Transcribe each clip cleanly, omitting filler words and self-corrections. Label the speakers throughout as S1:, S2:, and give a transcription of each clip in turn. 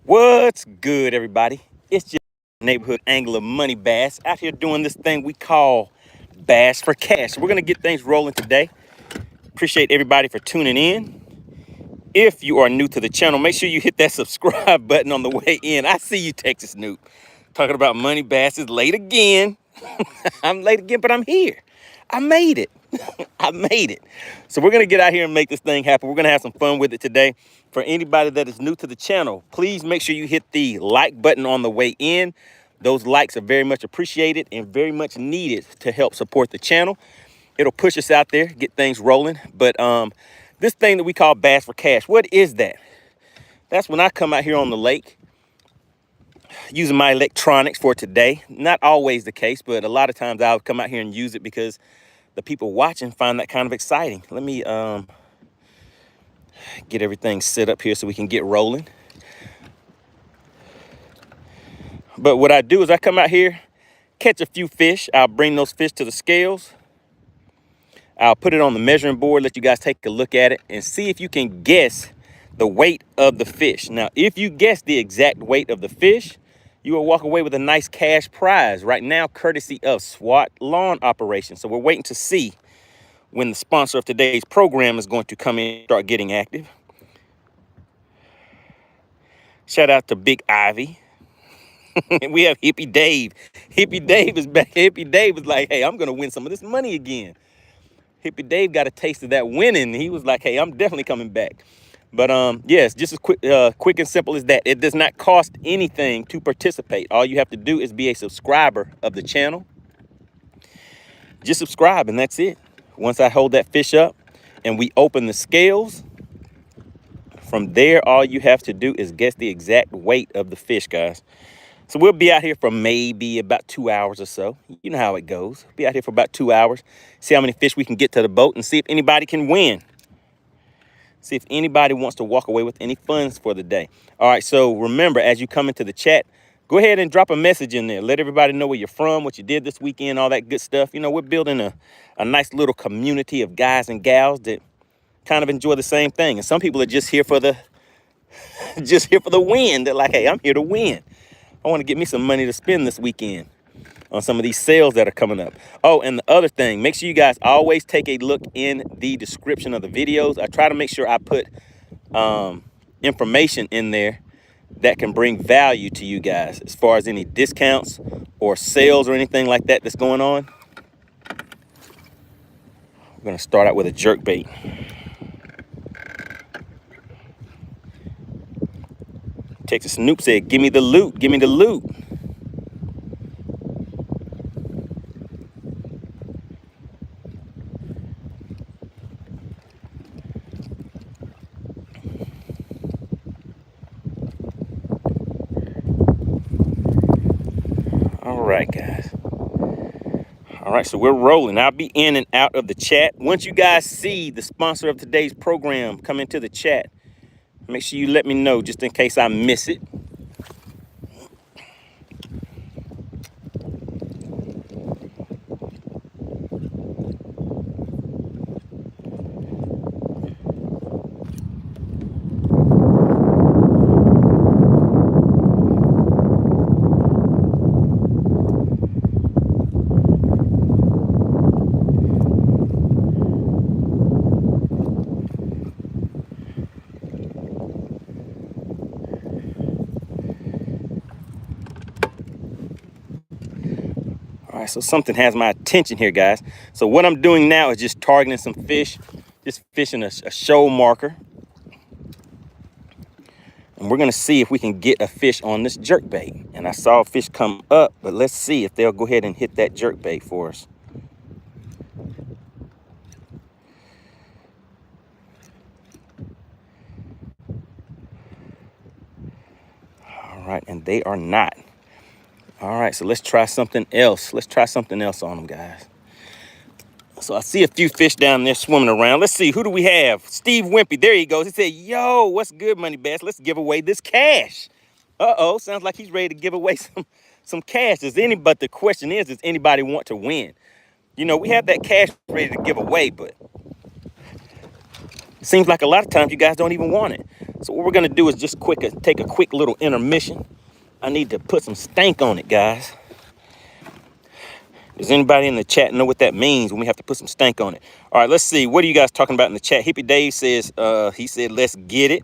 S1: What's good, everybody? It's just neighborhood angler Money Bass out here doing this thing we call Bass for Cash. We're gonna get things rolling today. Appreciate everybody for tuning in. If you are new to the channel, make sure you hit that subscribe button on the way in. I see you, Texas Snoop, talking about Money Bass is late again. I'm late again, but I'm here. I made it. I made it. So we're going to get out here and make this thing happen. We're going to have some fun with it today. For anybody that is new to the channel, please make sure you hit the like button on the way in. Those likes are very much appreciated and very much needed to help support the channel. It'll push us out there, get things rolling. But this thing that we call Bass for Cash, what is that? That's when I come out here on the lake using my electronics for today. Not always the case, but a lot of times I'll come out here and use it because the people watching find that kind of exciting. Let me get everything set up here so we can get rolling. But what I do is I come out here, catch a few fish. I'll bring those fish to the scales. I'll put it on the measuring board, let you guys take a look at it and see if you can guess the weight of the fish. Now, if you guess the exact weight of the fish, you will walk away with a nice cash prize right now, courtesy of SWAT Lawn Operations. So we're waiting to see when the sponsor of today's program is going to come in and start getting active. Shout out to Big Ivy. We have Hippie Dave. Hippie Dave is back. Hippie Dave is like, hey, I'm going to win some of this money again. Hippie Dave got a taste of that winning. He was like, hey, I'm definitely coming back. But yes, just as quick and simple as that. It does not cost anything to participate. All you have to do is be a subscriber of the channel. Just subscribe and that's it. Once I hold that fish up and we open the scales, from there, all you have to do is guess the exact weight of the fish, guys. So we'll be out here for maybe about 2 hours or so. You know how it goes. We'll be out here for about 2 hours, see how many fish we can get to the boat and see if anybody can win. See if anybody wants to walk away with any funds for the day. All right, so remember, as you come into the chat, go ahead and drop a message in there. Let everybody know where you're from, what you did this weekend, all that good stuff. You know, we're building a nice little community of guys and gals that kind of enjoy the same thing. And some people are just here for the win. They're like, hey, I'm here to win. I want to get me some money to spend this weekend on some of these sales that are coming up. Oh, and the other thing, make sure you guys always take a look in the description of the videos. I try to make sure I put information in there that can bring value to you guys as far as any discounts or sales or anything like that that's going on. We're going to start out with a jerk bait. Texas Snoop said, give me the loot, give me the loot. All right, guys. All right, so we're rolling. I'll be in and out of the chat. Once you guys see the sponsor of today's program come into the chat, make sure you let me know just in case I miss it. All right, so something has my attention here, guys. So what I'm doing now is just targeting some fish, just fishing a shoal marker. And we're gonna see if we can get a fish on this jerk bait. And I saw a fish come up, but let's see if they'll go ahead and hit that jerk bait for us. All right, and they are not. All right, so let's try something else. Let's try something else on them, guys. So I see a few fish down there swimming around. Let's see, who do we have? Steve Wimpy, there he goes. He said, yo, what's good, Money Bass? Let's give away this cash. Uh-oh, sounds like he's ready to give away some cash. But the question is, does anybody want to win? You know, we have that cash ready to give away, but it seems like a lot of times you guys don't even want it. So what we're gonna do is just take a quick little intermission. I need to put some stank on it, guys. Does anybody in the chat know what that means when we have to put some stank on it? All right, let's see. What are you guys talking about in the chat? Hippie Dave says, he said, let's get it.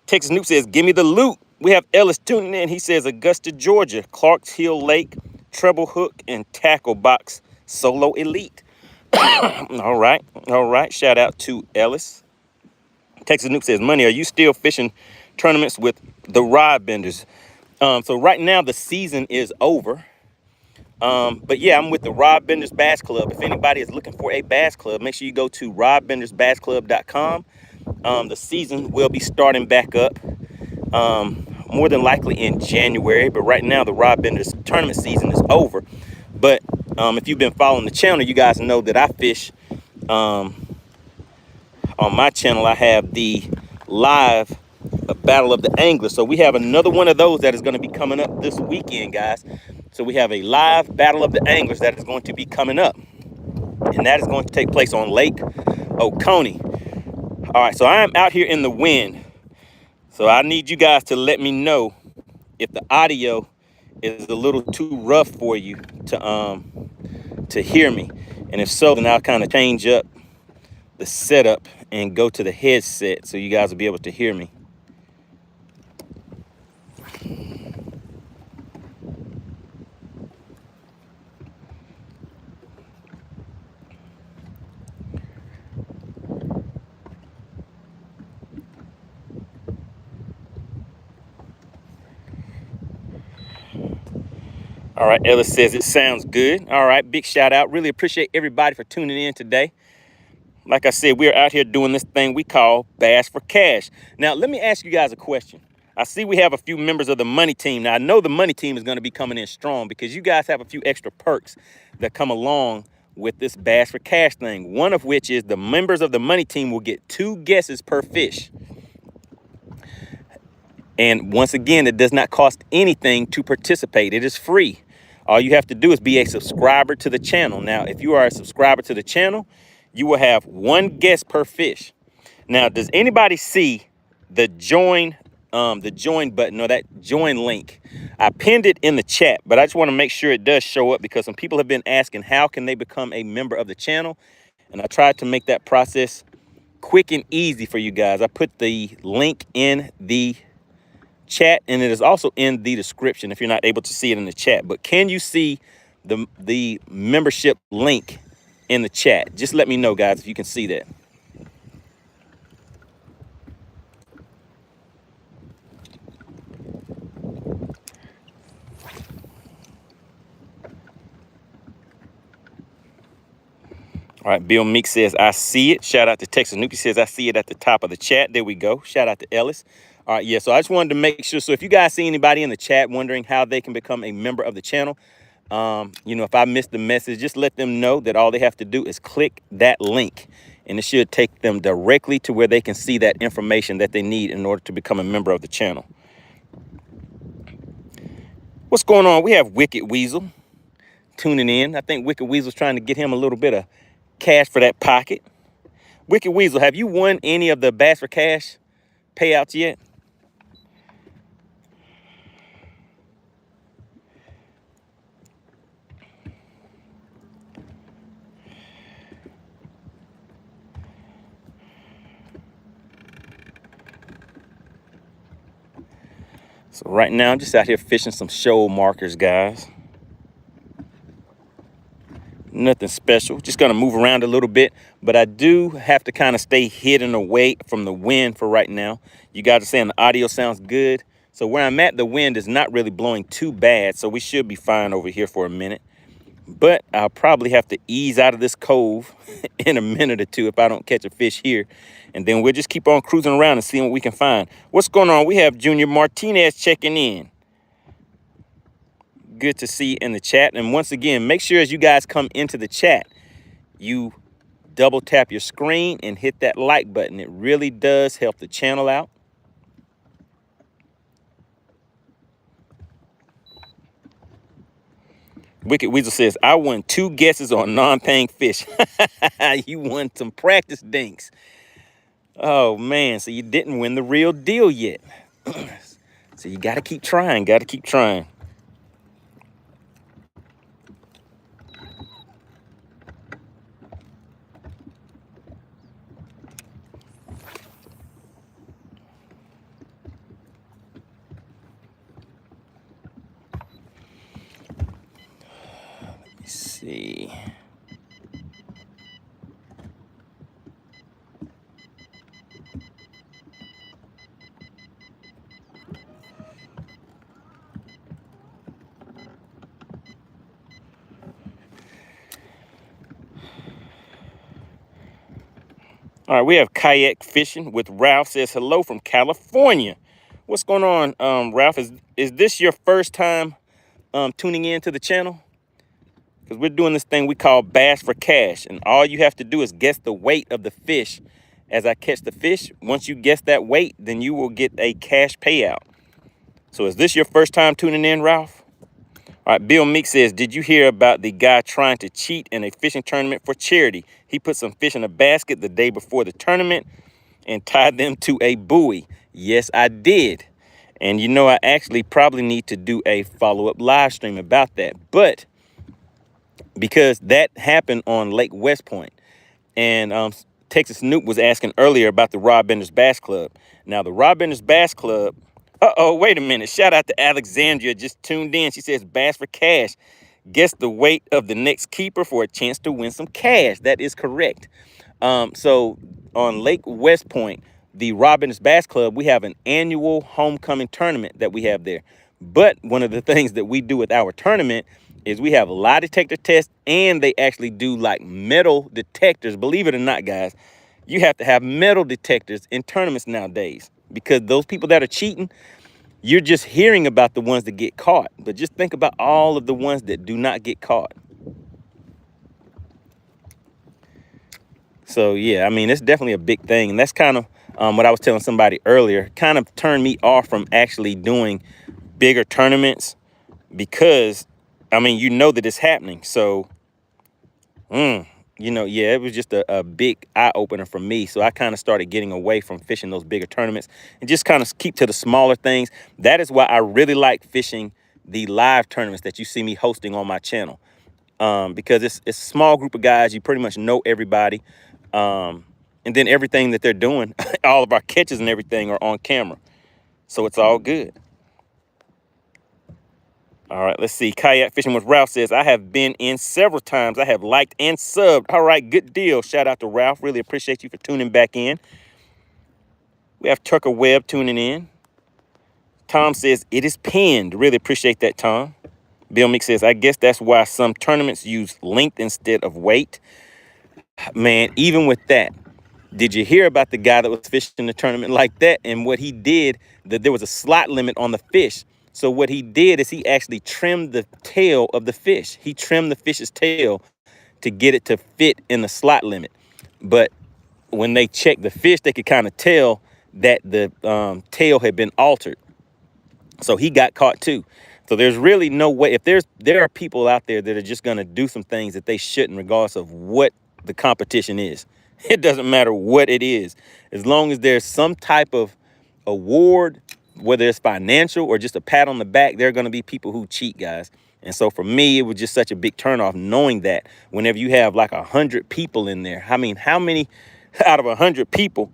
S1: Texas Noob says, give me the loot. We have Ellis tuning in. He says, Augusta, Georgia, Clarks Hill Lake, treble hook, and tackle box solo elite. All right. Shout out to Ellis. Texas Noob says, Money, are you still fishing tournaments with the rod benders? So right now the season is over. But yeah, I'm with the Rod Benders Bass Club. If anybody is looking for a bass club, make sure you go to rodbendersbassclub.com. The season will be starting back up, more than likely in January. But right now, the Rod Benders tournament season is over. But if you've been following the channel, you guys know that I fish. On my channel, I have the live Battle of the Anglers. So we have another one of those that is going to be coming up this weekend, guys. So we have a live Battle of the Anglers that is going to be coming up. And that is going to take place on Lake Oconee. All right, so I am out here in the wind. So I need you guys to let me know if the audio is a little too rough for you to hear me. And if so, then I'll kind of change up the setup and go to the headset so you guys will be able to hear me. All right, Ellis says it sounds good. All right, big shout out. Really appreciate everybody for tuning in today. Like I said, we're out here doing this thing we call Bass for Cash. Now, let me ask you guys a question. I see we have a few members of the Money Team. Now, I know the Money Team is going to be coming in strong because you guys have a few extra perks that come along with this Bass for Cash thing. One of which is the members of the Money Team will get 2 guesses per fish. And once again, it does not cost anything to participate. It is free. All you have to do is be a subscriber to the channel. Now, if you are a subscriber to the channel, you will have 1 guess per fish. Now, does anybody see the join button or that join link? I pinned it in the chat, but I just want to make sure it does show up because some people have been asking how can they become a member of the channel. And I tried to make that process quick and easy for you guys. I put the link in the chat and it is also in the description if you're not able to see it in the chat. But can you see the membership link in the chat? Just let me know, guys, if you can see that. All right, Bill Meek says, I see it. Shout out to Texas Nuki says, I see it at the top of the chat. There we go. Shout out to Ellis. All right, yeah, so I just wanted to make sure. So if you guys see anybody in the chat wondering how they can become a member of the channel, you know, if I missed the message, just let them know that all they have to do is click that link. And it should take them directly to where they can see that information that they need in order to become a member of the channel. What's going on? We have Wicked Weasel tuning in. I think Wicked Weasel's trying to get him a little bit of cash for that pocket. Wicked Weasel, have you won any of the Bass for Cash payouts yet? So right now, I'm just out here fishing some shoal markers, guys. Nothing special. Just going to move around a little bit. But I do have to kind of stay hidden away from the wind for right now. You guys are saying the audio sounds good. So where I'm at, the wind is not really blowing too bad. So we should be fine over here for a minute. But I'll probably have to ease out of this cove in a minute or two if I don't catch a fish here. And then we'll just keep on cruising around and seeing what we can find. What's going on? We have Junior Martinez checking in. Good to see in the chat. And once again, make sure as you guys come into the chat, you double tap your screen and hit that like button. It really does help the channel out. Wicked Weasel says, I won 2 guesses on non-paying fish. You won some practice dinks. Oh, man. So you didn't win the real deal yet. So you got to keep trying. Got to keep trying. Let me see. All right, we have kayak fishing with Ralph. Says hello from California. What's going on, Ralph? Is this your first time tuning in to the channel? Because we're doing this thing we call Bass for Cash, and all you have to do is guess the weight of the fish as I catch the fish. Once you guess that weight, then you will get a cash payout. So is this your first time tuning in, Ralph? All right, Bill Meek says, did you hear about the guy trying to cheat in a fishing tournament for charity? He put some fish in a basket the day before the tournament and tied them to a buoy. Yes, I did. And you know, I actually probably need to do a follow-up live stream about that. But because that happened on Lake West Point, and Texas Snoop was asking earlier about the Rod Bender's Bass Club. Now, the Rod Bender's Bass Club, wait a minute. Shout out to Alexandria, just tuned in. She says, Bass for Cash. Guess the weight of the next keeper for a chance to win some cash. That is correct. So on Lake West Point, the Rod Bender's Bass Club, we have an annual homecoming tournament that we have there. But one of the things that we do with our tournament is we have a lie detector test, and they actually do like metal detectors. Believe it or not, guys, you have to have metal detectors in tournaments nowadays, because those people that are cheating, you're just hearing about the ones that get caught, but just think about all of the ones that do not get caught. So yeah, I mean, it's definitely a big thing, and that's kind of what I was telling somebody earlier, kind of turned me off from actually doing bigger tournaments, because I mean, you know that it's happening. So, you know, yeah, it was just a big eye opener for me. So I kind of started getting away from fishing those bigger tournaments and just kind of keep to the smaller things. That is why I really like fishing the live tournaments that you see me hosting on my channel, because it's a small group of guys. You pretty much know everybody. And then everything that they're doing, all of our catches and everything are on camera. So it's all good. All right, let's see. Kayak Fishing with Ralph says, I have been in several times. I have liked and subbed. All right, good deal. Shout out to Ralph. Really appreciate you for tuning back in. We have Tucker Webb tuning in. Tom says, it is pinned. Really appreciate that, Tom. Bill Meek says, I guess that's why some tournaments use length instead of weight. Man, even with that, did you hear about the guy that was fishing the tournament like that? And what he did, that there was a slot limit on the fish. So what he did is he actually trimmed the tail of the fish. He trimmed the fish's tail to get it to fit in the slot limit. But when they checked the fish, they could kind of tell that the tail had been altered. So he got caught too. So there's really no way. If there are people out there that are just going to do some things that they shouldn't, regardless of what the competition is. It doesn't matter what it is. As long as there's some type of award, whether it's financial or just a pat on the back, there are going to be people who cheat, guys. And so for me, it was just such a big turnoff knowing that whenever you have like 100 people in there. I mean, how many out of 100 people?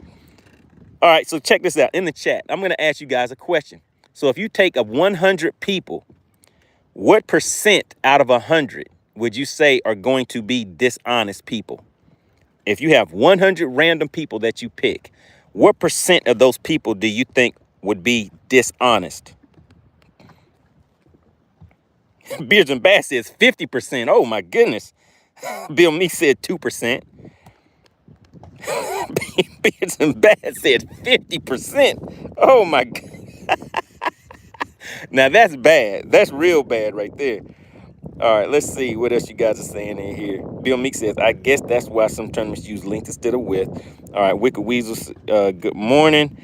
S1: All right, so check this out. In the chat, I'm going to ask you guys a question. So if you take of 100 people, what percent out of 100 would you say are going to be dishonest people? If you have 100 random people that you pick, what percent of those people do you think would be dishonest? Beards and Bass says 50%. Oh my goodness. Bill Meek said 2%. Beards and Bass said 50%. Oh my God. Now that's bad. That's real bad right there. All right, let's see what else you guys are saying in here. Bill Meek says, I guess that's why some tournaments use length instead of width. All right, Wicked Weasel, good morning.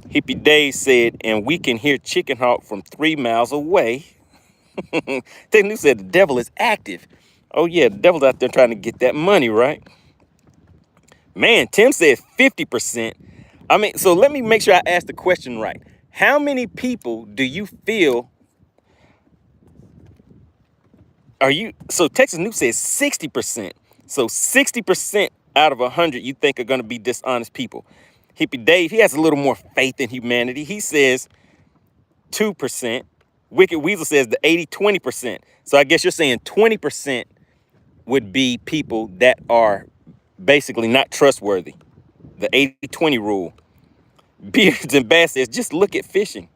S1: Hippie Dave said, and we can hear Chicken Hawk from 3 miles away. Technically said the devil is active. Oh yeah, the devil's out there trying to get that money, right? Man, Tim says 50%. I mean, so let me make sure I ask the question right. How many people do you feel so Texas Noob says 60%. So 60% out of 100 you think are going to be dishonest people. Hippie Dave, he has a little more faith in humanity. He says 2%. Wicked Weasel says the 80-20%. So I guess you're saying 20% would be people that are basically not trustworthy. The 80-20 rule. Beards and Bass says, just look at fishing.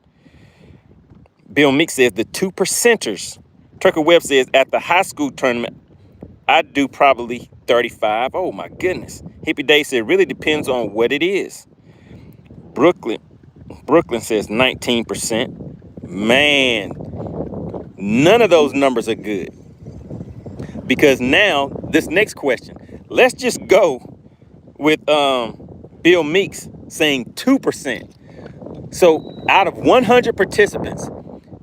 S1: Bill Meek says the 2%ers. Tucker Webb says, at the high school tournament, I'd do probably 35. Oh, my goodness. Hippie Dave said, it really depends on what it is. Brooklyn says 19%. Man, none of those numbers are good. Because now, this next question, let's just go with Bill Meeks saying 2%. So out of 100 participants,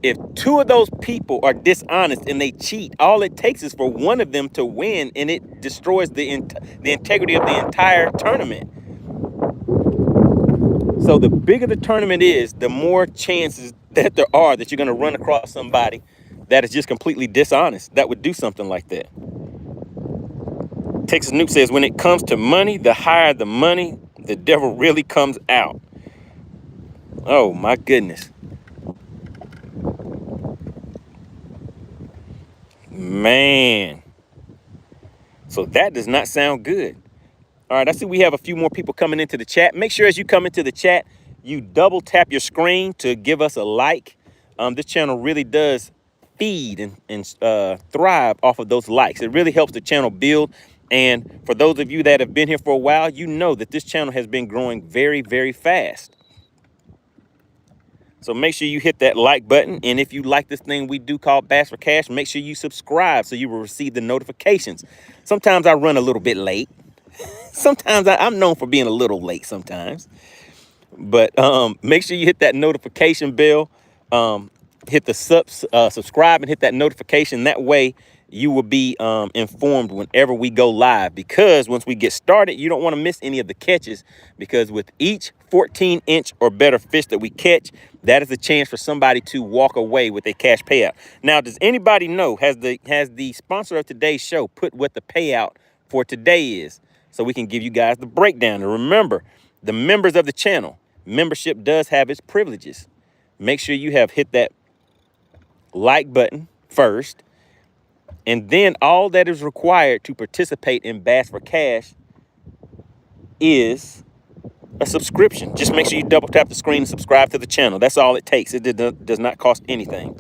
S1: if 2 of those people are dishonest and they cheat, all it takes is for one of them to win, and it destroys the integrity of the entire tournament. So the bigger the tournament is, the more chances that there are that you're going to run across somebody that is just completely dishonest that would do something like that. Texas Noob says, when it comes to money, the higher the money, the devil really comes out. Oh, my goodness. Man. So that does not sound good. All right, I see we have a few more people coming into the chat. Make sure as you come into the chat, you double tap your screen to give us a like. This channel really does feed and thrive off of those likes. It really helps the channel build. And for those of you that have been here for a while, you know that this channel has been growing very, very fast. So make sure you hit that like button. And if you like this thing we do called Bass for Cash, make sure you subscribe so you will receive the notifications. Sometimes I run a little bit late. Sometimes I'm known for being a little late sometimes. But make sure you hit that notification bell. Hit the subscribe and hit that notification. That way you will be informed whenever we go live, because once we get started, you don't want to miss any of the catches, because with each 14-inch or better fish that we catch, that is a chance for somebody to walk away with a cash payout. Now, does anybody know, has the sponsor of today's show put what the payout for today is, so we can give you guys the breakdown? And remember, the members of the channel, membership does have its privileges. Make sure you have hit that like button first, and then all that is required to participate in Bass for Cash is a subscription. Just make sure you double tap the screen and subscribe to the channel. That's all it takes. It does not cost anything.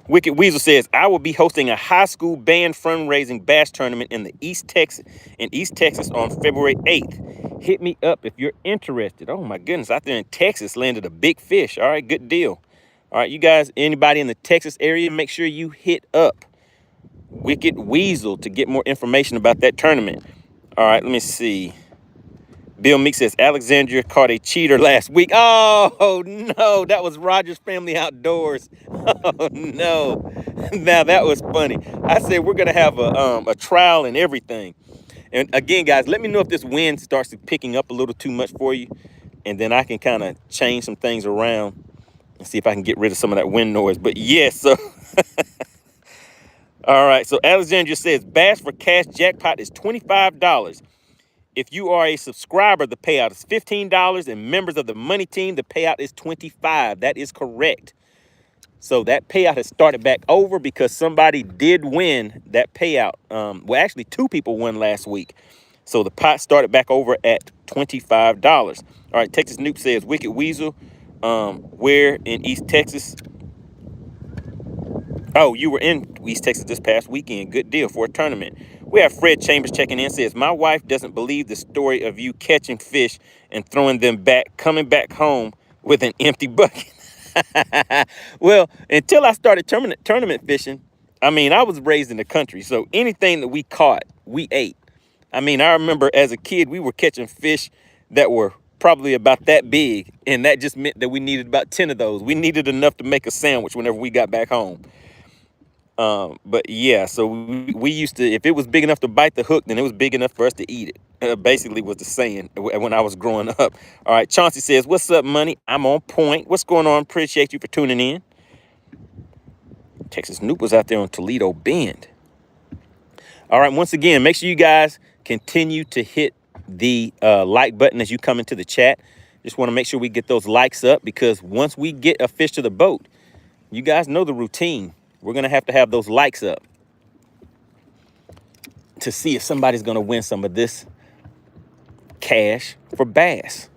S1: Wicked Weasel says, I will be hosting a high school band fundraising bass tournament in East Texas on February 8th. Hit me up if you're interested. Oh my goodness, out there in Texas landed a big fish. All right, good deal. All right, you guys, anybody in the Texas area, make sure you hit up Wicked Weasel to get more information about that tournament. All right, let me see. Bill Meek says, Alexandria caught a cheater last week. Oh, no, that was Rogers Family Outdoors. Oh, no. Now, that was funny. I said we're going to have a trial and everything. And again, guys, let me know if this wind starts picking up a little too much for you, and then I can kind of change some things around and see if I can get rid of some of that wind noise. But yes, so all right. So Alexandria says Bass for Cash jackpot is $25. If you are a subscriber, the payout is $15, and members of the Money Team, the payout is $25. That is correct. So that payout has started back over because somebody did win that payout. Well, actually, 2 people won last week. So the pot started back over at $25. All right, Texas Noob says, Wicked Weasel, where in East Texas? Oh, you were in East Texas this past weekend. Good deal for a tournament. We have Fred Chambers checking in, says, my wife doesn't believe the story of you catching fish and throwing them back, coming back home with an empty bucket. Well, until I started tournament fishing, I mean, I was raised in the country, so anything that we caught, we ate. I mean, I remember as a kid, we were catching fish that were probably about that big, and that just meant that we needed about 10 of those. We needed enough to make a sandwich whenever we got back home. But yeah, so we used to, if it was big enough to bite the hook, then it was big enough for us to eat it. Basically was the saying when I was growing up. All right, Chauncey says, what's up, money? I'm on point. What's going on? Appreciate you for tuning in. Texas Noop was out there on Toledo Bend. All right, once again, make sure you guys continue to hit the like button as you come into the chat. Just want to make sure we get those likes up, because once we get a fish to the boat, you guys know the routine. We're going to have those likes up to see if somebody's going to win some of this cash for bass.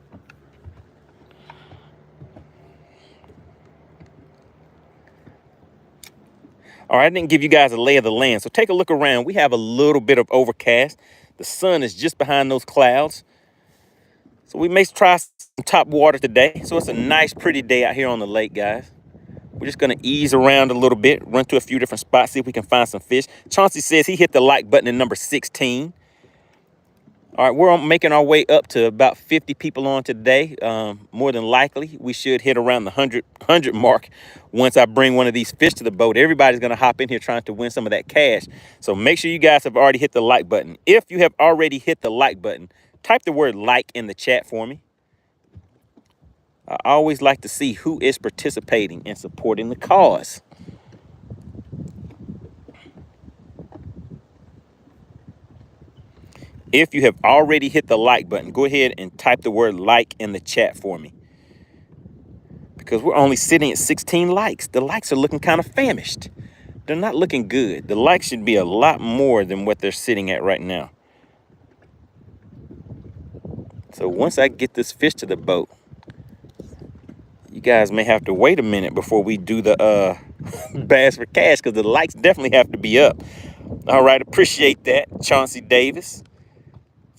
S1: All right, I didn't give you guys a lay of the land, so take a look around. We have a little bit of overcast. The sun is just behind those clouds. So we may try some top water today. So it's a nice, pretty day out here on the lake, guys. We're just going to ease around a little bit, run to a few different spots, see if we can find some fish. Chauncey says he hit the like button at number 16. All right, we're making our way up to about 50 people on today. More than likely, we should hit around the 100 mark once I bring one of these fish to the boat. Everybody's going to hop in here trying to win some of that cash. So make sure you guys have already hit the like button. If you have already hit the like button, type the word like in the chat for me. I always like to see who is participating and supporting the cause. If you have already hit the like button, go ahead and type the word like in the chat for me, because we're only sitting at 16 likes. The likes are looking kind of famished. They're not looking good. The likes should be a lot more than what they're sitting at right now. So once I get this fish to the boat, you guys may have to wait a minute before we do the bass for cash, because the likes definitely have to be up. All right, appreciate that, Chauncey Davis.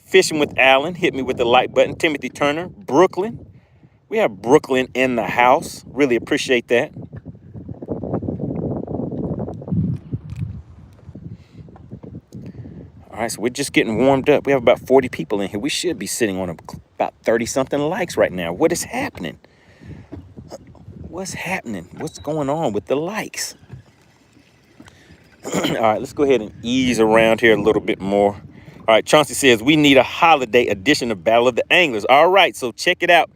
S1: Fishing with Allen, hit me with the like button. Timothy Turner, Brooklyn. We have Brooklyn in the house. Really appreciate that. All right, so we're just getting warmed up. We have about 40 people in here. We should be sitting on about 30-something likes right now. What is happening? What's happening? What's going on with the likes? All right, let's go ahead and ease around here a little bit more. All right, Chauncey says we need a holiday edition of Battle of the Anglers. All right, so check it out.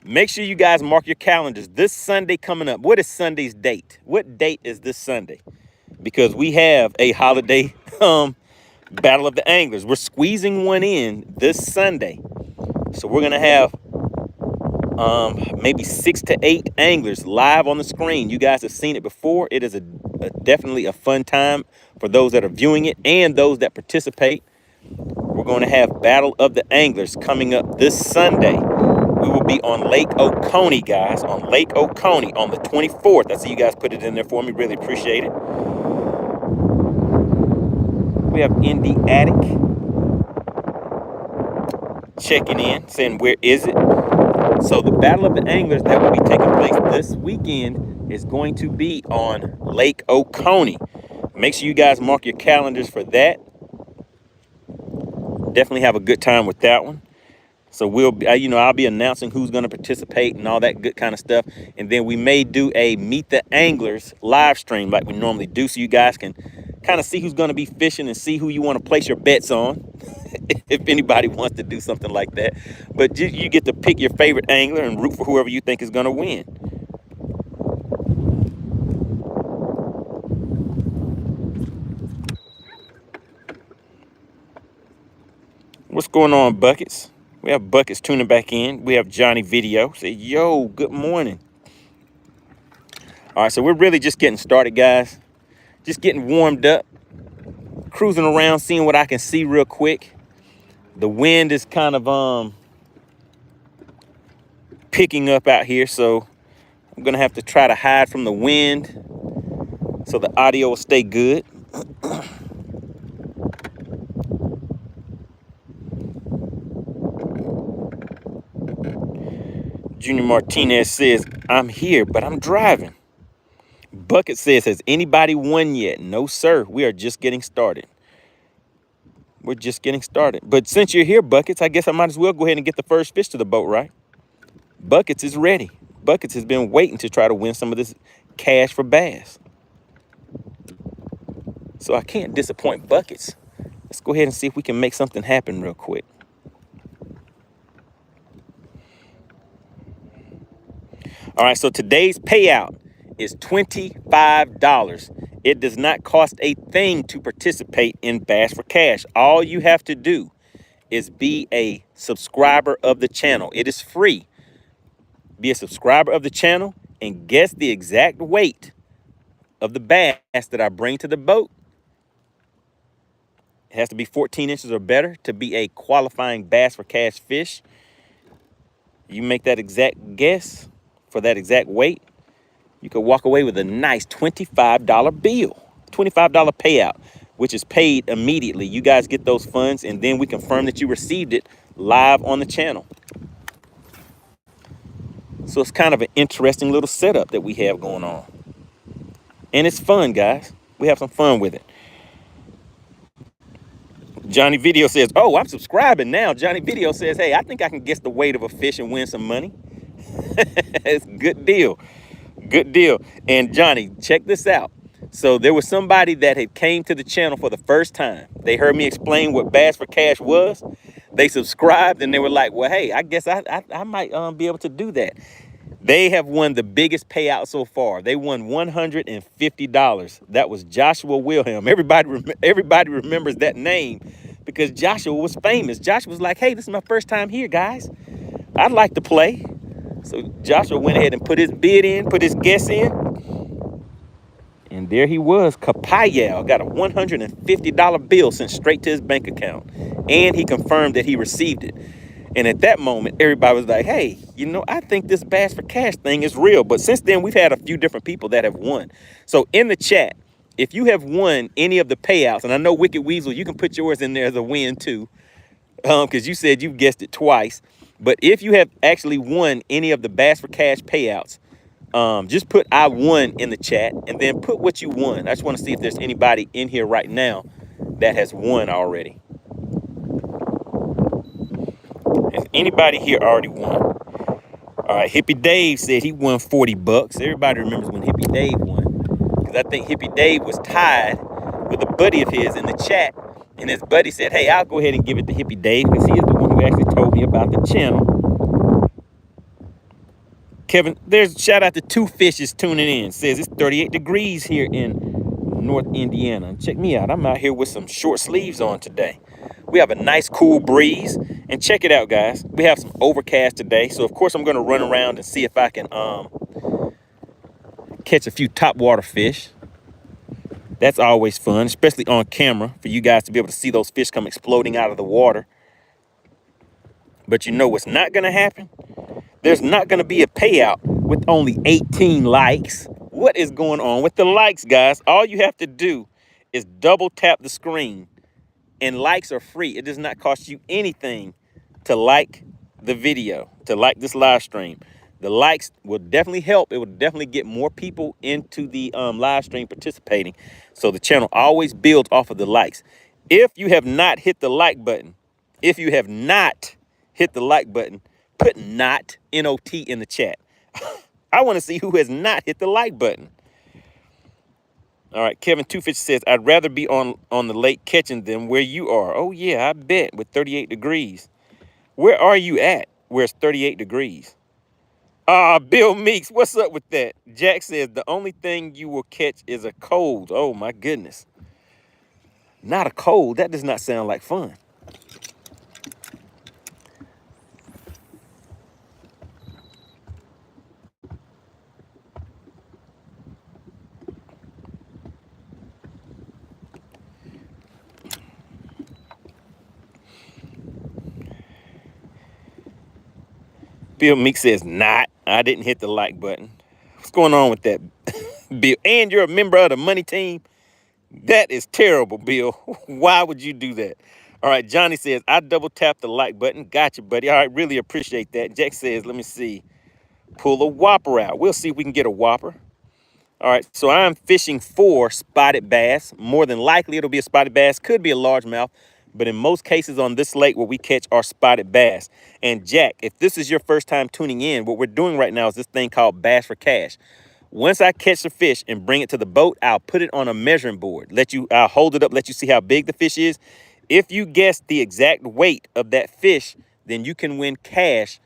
S1: Make sure you guys mark your calendars. This Sunday coming up. What is Sunday's date? What date is this Sunday? Because we have a holiday Battle of the Anglers. We're squeezing one in this Sunday. So we're going to have maybe 6 to 8 anglers live on the screen. You guys have seen it before. It is definitely a fun time for those that are viewing it and those that participate. We're going to have Battle of the Anglers coming up this Sunday. We will be on Lake Oconee, guys, on Lake Oconee on the 24th. I see you guys put it in there for me. Really appreciate it. We have Indy Attic checking in, saying, where is it? So the Battle of the Anglers that will be taking place this weekend is going to be on Lake Oconee. Make sure you guys mark your calendars for that. Definitely have a good time with that one. So we'll, I'll be announcing who's going to participate and all that good kind of stuff. And then we may do a Meet the Anglers live stream like we normally do, so you guys can kind of see who's going to be fishing and see who you want to place your bets on. If anybody wants to do something like that. But you get to pick your favorite angler and root for whoever you think is going to win. What's going on, Buckets? We have Buckets tuning back in. We have Johnny Video. Say, yo, good morning. All right, so we're really just getting started, guys. Just getting warmed up. Cruising around, seeing what I can see real quick. The wind is kind of picking up out here, so I'm going to have to try to hide from the wind so the audio will stay good. Junior Martinez says, I'm here, but I'm driving. Bucket says, has anybody won yet? No, sir. We are just getting started. We're just getting started. But since you're here, Buckets, I guess I might as well go ahead and get the first fish to the boat, right? Buckets is ready. Buckets has been waiting to try to win some of this cash for bass. So I can't disappoint buckets. Let's go ahead and see if we can make something happen real quick. All right, so today's payout is $25. It does not cost a thing to participate in Bass for Cash. All you have to do is be a subscriber of the channel. It is free. Be a subscriber of the channel and guess the exact weight of the bass that I bring to the boat. It has to be 14 inches or better to be a qualifying Bass for Cash fish. You make that exact guess for that exact weight, you could walk away with a nice $25 bill, $25 payout, which is paid immediately. You guys get those funds, and then we confirm that you received it live on the channel. So it's kind of an interesting little setup that we have going on. And it's fun, guys. We have some fun with it. Johnny Video says, oh, I'm subscribing now. Johnny Video says, hey, I think I can guess the weight of a fish and win some money. It's a good deal. Good deal. And Johnny, check this out. So there was somebody that had came to the channel for the first time. They heard me explain what Bass for Cash was. They subscribed and they were like, well, hey, I guess I might be able to do that. They have won the biggest payout so far. They won $150. That was Joshua Wilhelm. Everybody remembers that name because Joshua was famous. Joshua was like, hey, this is my first time here, guys. I'd like to play. So Joshua went ahead and put his bid in, put his guess in. And there he was, Kapayal, got a $150 bill sent straight to his bank account. And he confirmed that he received it. And at that moment, everybody was like, hey, you know, I think this Bass for Cash thing is real. But since then, we've had a few different people that have won. So in the chat, if you have won any of the payouts, and I know Wicked Weasel, you can put yours in there as a win too, because you said you guessed it twice. But if you have actually won any of the Bass for Cash payouts, just put I won in the chat and then put what you won. I just want to see if there's anybody in here right now that has won already. Has anybody here already won? All right, Hippie Dave said he won 40 bucks. Everybody remembers when Hippie Dave won. Because I think Hippie Dave was tied with a buddy of his in the chat. And his buddy said, hey, I'll go ahead and give it to Hippie Dave because he is the one who actually told me about the channel. Kevin, there's shout out to Two Fishes tuning in. Says it's 38 degrees here in North Indiana. Check me out. I'm out here with some short sleeves on today. We have a nice cool breeze. And check it out, guys. We have some overcast today. So, of course, I'm going to run around and see if I can catch a few topwater fish. That's always fun, especially on camera, for you guys to be able to see those fish come exploding out of the water. But you know what's not going to happen? There's not going to be a payout with only 18 likes. What is going on with the likes, guys? All you have to do is double tap the screen. And likes are free. It does not cost you anything to like the video, to like this live stream. The likes will definitely help. It will definitely get more people into the live stream participating. So the channel always builds off of the likes. If you have not hit the like button, put not, N-O-T, in the chat. I want to see who has not hit the like button. All right, Kevin Twofish says, I'd rather be on the lake catching than where you are. Oh, yeah, I bet, with 38 degrees. Where are you at where it's 38 degrees? Bill Meeks, what's up with that? Jack says, the only thing you will catch is a cold. Oh, my goodness. Not a cold. That does not sound like fun. Bill Meek says, not. I didn't hit the like button. What's going on with that, Bill? And you're a member of the Money Team? That is terrible, Bill. Why would you do that? All right, Johnny says, I double tapped the like button. Gotcha, buddy. All right, really appreciate that. Jack says, let me see. Pull a whopper out. We'll see if we can get a whopper. All right, so I'm fishing for spotted bass. More than likely, it'll be a spotted bass. Could be a largemouth. But in most cases on this lake, what we catch are spotted bass. And Jack, if this is your first time tuning in, what we're doing right now is this thing called Bass for Cash. Once I catch the fish and bring it to the boat, I'll put it on a measuring board. I'll hold it up, let you see how big the fish is. If you guess the exact weight of that fish, then you can win cash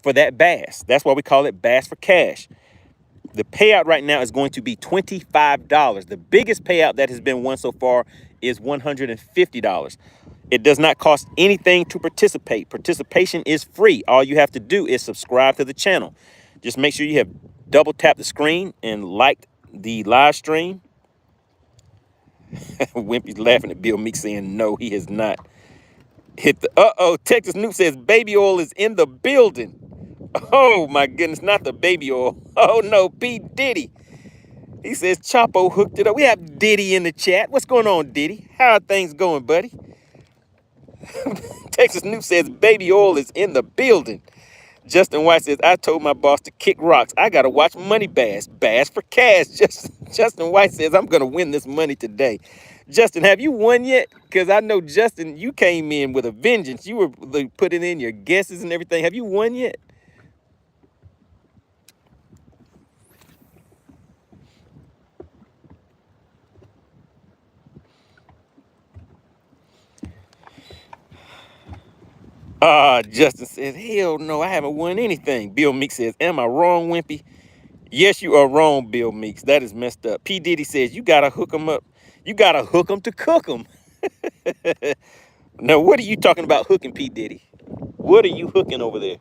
S1: for that bass. That's why we call it Bass for Cash. The payout right now is going to be $25. The biggest payout that has been won so far is $150. It does not cost anything to participate. Participation is free. All you have to do is subscribe to the channel. Just make sure you have double tapped the screen and liked the live stream. Wimpy's laughing at Bill Meek saying no, he has not hit the... Texas Noob says baby oil is in the building. Oh my goodness, not the baby oil. Oh no, P. Diddy. He says Chapo hooked it up. We have Diddy in the chat. What's going on, Diddy? How are things going, buddy? Texas Noob says baby oil is in the building. Justin White says, I told my boss to kick rocks. I got to watch MoneyBass. Bass for cash. Justin White says, I'm going to win this money today. Justin, have you won yet? Because I know, Justin, you came in with a vengeance. You were putting in your guesses and everything. Have you won yet? Justin says, hell no, I haven't won anything. Bill Meek says, am I wrong, Wimpy? Yes, you are wrong, Bill Meeks. That is messed up. P. Diddy says, you got to hook them up. You got to hook them to cook them. Now, what are you talking about hooking, P. Diddy? What are you hooking over there?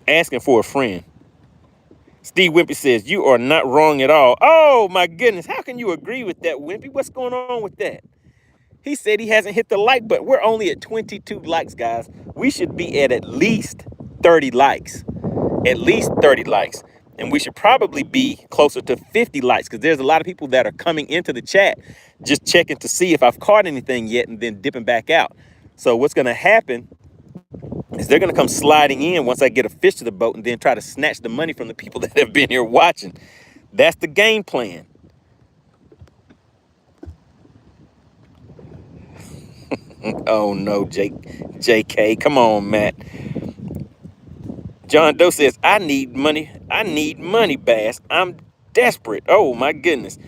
S1: Asking for a friend. Steve Wimpy says, you are not wrong at all. Oh, my goodness. How can you agree with that, Wimpy? What's going on with that? He said he hasn't hit the like button. We're only at 22 likes, guys. We should be at least 30 likes. At least 30 likes. And we should probably be closer to 50 likes because there's a lot of people that are coming into the chat just checking to see if I've caught anything yet and then dipping back out. So what's going to happen is they're going to come sliding in once I get a fish to the boat and then try to snatch the money from the people that have been here watching. That's the game plan. Oh no, JK, come on, Matt. John Doe says, I need money. I need money, Bass. I'm desperate. Oh my goodness.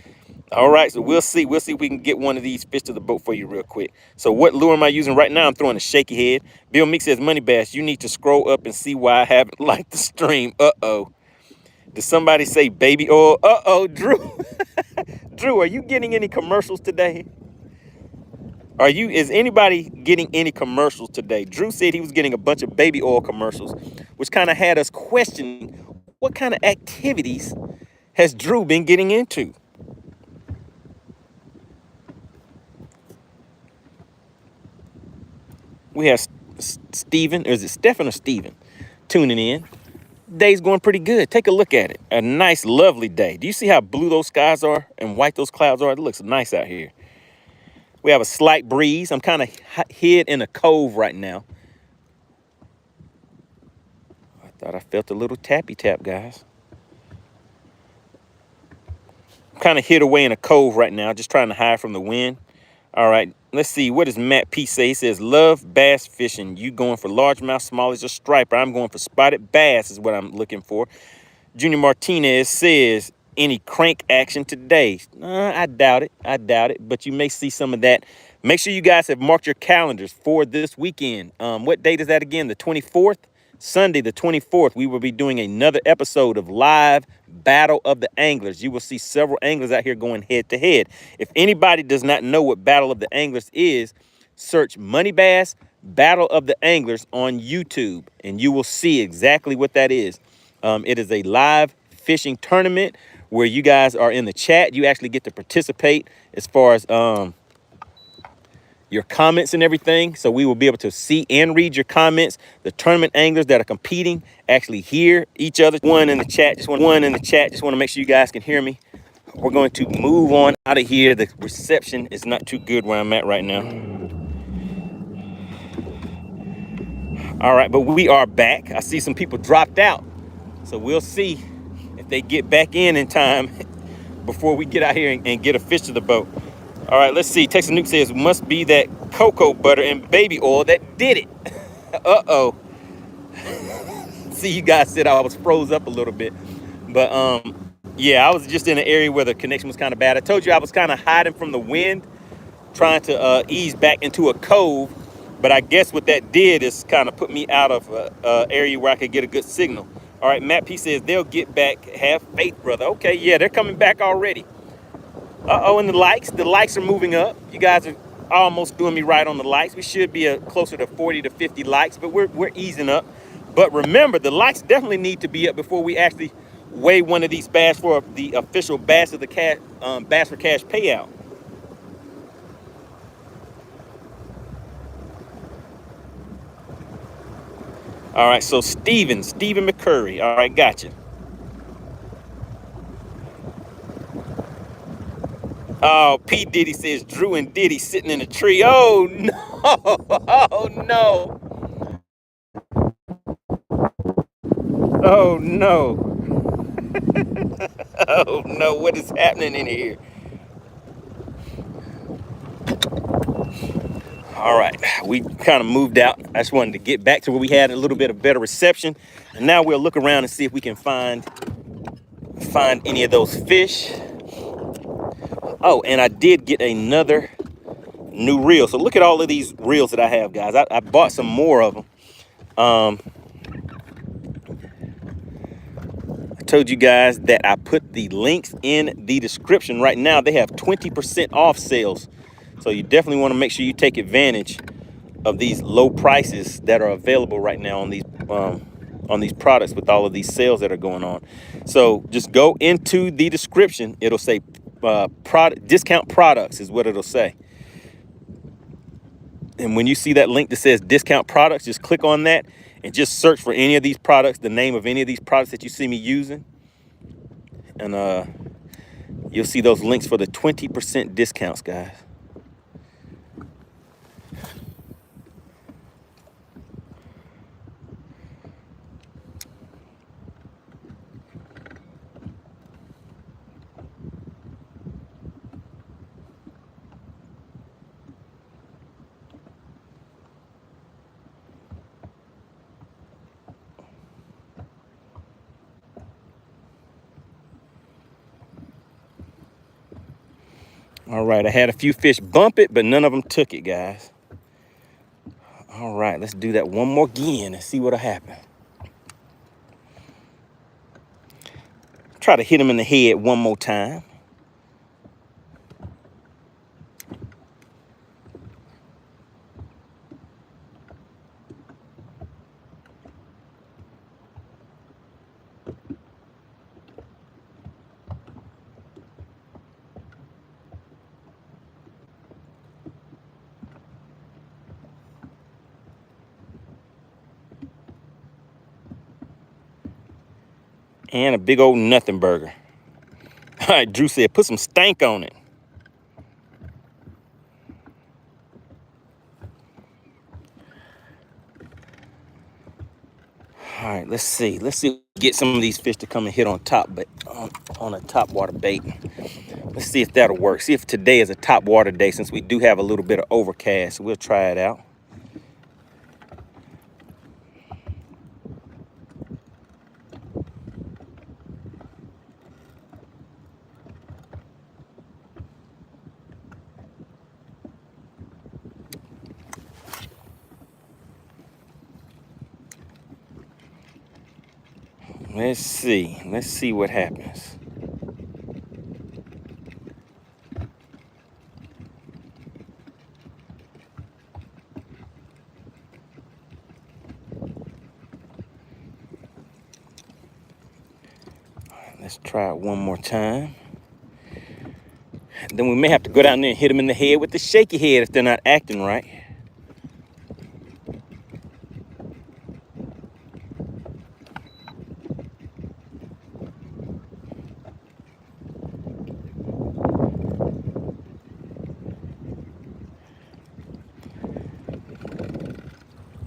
S1: All right, so we'll see. We'll see if we can get one of these fish to the boat for you real quick. So what lure am I using right now? I'm throwing a shaky head. Bill Meek says, Money Bass, you need to scroll up and see why I haven't liked the stream. Uh-oh. Did somebody say baby oil? Uh-oh, Drew. Drew, are you getting any commercials today? Is anybody getting any commercials today? Drew said he was getting a bunch of baby oil commercials, which kind of had us questioning what kind of activities has Drew been getting into? We have Steven, or is it Stephen or Steven, tuning in. Day's going pretty good. Take a look at it. A nice, lovely day. Do you see how blue those skies are and white those clouds are? It looks nice out here. We have a slight breeze. I'm kind of hid in a cove right now. I thought I felt a little tappy tap, guys. I'm kind of hid away in a cove right now, just trying to hide from the wind. All right, let's see. What does Matt P say? He says, love bass fishing. You going for largemouth, smallies, or striper? I'm going for spotted bass is what I'm looking for. Junior Martinez says, any crank action today? I doubt it. I doubt it. But you may see some of that. Make sure you guys have marked your calendars for this weekend. What date is that again? The 24th? Sunday, the 24th, we will be doing another episode of Live Battle of the Anglers. You will see several anglers out here going head to head. If anybody does not know what Battle of the Anglers is, search MoneyBass Battle of the Anglers on YouTube, and you will see exactly what that is. It is a live fishing tournament where you guys are in the chat. You actually get to participate as far as your comments and everything. So we will be able to see and read your comments. The tournament anglers that are competing actually hear each other. One in the chat. Just want to make sure you guys can hear me. We're going to move on out of here. The reception is not too good where I'm at right now. All right, but we are back. I see some people dropped out. So we'll see if they get back in time before we get out here and get a fish to the boat. All right, let's see. Texas Nuke says, must be that cocoa butter and baby oil that did it. Uh-oh. See, you guys said I was froze up a little bit. But yeah, I was just in an area where the connection was kind of bad. I told you I was kind of hiding from the wind, trying to ease back into a cove. But I guess what that did is kind of put me out of an area where I could get a good signal. All right, Matt P says they'll get back. Have faith, brother. Okay, yeah, they're coming back already. Uh-oh, and the likes are moving up. You guys are almost doing me right on the likes. We should be closer to 40 to 50 likes, but we're easing up. But remember, the likes definitely need to be up before we actually weigh one of these bass for the official Bass of the Cash, Bass for Cash payout. All right, so Stephen McCurry. All right, gotcha. Oh, P. Diddy says Drew and Diddy sitting in a tree. Oh, no. Oh, no. Oh, no. Oh, no. What is happening in here? All right, we kind of moved out. I just wanted to get back to where we had a little bit of better reception. And now we'll look around and see if we can find any of those fish. Oh, and I did get another new reel. So look at all of these reels that I have, guys. I bought some more of them. I told you guys that I put the links in the description. Right now, they have 20% off sales. So you definitely want to make sure you take advantage of these low prices that are available right now on these products with all of these sales that are going on. So just go into the description. It'll say discount products is what it'll say. And when you see that link that says discount products, just click on that and just search for any of these products, the name of any of these products that you see me using. And you'll see those links for the 20% discounts, guys. All right, I had a few fish bump it, but none of them took it, guys. All right, let's do that one more again and see what'll happen. Try to hit him in the head one more time. And a big old nothing burger. All right, Drew said, put some stank on it. All right, let's see. Let's see if we get some of these fish to come and hit on top, but on a top water bait. Let's see if that'll work. See if today is a top water day, since we do have a little bit of overcast. We'll try it out. Let's see what happens. Let's try it one more time. Then we may have to go down there and hit them in the head with the shaky head if they're not acting right.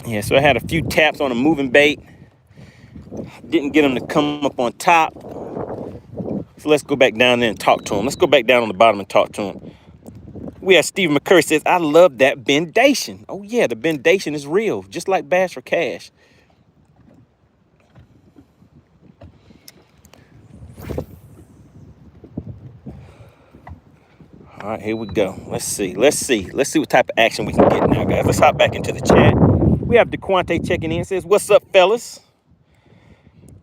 S1: Yeah, so I had a few taps on a moving bait. Didn't get them to come up on top. So let's go back down there and talk to him. Let's go back down on the bottom and talk to him. We have Stephen McCurry says, I love that bendation. Oh yeah, the bendation is real, just like Bass for Cash. All right, here we go. Let's see what type of action we can get now, guys. Let's hop back into the chat. We have DeQuante checking in. Says, what's up, fellas?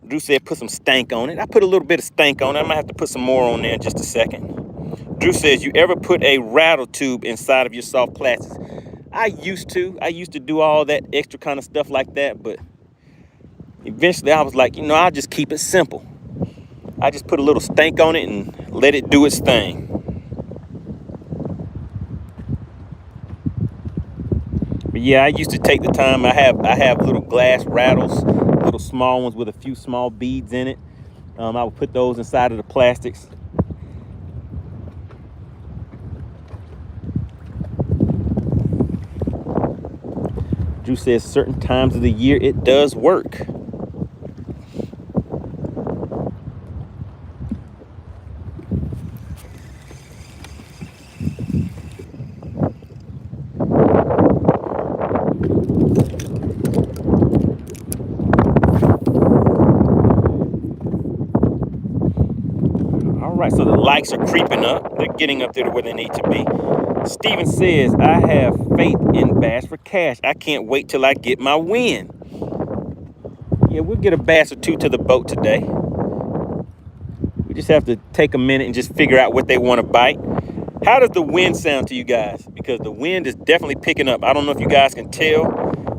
S1: Drew said put some stank on it. I put a little bit of stank on it. I might have to put some more on there in just a second. Drew says, you ever put a rattle tube inside of your soft plastics? I used to do all that extra kind of stuff like that, but eventually I was like, I'll just keep it simple. I just put a little stank on it and let it do its thing. But yeah, I used to take the time. I have little glass rattles, little small ones with a few small beads in it. I would put those inside of the plastics. Drew says certain times of the year it does work. So the likes are creeping up. They're getting up there to where they need to be. Steven says, I have faith in Bass for Cash. I can't wait till I get my win. Yeah, we'll get a bass or two to the boat today. We just have to take a minute and just figure out what they want to bite. How does the wind sound to you guys? Because the wind is definitely picking up. I don't know if you guys can tell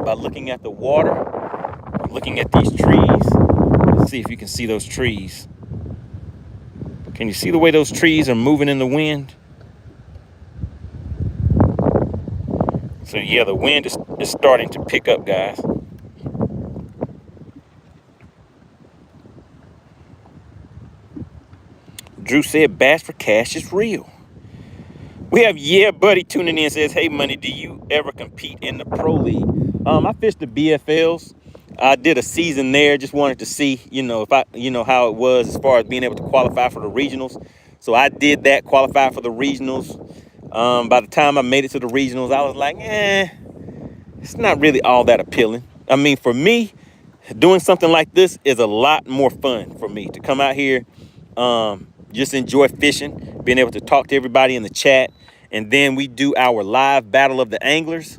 S1: by looking at the water, looking at these trees. Let's see if you can see those trees. Can you see the way those trees are moving in the wind? So yeah, the wind is starting to pick up, guys. Drew said Bass for Cash is real. We have Yeah Buddy tuning in, says, hey Money, do you ever compete in the Pro League? I fished the BFLs. I did a season there. Just wanted to see, if I, how it was as far as being able to qualify for the regionals. So I did that, qualify for the regionals. By the time I made it to the regionals, I was like, it's not really all that appealing. I mean, for me, doing something like this is a lot more fun for me to come out here, just enjoy fishing, being able to talk to everybody in the chat. And then we do our live battle of the anglers.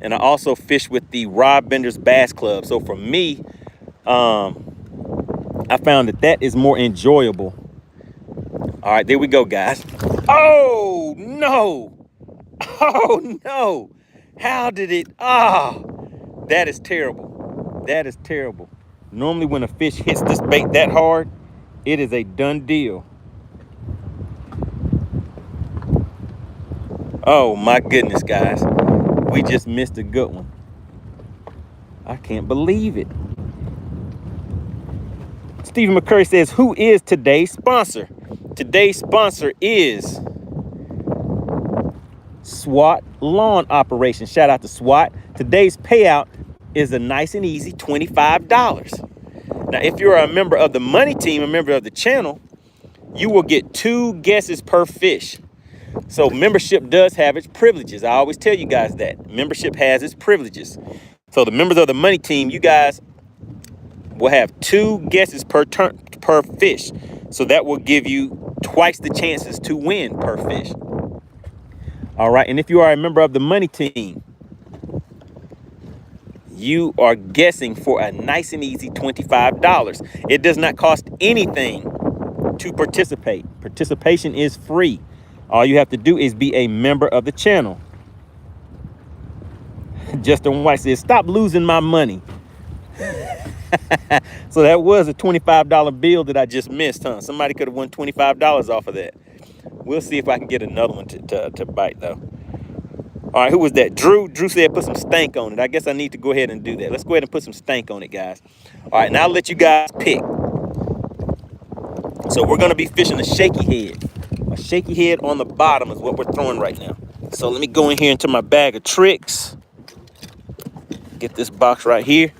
S1: And I also fish with the Rod Bender's Bass Club. So for me, I found that is more enjoyable. All right, there we go, guys. Oh, no. Oh, no. How did it? Oh, that is terrible. That is terrible. Normally when a fish hits this bait that hard, it is a done deal. Oh, my goodness, guys. We just missed a good one. I can't believe it. Stephen McCurry says, who is today's sponsor? Today's sponsor is SWAT Lawn Operation. Shout out to SWAT. Today's payout is a nice and easy $25. Now, if you're a member of the Money Team, a member of the channel, you will get 2 guesses per fish. So membership does have its privileges. I always tell you guys that. Membership has its privileges. So the members of the Money Team, you guys will have 2 guesses per fish. So that will give you twice the chances to win per fish. All right, and if you are a member of the Money Team, you are guessing for a nice and easy $25. It does not cost anything to participate. Participation is free. All you have to do is be a member of the channel. Justin White says, stop losing my money. So that was a $25 bill that I just missed, huh? Somebody could have won $25 off of that. We'll see if I can get another one to bite, though. All right, who was that? Drew. Drew said put some stank on it. I guess I need to go ahead and do that. Let's go ahead and put some stank on it, guys. All right, now I'll let you guys pick. So we're going to be fishing a shaky head. A shaky head on the bottom is what we're throwing right now. So let me go in here into my bag of tricks. Get this box right here.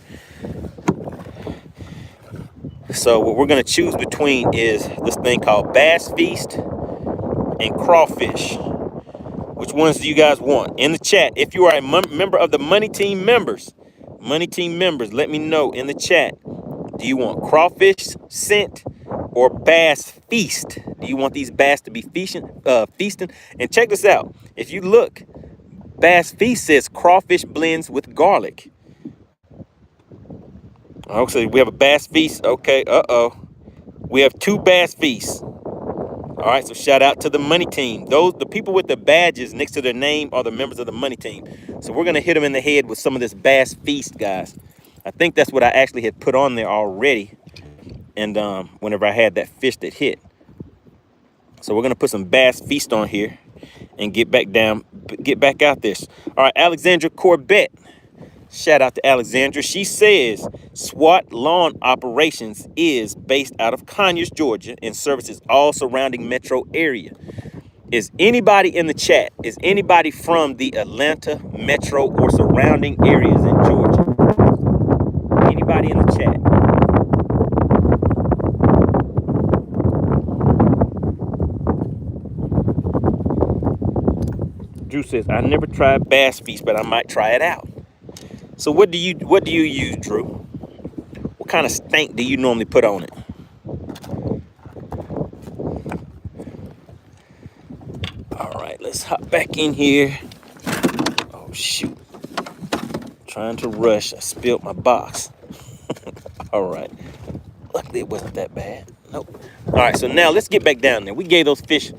S1: So what we're going to choose between is this thing called Bass Feast and Crawfish. Which ones do you guys want? In the chat, if you are a member of the Money Team members, let me know in the chat. Do you want Crawfish Scent or Bass Feast? Do you want these bass to be feasting? And check this out. If you look, Bass Feast says crawfish blends with garlic. Oh, so we have a Bass Feast. Okay, we have 2 Bass Feasts. All right, so shout out to the Money Team. The people with the badges next to their name are the members of the Money Team. So we're gonna hit them in the head with some of this Bass Feast, guys. I think that's what I actually had put on there already. And whenever I had that fish that hit. So we're gonna put some Bass Feast on here and get back out this. All right, Alexandra Corbett. Shout out to Alexandra. She says SWAT Lawn Operations is based out of Conyers, Georgia, and services all surrounding metro area. Is anybody in the chat? Is anybody from the Atlanta metro or surrounding areas in Georgia? Anybody in the chat? Drew says, I never tried Bass Feast, but I might try it out. So what do you use, Drew? What kind of stank do you normally put on it? All right, let's hop back in here. Oh shoot. Trying to rush. I spilled my box. All right. Luckily it wasn't that bad. Nope. All right, so now let's get back down there. We gave those fish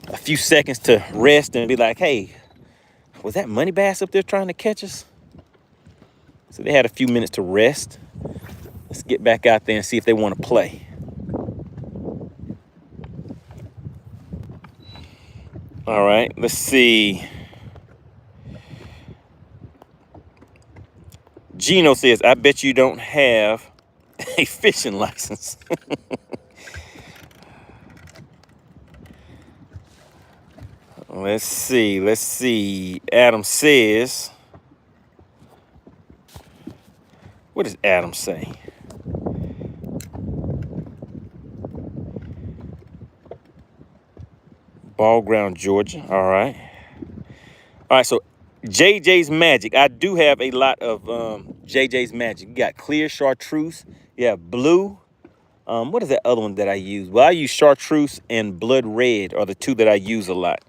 S1: a few seconds to rest and be like, hey, was that MoneyBass up there trying to catch us? So they had a few minutes to rest. Let's get back out there and see if they want to play. All right, let's see. Gino says, I bet you don't have a fishing license. Let's see. Adam says, what does Adam say? Ball Ground, Georgia. All right. All right, so JJ's Magic. I do have a lot of JJ's Magic. You got clear chartreuse. You have blue. What is that other one that I use? Well, I use chartreuse and blood red are the 2 that I use a lot.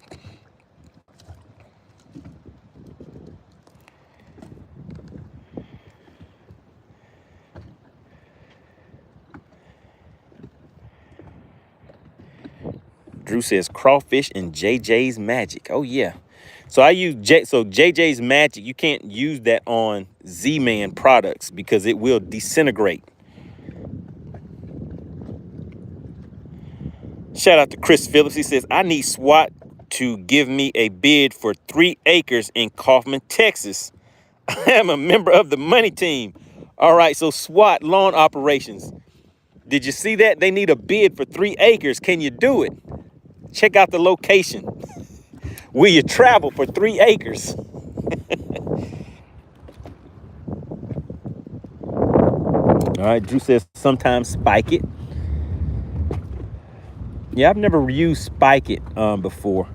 S1: Drew says crawfish and JJ's Magic. Oh yeah. So I use JJ's Magic. You can't use that on Z-Man products because it will disintegrate. Shout out to Chris Phillips. He says, I need SWAT to give me a bid for 3 acres in Kaufman, Texas. I am a member of the Money Team. All right, so SWAT Lawn Operations. Did you see that? They need a bid for 3 acres. Can you do it? Check out the location. Will you travel for 3 acres? All right, Drew says sometimes spike it. Yeah, I've never used spike it before.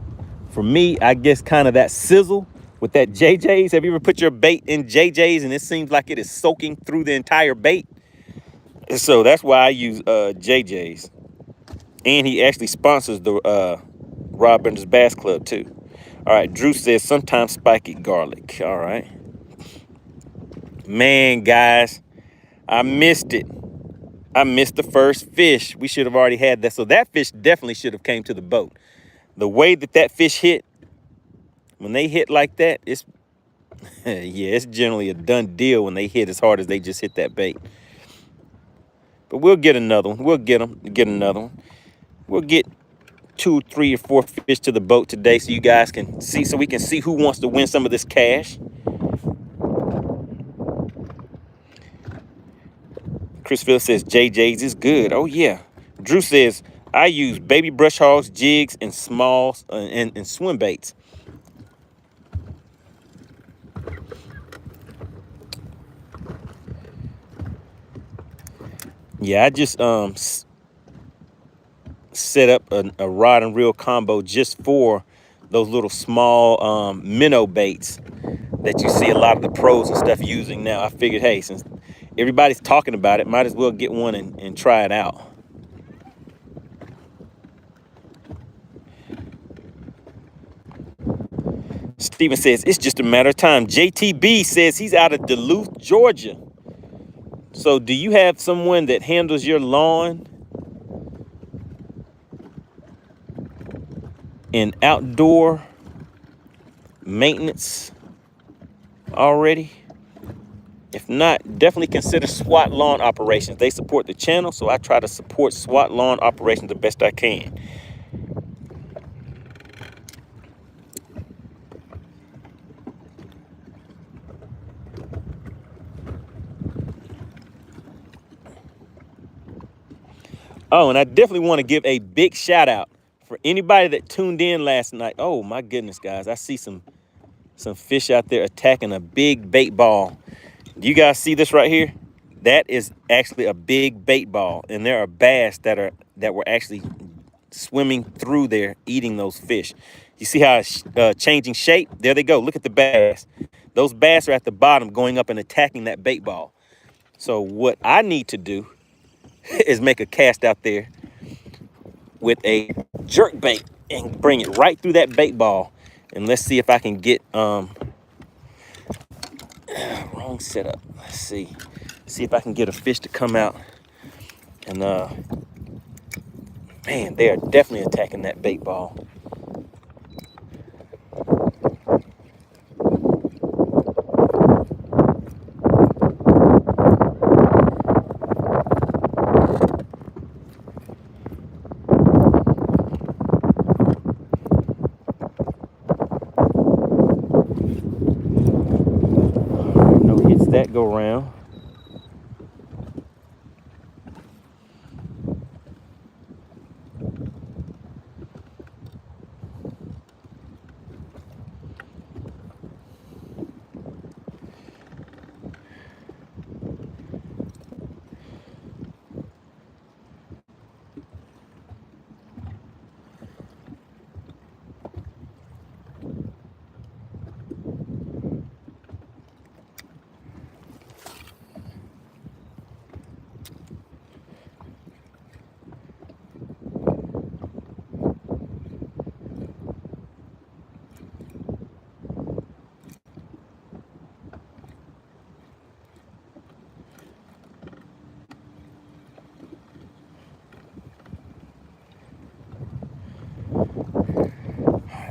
S1: For me, I guess kind of that sizzle with that JJ's. Have you ever put your bait in JJ's and it seems like it is soaking through the entire bait? And so that's why I use JJ's. And he actually sponsors the Rob Bender's Bass Club too. All right, Drew says sometimes spiky garlic. All right. Man, guys, I missed it. I missed the first fish. We should have already had that. So that fish definitely should have came to the boat. The way that fish hit, when they hit like that, it's, yeah, it's generally a done deal when they hit as hard as they just hit that bait. But we'll get another one. We'll get another one. We'll get 2, 3, or 4 fish to the boat today so you guys can see, so we can see who wants to win some of this cash. Chris Phil says JJ's is good. Oh yeah. Drew says I use baby brush hogs, jigs, and small and swim baits. Yeah, I just set up a rod and reel combo just for those little small minnow baits that you see a lot of the pros and stuff using now. I figured, hey, since everybody's talking about it, might as well get one and try it out. Steven says, it's just a matter of time. JTB says he's out of Duluth, Georgia. So do you have someone that handles your lawn and outdoor maintenance already? If not, definitely consider SWAT Lawn Operations. They support the channel, so I try to support SWAT Lawn Operations the best I can. Oh, and I definitely want to give a big shout out for anybody that tuned in last night. Oh my goodness, guys, I see some fish out there attacking a big bait ball. Do you guys see this right here? That is actually a big bait ball, and there are bass that were actually swimming through there eating those fish. You see how it's changing shape? There they go. Look at the bass. Those bass are at the bottom going up and attacking that bait ball. So what I need to do is make a cast out there with a jerk bait and bring it right through that bait ball. And let's see if I can get wrong setup. Let's see if I can get a fish to come out. And man, they are definitely attacking that bait ball. That go round.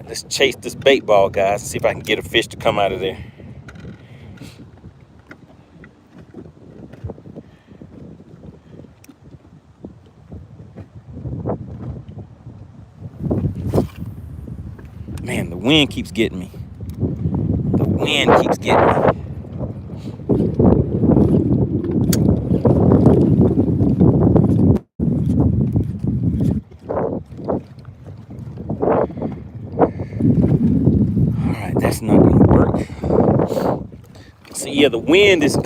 S1: Let's chase this bait ball, guys, and see if I can get a fish to come out of there. Man, the wind keeps getting me. The wind keeps getting me. That's not gonna work. So yeah, the wind is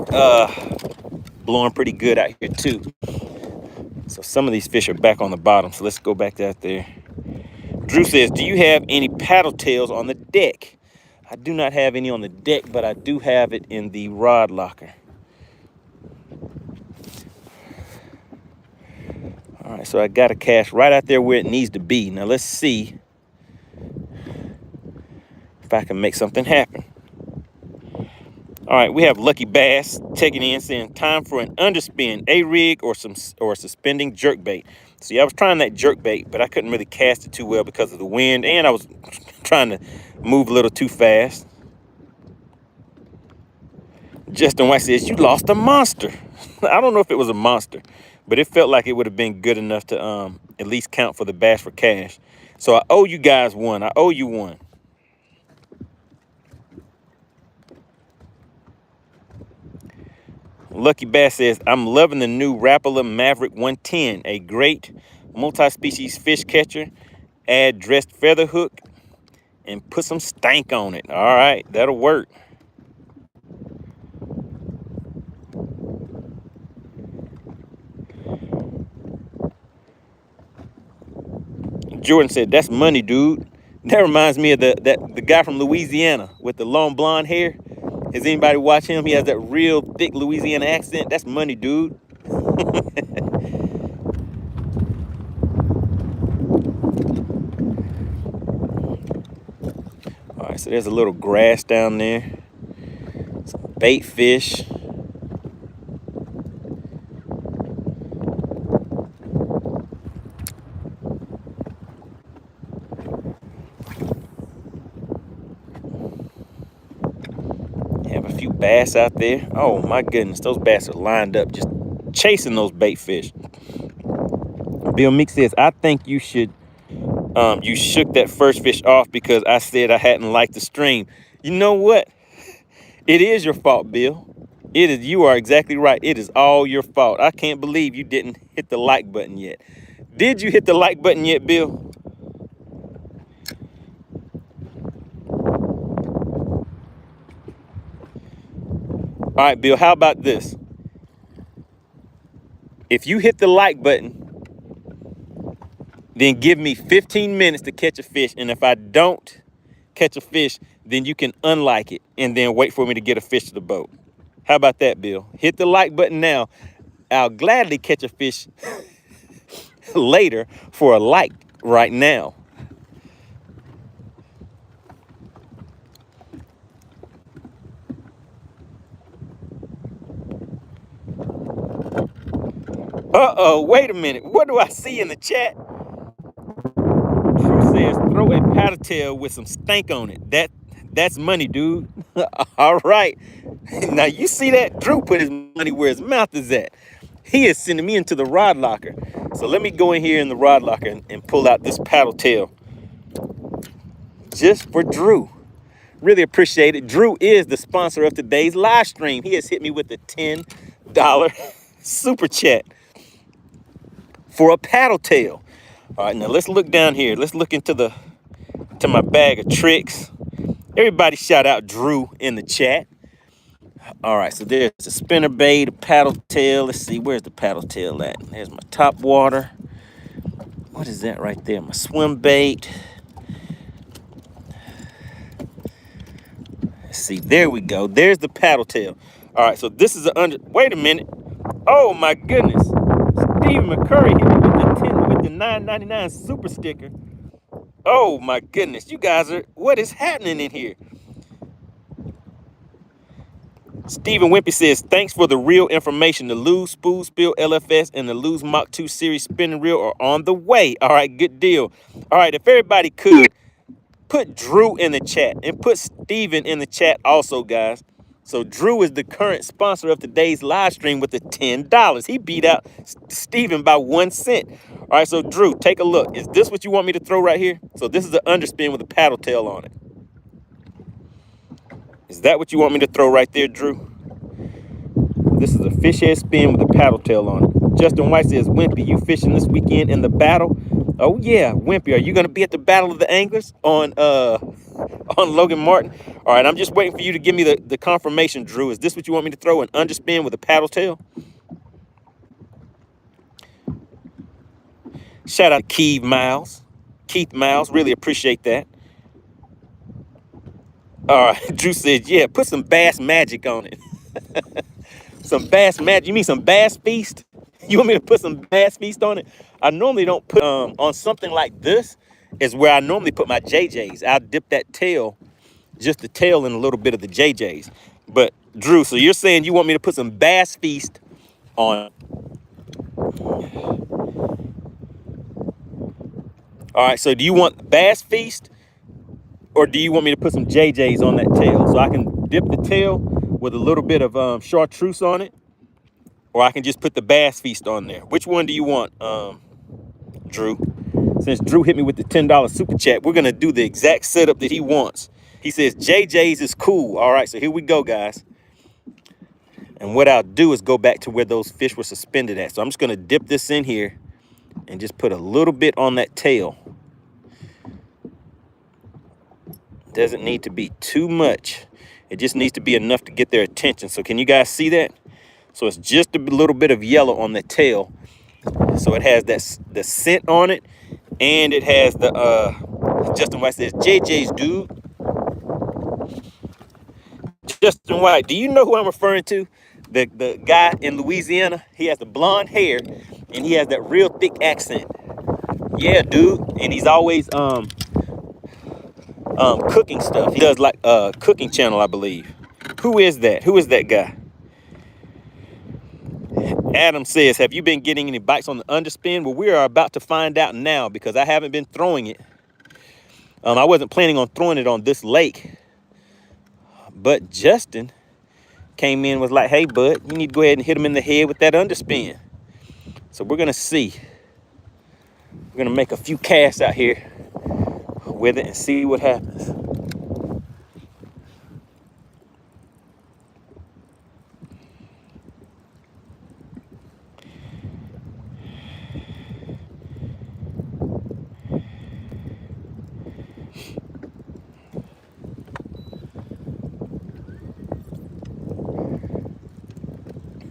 S1: blowing pretty good out here too. So some of these fish are back on the bottom. So let's go back out there. Drew says, do you have any paddle tails on the deck? I do not have any on the deck, but I do have it in the rod locker. All right, so I got a cast right out there where it needs to be. Now let's see if I can make something happen. All right, we have Lucky Bass taking in, saying time for an underspin, a rig, or a suspending jerk bait. See, I was trying that jerk bait, but I couldn't really cast it too well because of the wind, and I was trying to move a little too fast. Justin White says, you lost a monster. I don't know if it was a monster, but it felt like it would have been good enough to at least count for the Bass for Cash. So I owe you guys one. I owe you one. Lucky Bass says, I'm loving the new Rapala Maverick 110, a great multi-species fish catcher. Add dressed feather hook and put some stank on it. All right, that'll work. Jordan said, that's money, dude. That reminds me of the guy from Louisiana with the long blonde hair. Has anybody watched him? He has that real thick Louisiana accent. That's money, dude. All right, right, so there's a little grass down there. Some bait fish. Have a few bass out there. Oh my goodness, those bass are lined up just chasing those bait fish. Bill Meek says, I think you should you shook that first fish off because I said I hadn't liked the stream. You know what? It is your fault, Bill. It is. You are exactly right. It is all your fault. I can't believe you didn't hit the like button yet. Did you hit the like button yet, Bill? All right, Bill, how about this? If you hit the like button, then give me 15 minutes to catch a fish. And if I don't catch a fish, then you can unlike it and then wait for me to get a fish to the boat. How about that, Bill? Hit the like button now. I'll gladly catch a fish later for a like right now. Uh-oh, wait a minute. What do I see in the chat? Drew says, throw a paddle tail with some stank on it. That's money, dude. All right. Now, you see that? Drew put his money where his mouth is at. He is sending me into the rod locker. So let me go in here in the rod locker and pull out this paddle tail just for Drew. Really appreciate it. Drew is the sponsor of today's live stream. He has hit me with the $10 super chat for a paddle tail. All right, now let's look down here. Let's look into my bag of tricks. Everybody shout out Drew in the chat. All right, so there's a spinner bait, a paddle tail. Let's see, where's the paddle tail at? There's my top water. What is that right there? My swim bait. Let's see, there we go. There's the paddle tail. All right, so this is wait a minute. Oh my goodness. Steve McCurry hit me with the $9.99 super sticker. Oh my goodness, you guys what is happening in here? Stephen Wimpy says, thanks for the real information. The Lose Spool Spill LFS and the Lose Mach 2 Series spinning reel are on the way. All right, good deal. All right, if everybody could, put Drew in the chat and put Steven in the chat also, guys. So Drew is the current sponsor of today's live stream with the $10. He beat out Steven by 1 cent. All right, so Drew, take a look. Is this what you want me to throw right here? So this is the underspin with a paddle tail on it. Is that what you want me to throw right there, Drew? This is a fish head spin with a paddle tail on it. Justin White says, Wimpy, you fishing this weekend in the battle? Oh yeah, Wimpy, are you gonna be at the Battle of the Anglers on Logan Martin? All right, I'm just waiting for you to give me the confirmation, Drew. Is this what you want me to throw, an underspin with a paddle tail? Shout out to Keith Miles, really appreciate that. All right, Drew says, yeah, put some Bass Magic on it. Some Bass Magic, you mean some Bass Feast? You want me to put some Bass Feast on it? I normally don't put, on something like this is where I normally put my JJs. I'll dip that tail, just the tail in a little bit of the JJs. But Drew, so you're saying you want me to put some Bass Feast on? All right, so do you want Bass Feast or do you want me to put some JJs on that tail? So I can dip the tail with a little bit of chartreuse on it, or I can just put the Bass Feast on there. Which one do you want, Drew? Since Drew hit me with the $10 super chat, we're gonna do the exact setup that he wants. He says JJ's is cool. All right, so here we go, guys. And what I'll do is go back to where those fish were suspended at. So I'm just gonna dip this in here and just put a little bit on that tail. Doesn't need to be too much. It just needs to be enough to get their attention. So can you guys see that? So it's just a little bit of yellow on the tail. So it has the scent on it, and it has the Justin White says JJ's, dude. Justin White, do you know who I'm referring to? The guy in Louisiana. He has the blonde hair and he has that real thick accent. Yeah, dude. And he's always cooking stuff. He does like cooking channel, I believe. Who is that? Who is that guy? Adam says, have you been getting any bites on the underspin? Well, we are about to find out now because I haven't been throwing it. I wasn't planning on throwing it on this lake, but Justin came in, was like, hey, bud, you need to go ahead and hit him in the head with that underspin. So we're going to see. We're going to make a few casts out here with it and see what happens.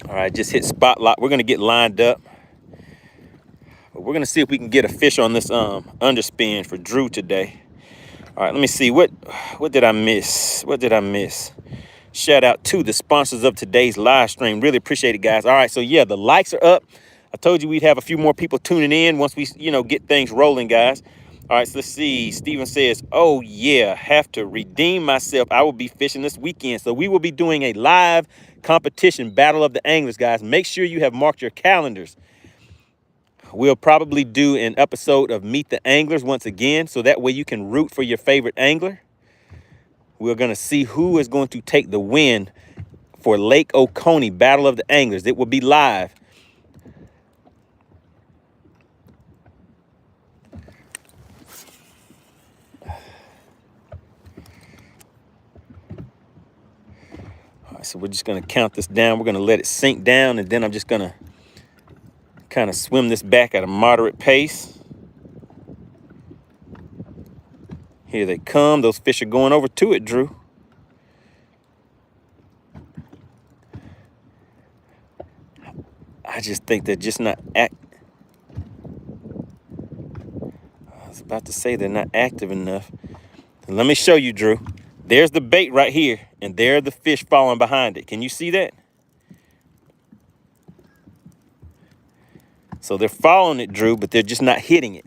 S1: All right, just hit spot lock. We're going to get lined up. But we're going to see if we can get a fish on this underspin for Drew today. All right, let me see. What did I miss? What did I miss? Shout out to the sponsors of today's live stream. Really appreciate it, guys. All right, so yeah, the likes are up. I told you we'd have a few more people tuning in once we, get things rolling, guys. All right, so let's see. Steven says, oh, yeah, have to redeem myself. I will be fishing this weekend. So we will be doing a live competition, Battle of the Anglers, guys. Make sure you have marked your calendars. We'll probably do an episode of Meet the Anglers once again, so that way you can root for your favorite angler. We're going to see who is going to take the win for Lake Oconee Battle of the Anglers. It will be live. So we're just going to count this down. We're going to let it sink down, and then I'm just going to kind of swim this back at a moderate pace. Here they come. Those fish are going over to it, Drew. I just think they're just not I was about to say they're not active enough. And let me show you, Drew. There's the bait right here, and there are the fish following behind it. Can you see that? So they're following it, Drew, but they're just not hitting it.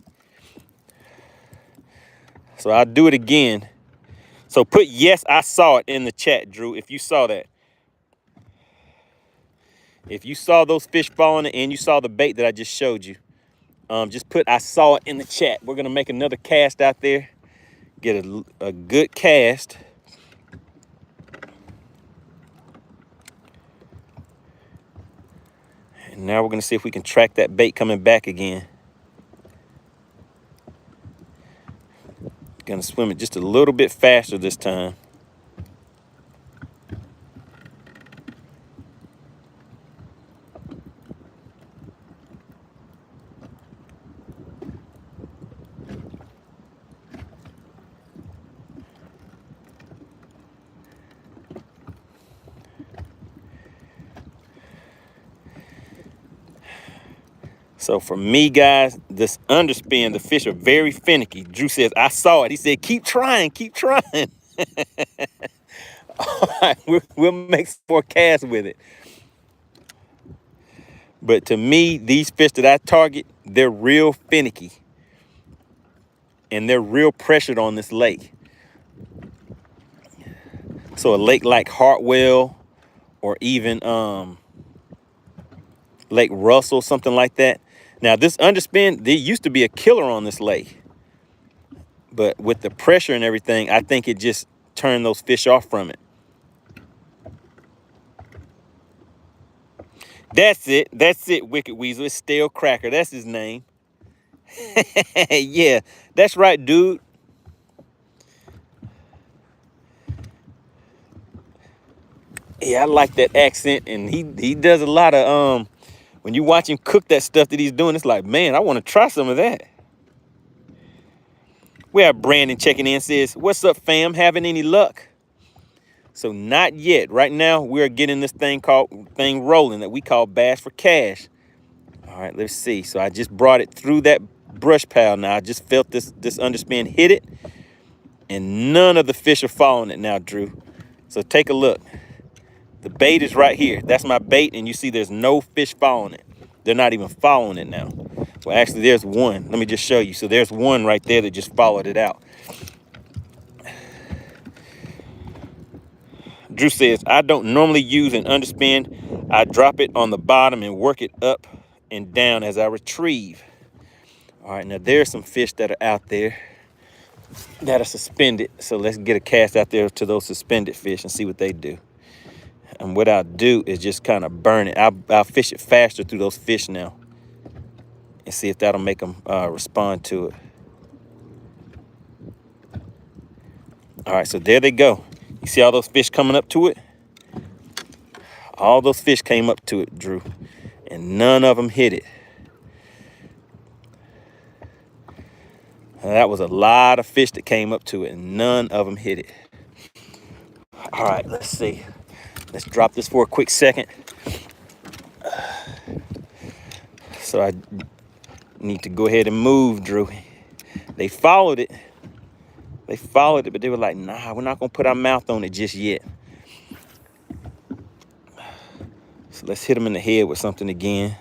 S1: So I'll do it again. So put yes, I saw it in the chat, Drew, if you saw that. If you saw those fish following it and you saw the bait that I just showed you, just put I saw it in the chat. We're going to make another cast out there. Get a good cast. And now we're going to see if we can track that bait coming back again. Going to swim it just a little bit faster this time. So for me, guys, this underspin, the fish are very finicky. Drew says, I saw it. He said, keep trying, keep trying. All right, we'll make some more casts with it. But to me, these fish that I target, they're real finicky. And they're real pressured on this lake. So a lake like Hartwell or even Lake Russell, something like that. Now, this underspin, there used to be a killer on this lake. But with the pressure and everything, I think it just turned those fish off from it. That's it. That's it, Wicked Weasel. It's Stale Cracker. That's his name. Yeah, that's right, dude. Yeah, I like that accent. And he does a lot of... When you watch him cook that stuff that he's doing, it's like, man, I want to try some of that. We have Brandon checking in, says, what's up, fam? Having any luck? So not yet. Right now, we're getting this thing rolling that we call Bass for Cash. All right, let's see. So I just brought it through that brush pile now. I just felt this underspin hit it, and none of the fish are following it now, Drew. So take a look. The bait is right here. That's my bait, and you see there's no fish following it. They're not even following it now. Well, actually, there's one. Let me just show you. So there's one right there that just followed it out. Drew says, I don't normally use an underspin. I drop it on the bottom and work it up and down as I retrieve. All right, now there's some fish that are out there that are suspended. So let's get a cast out there to those suspended fish and see what they do. And what I'll do is just kind of burn it. I'll fish it faster through those fish now and see if that'll make them respond to it. All right, so there they go. You see all those fish coming up to it? All those fish came up to it, Drew, and none of them hit it. That was a lot of fish that came up to it, and none of them hit it. All right, let's see. Let's drop this for a quick second. So I need to go ahead and move, Drew. They followed it. They followed it, but they were like, nah, we're not going to put our mouth on it just yet. So let's hit them in the head with something again.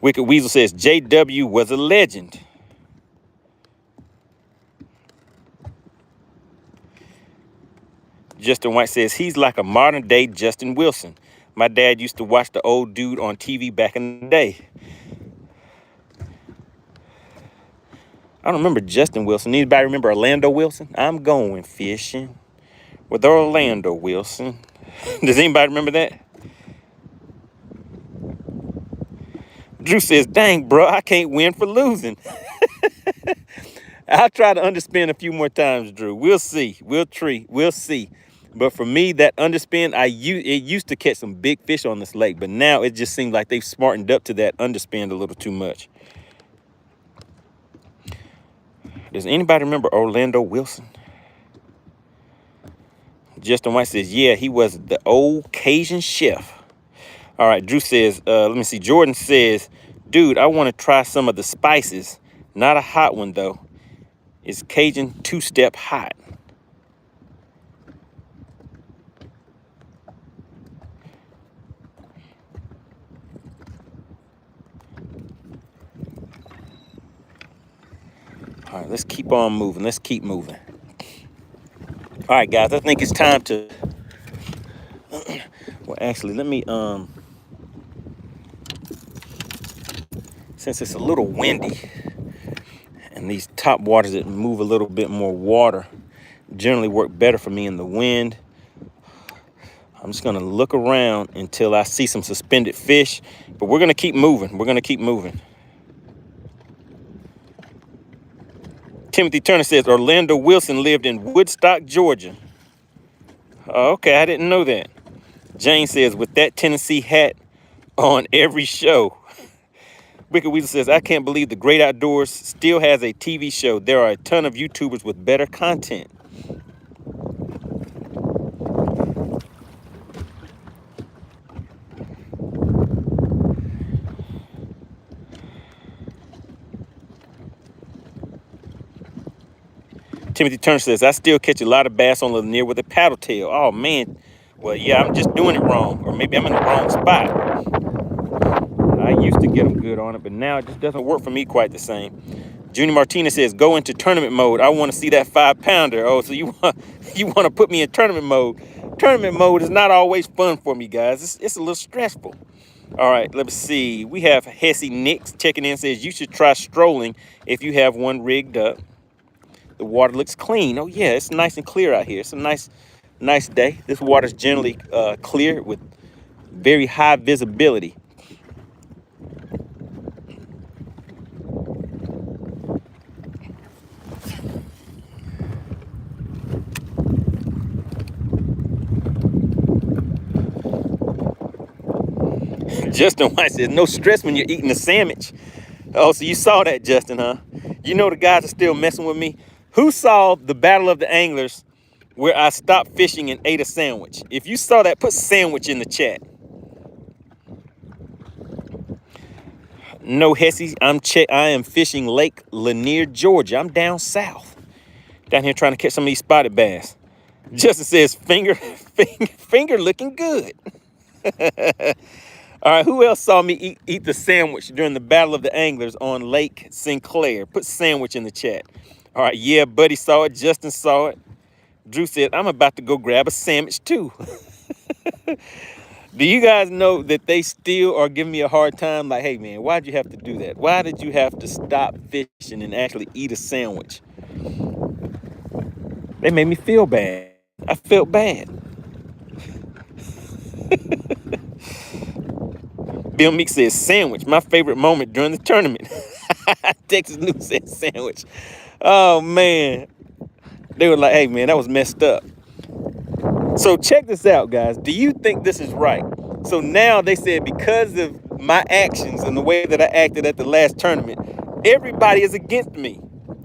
S1: Wicked Weasel says, JW was a legend. Justin White says, he's like a modern day Justin Wilson. My dad used to watch the old dude on TV back in the day. I don't remember Justin Wilson. Anybody remember Orlando Wilson? I'm going fishing with Orlando Wilson. Does anybody remember that? Drew says, dang, bro, I can't win for losing. I'll try to underspin a few more times, Drew. We'll see. We'll see. But for me, that underspin, it used to catch some big fish on this lake, but now it just seems like they've smartened up to that underspin a little too much. Does anybody remember Orlando Wilson? Justin White says, yeah, he was the old Cajun chef. All right, Drew says, let me see. Jordan says, dude, I want to try some of the spices. Not a hot one, though. It's Cajun two-step hot. All right, let's keep on moving. Let's keep moving. All right, guys, I think it's time to... Well, actually, let me... Since it's a little windy, and these top waters that move a little bit more water generally work better for me in the wind, I'm just going to look around until I see some suspended fish. But we're going to keep moving. We're going to keep moving. Timothy Turner says, Orlando Wilson lived in Woodstock, Georgia. Okay, I didn't know that. Jane says, with that Tennessee hat on every show. Wicked Weasel says, I can't believe the Great Outdoors still has a TV show. There are a ton of YouTubers with better content. Timothy Turner says, I still catch a lot of bass on Lanier with a paddle tail. Oh, man. Well, yeah, I'm just doing it wrong. Or maybe I'm in the wrong spot. I used to get them good on it, but now it just doesn't work for me quite the same. Junior Martinez says, go into tournament mode. I want to see that 5-pounder. Oh, so you want to put me in tournament mode. Tournament mode is not always fun for me, guys. It's a little stressful. All right, let's see. We have Hesse Nix checking in, says, you should try strolling if you have one rigged up. The water looks clean. Oh, yeah, it's nice and clear out here. It's a nice day. This water's generally clear with very high visibility. Justin White says, no stress when you're eating a sandwich. Oh, so you saw that, Justin, huh? You know the guys are still messing with me. Who saw the Battle of the Anglers where I stopped fishing and ate a sandwich? If you saw that, put sandwich in the chat. No, Hesse, I am fishing Lake Lanier, Georgia. I'm down south. Down here trying to catch some of these spotted bass. Justin says, finger looking good. All right, who else saw me eat the sandwich during the Battle of the Anglers on Lake Sinclair? Put sandwich in the chat. All right, yeah, Buddy saw it. Justin saw it. Drew said, I'm about to go grab a sandwich too. Do you guys know that they still are giving me a hard time? Like, hey, man, why'd you have to do that? Why did you have to stop fishing and actually eat a sandwich? They made me feel bad. I felt bad. Bill Meek says, sandwich, my favorite moment during the tournament. Texas News said sandwich. Oh, man. They were like, hey, man, that was messed up. So check this out, guys. Do you think this is right? So now they said because of my actions and the way that I acted at the last tournament, everybody is against me.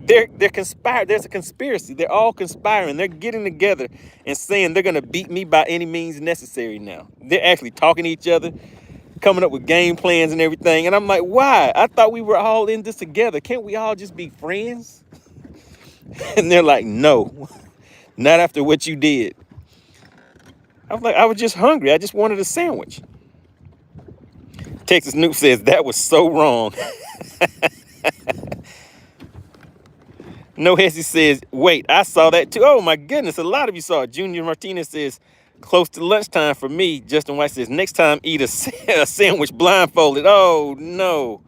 S1: They're conspiring. There's a conspiracy. They're all conspiring. They're getting together and saying they're going to beat me by any means necessary now. They're actually talking to each other, coming up with game plans and everything. And I'm like, why? I thought we were all in this together. Can't we all just be friends? And they're like, no, not after what you did. I was like, I was just hungry. I just wanted a sandwich. Texas Noob says, that was so wrong. No Hesse says, wait, I saw that too. Oh my goodness, a lot of you saw it. Junior Martinez says, close to lunchtime for me. Justin White says, next time eat a sandwich blindfolded. Oh no.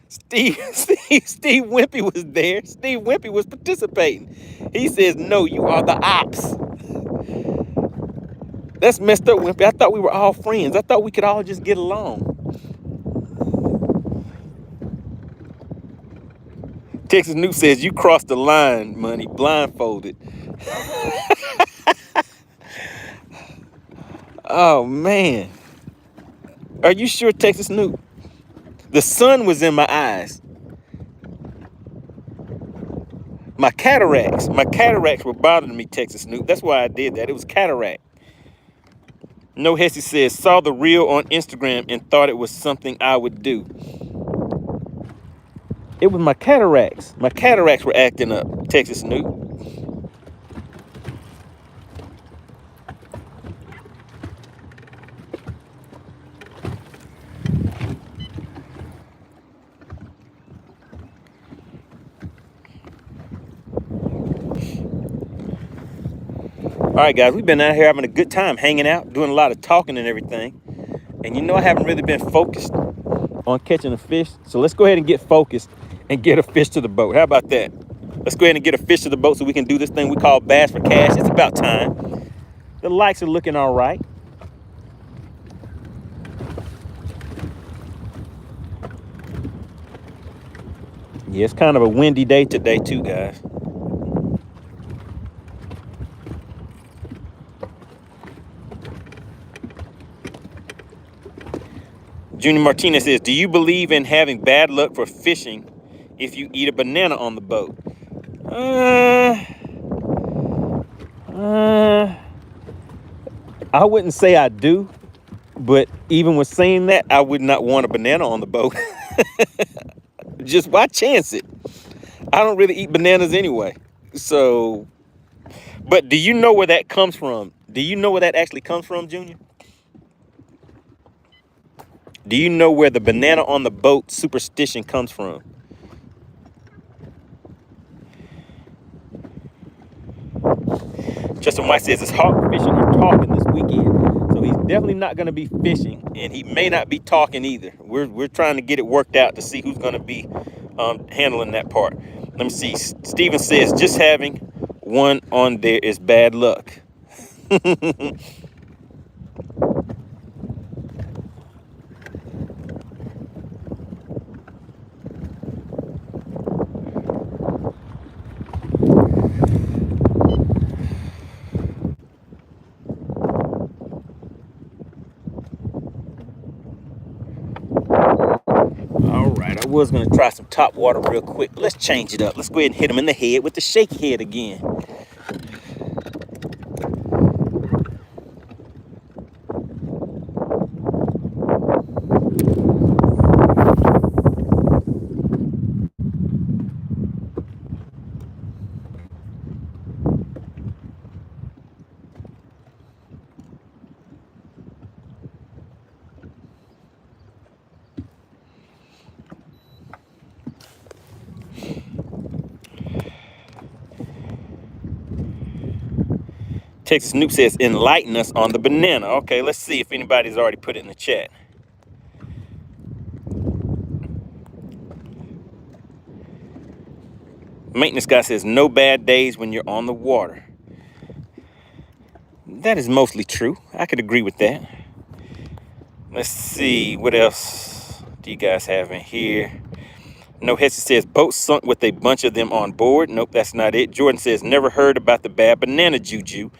S1: Steve Wimpy was there. Steve Wimpy was participating. He says, no, you are the ops. That's messed up, Wimpy. I thought we were all friends. I thought we could all just get along. Texas Noob says, you crossed the line, Money, blindfolded. Oh, man. Are you sure, Texas Noob? The sun was in my eyes. My cataracts were bothering me, Texas Noob. That's why I did that. It was cataract. No Hesse says, saw the reel on Instagram and thought it was something I would do. It was my cataracts. My cataracts were acting up, Texas Noob. All right, guys, we've been out here having a good time, hanging out, doing a lot of talking and everything. And you know I haven't really been focused on catching a fish. So let's go ahead and get focused and get a fish to the boat. How about that? Let's go ahead and get a fish to the boat so we can do this thing we call Bass for Cash. It's about time. The lights are looking all right. Yeah, it's kind of a windy day today too, guys. Junior Martinez says, do you believe in having bad luck for fishing if you eat a banana on the boat? I wouldn't say I do, but even with saying that, I would not want a banana on the boat. Just why chance it? I don't really eat bananas anyway. So, but do you know where that comes from? Do you know where that actually comes from, Junior? Do you know where the banana on the boat superstition comes from? Justin White says it's hawk fishing or talking this weekend. So he's definitely not going to be fishing, and he may not be talking either. We're trying to get it worked out to see who's going to be handling that part. Let me see. Steven says just having one on there is bad luck. I was going to try some top water real quick. Let's change it up. Let's go ahead and hit him in the head with the shaky head again. Texas Snoop says, enlighten us on the banana. Okay, let's see if anybody's already put it in the chat. Maintenance guy says, no bad days when you're on the water. That is mostly true. I could agree with that. Let's see, what else do you guys have in here? No, Hesse says, boat sunk with a bunch of them on board. Nope, that's not it. Jordan says, never heard about the bad banana juju.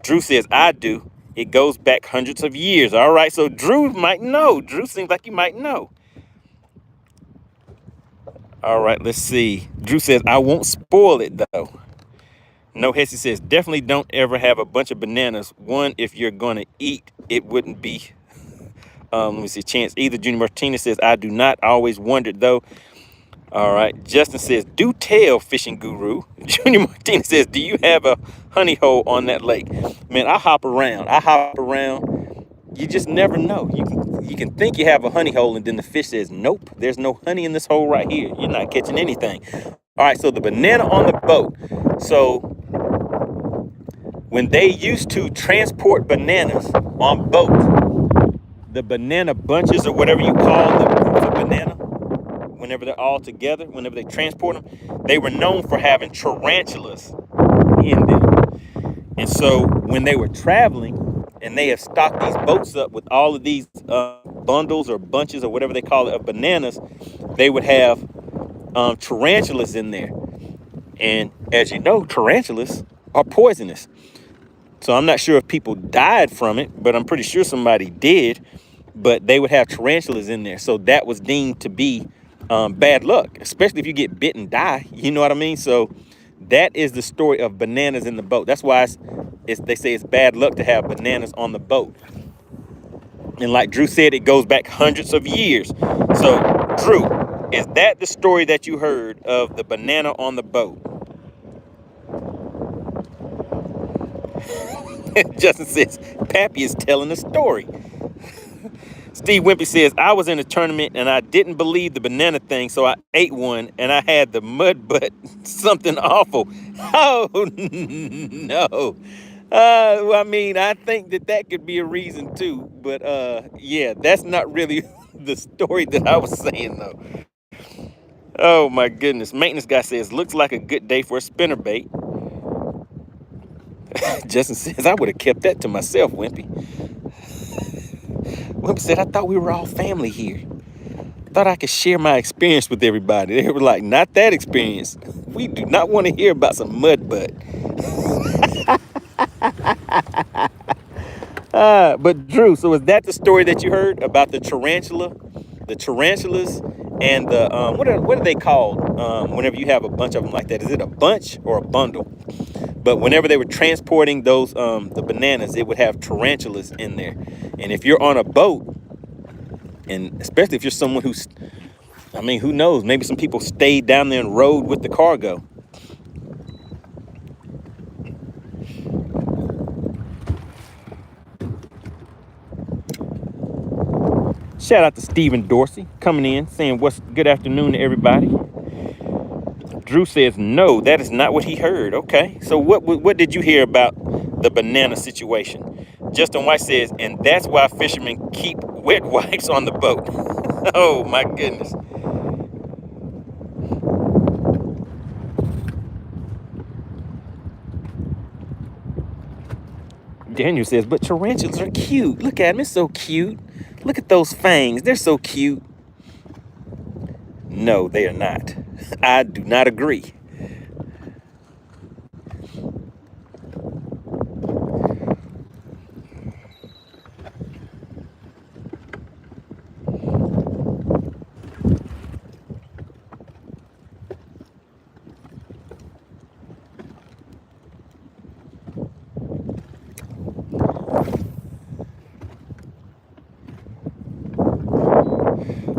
S1: Drew says, I do. It goes back hundreds of years. All right, so Drew might know. Drew seems like you might know. All right, let's see. Drew says, I won't spoil it, though. No, Hesse says, definitely don't ever have a bunch of bananas. One, if you're going to eat, it wouldn't be. Let me see, Chance. Either Junior Martinez says, I do not. Always wondered, though. All right. Justin says, do tell, fishing guru. Junior Martinez says, do you have a honey hole on that lake? Man, I hop around. You just never know. You can think you have a honey hole, and then the fish says, nope, there's no honey in this hole right here. You're not catching anything. All right, so the banana on the boat. So when they used to transport bananas on boat, the banana bunches or whatever you call the banana, whenever they're all together, whenever they transport them, they were known for having tarantulas in them. And so when they were traveling and they have stocked these boats up with all of these bundles or bunches or whatever they call it of bananas, they would have tarantulas in there. And as you know, tarantulas are poisonous. So I'm not sure if people died from it, but I'm pretty sure somebody did. But they would have tarantulas in there. So that was deemed to be bad luck, especially if you get bit and die. You know what I mean? So that is the story of bananas in the boat. That's why they say it's bad luck to have bananas on the boat. And like Drew said, it goes back hundreds of years. So, Drew, is that the story that you heard of the banana on the boat? Justin says, Pappy is telling a story. Steve Wimpy says, I was in a tournament and I didn't believe the banana thing, so I ate one and I had the mud butt. Something awful. Oh, no. Well, I mean, I think that could be a reason too. But yeah, that's not really the story that I was saying, though. Oh, my goodness. Maintenance guy says, looks like a good day for a spinnerbait. Justin says, I would have kept that to myself, Wimpy. Wimpy said, I thought we were all family here. Thought I could share my experience with everybody. They were like, not that experience. We do not want to hear about some mud butt. But Drew, so is that the story that you heard about the tarantulas and the what are they called whenever you have a bunch of them like that? Is it a bunch or a bundle? But whenever they were transporting those the bananas, it would have tarantulas in there. And if you're on a boat, and especially if you're someone who's, I mean, who knows, maybe some people stayed down there and rode with the cargo. Shout out to Stephen Dorsey coming in saying what's good afternoon to everybody. Drew says no, that is not what he heard. Okay, so what did you hear about the banana situation? Justin White says, and that's why fishermen keep wet wipes on the boat. Oh my goodness. Daniel says, but tarantulas are cute. Look at them, it's so cute. Look at those fangs, they're so cute. No, they are not. I do not agree.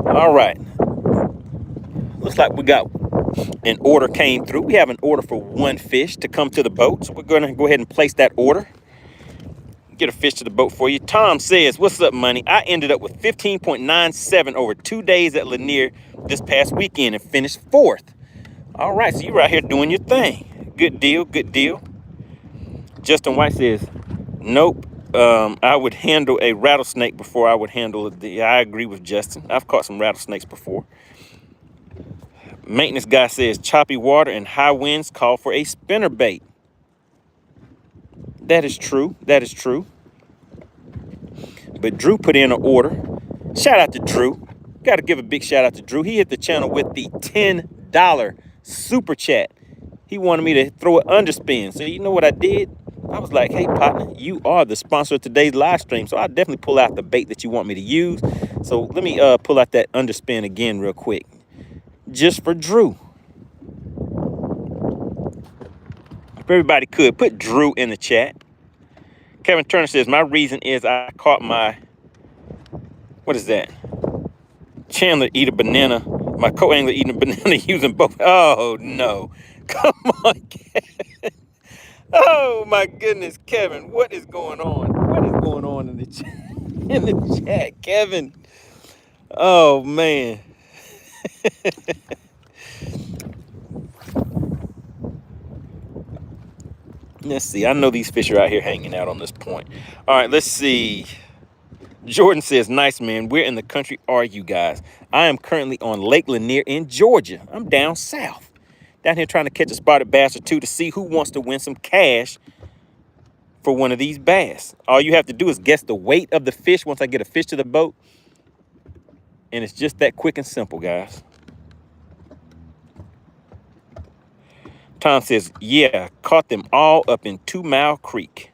S1: All right. Looks like we got an order came through. We have an order for one fish to come to the boat. So we're going to go ahead and place that order. Get a fish to the boat for you. Tom says, what's up, money? I ended up with 15.97 over 2 days at Lanier this past weekend and finished 4th. All right, so you're out here doing your thing. Good deal, good deal. Justin White says, Nope. I would handle a rattlesnake before I would handle the. I agree with Justin. I've caught some rattlesnakes before. Maintenance guy says choppy water and high winds call for a spinner bait. That is true. That is true. But Drew put in an order. Shout out to Drew. Got to give a big shout out to Drew. He hit the channel with the $10 super chat. He wanted me to throw an underspin. So you know what I did? I was like, hey, partner, you are the sponsor of today's live stream. So I'll definitely pull out the bait that you want me to use. So let me pull out that underspin again real quick. Just for Drew. If everybody could, put Drew in the chat. Kevin Turner says, my reason is I caught my, what is that? Chandler eat a banana. My co-angler eating a banana using both. Oh, no. Come on, Kevin. Oh, my goodness, Kevin. What is going on? What is going on in the chat, Kevin? Oh, man. Let's see. I know these fish are out here hanging out on this point. All right, let's see. Jordan says, nice, man. Where in the country are you guys? I am currently on Lake Lanier in Georgia. I'm down south. Down here trying to catch a spotted bass or two to see who wants to win some cash for one of these bass. All you have to do is guess the weight of the fish once I get a fish to the boat. And it's just that quick and simple, guys. Tom says, yeah, caught them all up in 2 Mile Creek.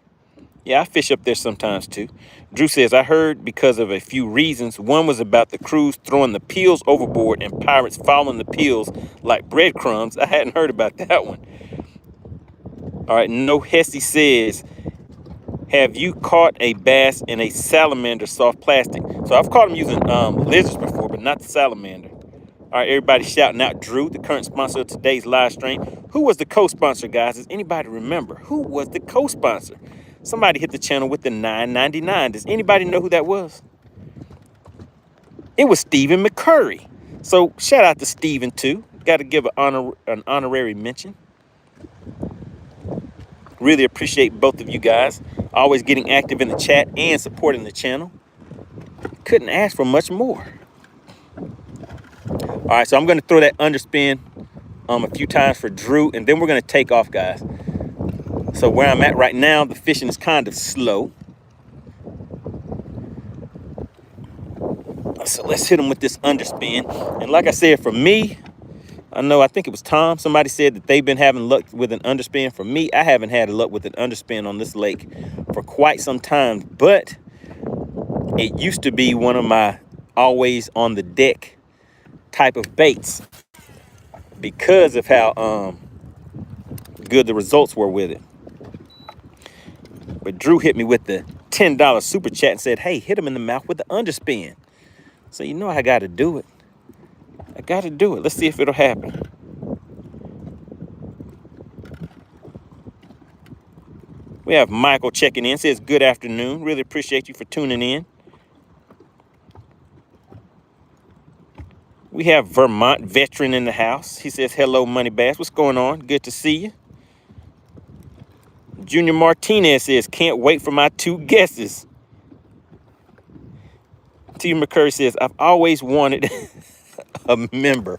S1: Yeah, I fish up there sometimes too. Drew says, I heard because of a few reasons. One was about the crews throwing the peels overboard and pirates following the peels like breadcrumbs. I hadn't heard about that one. All right, No Hesse says, have you caught a bass in a salamander soft plastic? So I've caught them using lizards before, but not the salamander. All right, everybody shouting out Drew, the current sponsor of today's live stream. Who was the co-sponsor, guys? Does anybody remember? Who was the co-sponsor? Somebody hit the channel with the $9.99. Does anybody know who that was? It was Stephen McCurry. So shout out to Stephen too. Got to give an honorary mention. Really appreciate both of you guys. Always getting active in the chat and supporting the channel. Couldn't ask for much more. All right, so I'm going to throw that underspin a few times for Drew, and then we're going to take off, guys. So where I'm at right now, the fishing is kind of slow. So let's hit them with this underspin. And like I said, for me, I think it was Tom. Somebody said that they've been having luck with an underspin. For me, I haven't had luck with an underspin on this lake for quite some time. But it used to be one of my always on the deck type of baits because of how good the results were with it. But Drew hit me with the $10 super chat and said, hey, hit him in the mouth with the underspin. So you know I got to do it. I got to do it. Let's see if it'll happen. We have Michael checking in. Says, good afternoon. Really appreciate you for tuning in. We have Vermont veteran in the house. He says, hello, MoneyBass. What's going on? Good to see you. Junior Martinez says, can't wait for my 2 guesses. T. McCurry says, I've always wanted a member.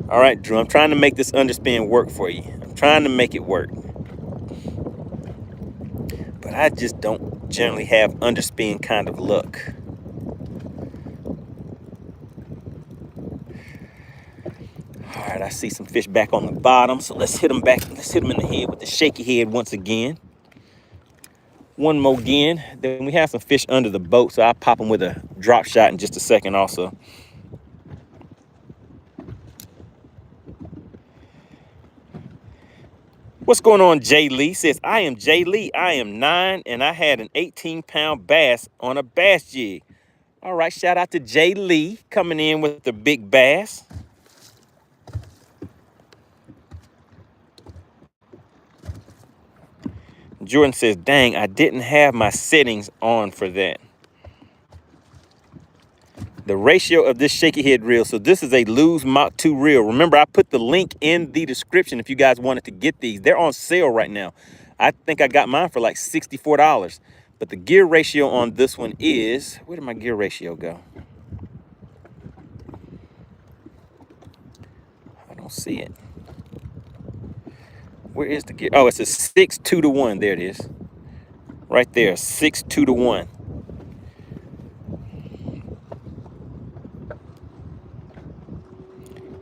S1: All right, Drew, I'm trying to make this underspin work for you. I'm trying to make it work. But I just don't generally have underspin kind of luck. All right, I see some fish back on the bottom, so let's hit them back. Let's hit them in the head with the shaky head once again. One more again. Then we have some fish under the boat, so I'll pop them with a drop shot in just a second also. What's going on, Jay Lee? Says, I am Jay Lee. I am 9, and I had an 18-pound bass on a bass jig. All right, shout out to Jay Lee coming in with the big bass. Jordan says, dang, I didn't have my settings on for that. The ratio of this shaky head reel. So this is a Lose Mach 2 reel. Remember, I put the link in the description if you guys wanted to get these. They're on sale right now. I think I got mine for like $64. But the gear ratio on this one is, where did my gear ratio go? I don't see it. Where is the gear? Oh, it's a 6-2 to 1. There it is. Right there, 6-2 to 1.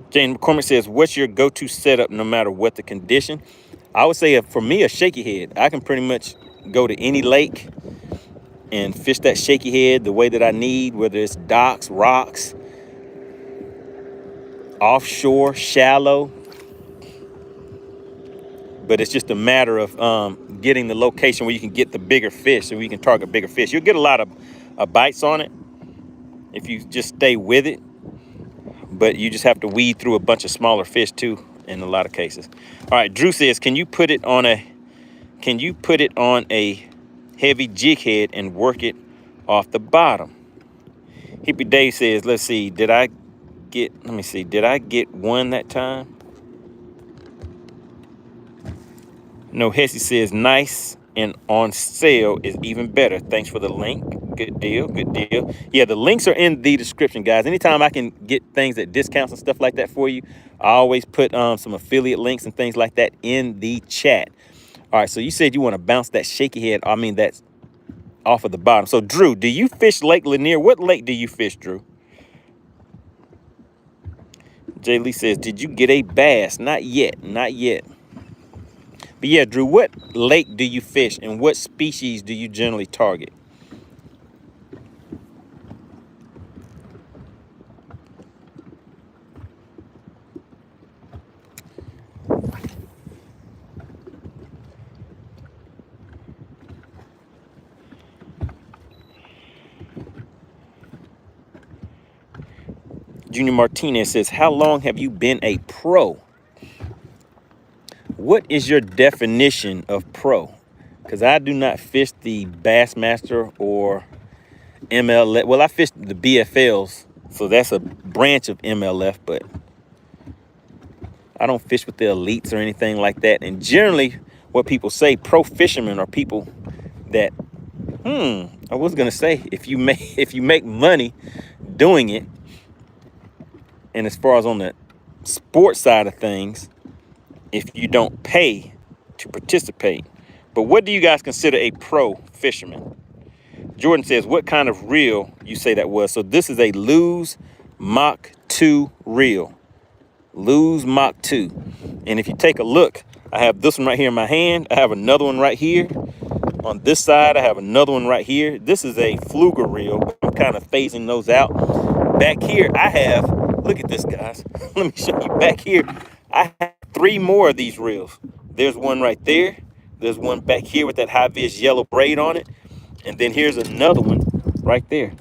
S1: Jane McCormick says, what's your go-to setup no matter what the condition? I would say for me, a shaky head. I can pretty much go to any lake and fish that shaky head the way that I need, whether it's docks, rocks, offshore, shallow. But it's just a matter of getting the location where you can get the bigger fish, so you can target bigger fish. You'll get a lot of bites on it if you just stay with it. But you just have to weed through a bunch of smaller fish too in a lot of cases. All right, Drew says, can you put it on a heavy jig head and work it off the bottom? Hippie Dave says, let's see, did I get one that time? No, Hesse says, nice and on sale is even better. Thanks for the link. Good deal, good deal. Yeah, the links are in the description, guys. Anytime I can get things at discounts and stuff like that for you, I always put some affiliate links and things like that in the chat. All right, so you said you want to bounce that shaky head. I mean, that's off of the bottom. So, Drew, do you fish Lake Lanier? What lake do you fish, Drew? Jay Lee says, did you get a bass? Not yet, not yet. But yeah, Drew, what lake do you fish and what species do you generally target? Junior Martinez says, how long have you been a pro? What is your definition of pro? Because I do not fish the Bassmaster or MLF. Well, I fish the BFLs, so that's a branch of MLF, but I don't fish with the elites or anything like that. And generally, what people say, pro fishermen are people that, I was gonna say, if you make money doing it, and as far as on the sports side of things, if you don't pay to participate. But what do you guys consider a pro fisherman? Jordan says, what kind of reel you say that was? So this is a Lose Mach 2 reel. Lose Mach 2. And if you take a look, I have this one right here in my hand. I have another one right here. On this side, I have another one right here. This is a Fluger reel. I'm kind of phasing those out. Back here, I have, look at this, guys. Let me show you. Back here, I have 3 more of these reels. There's one right there. There's one back here with that high-vis yellow braid on it. And then here's another one right there.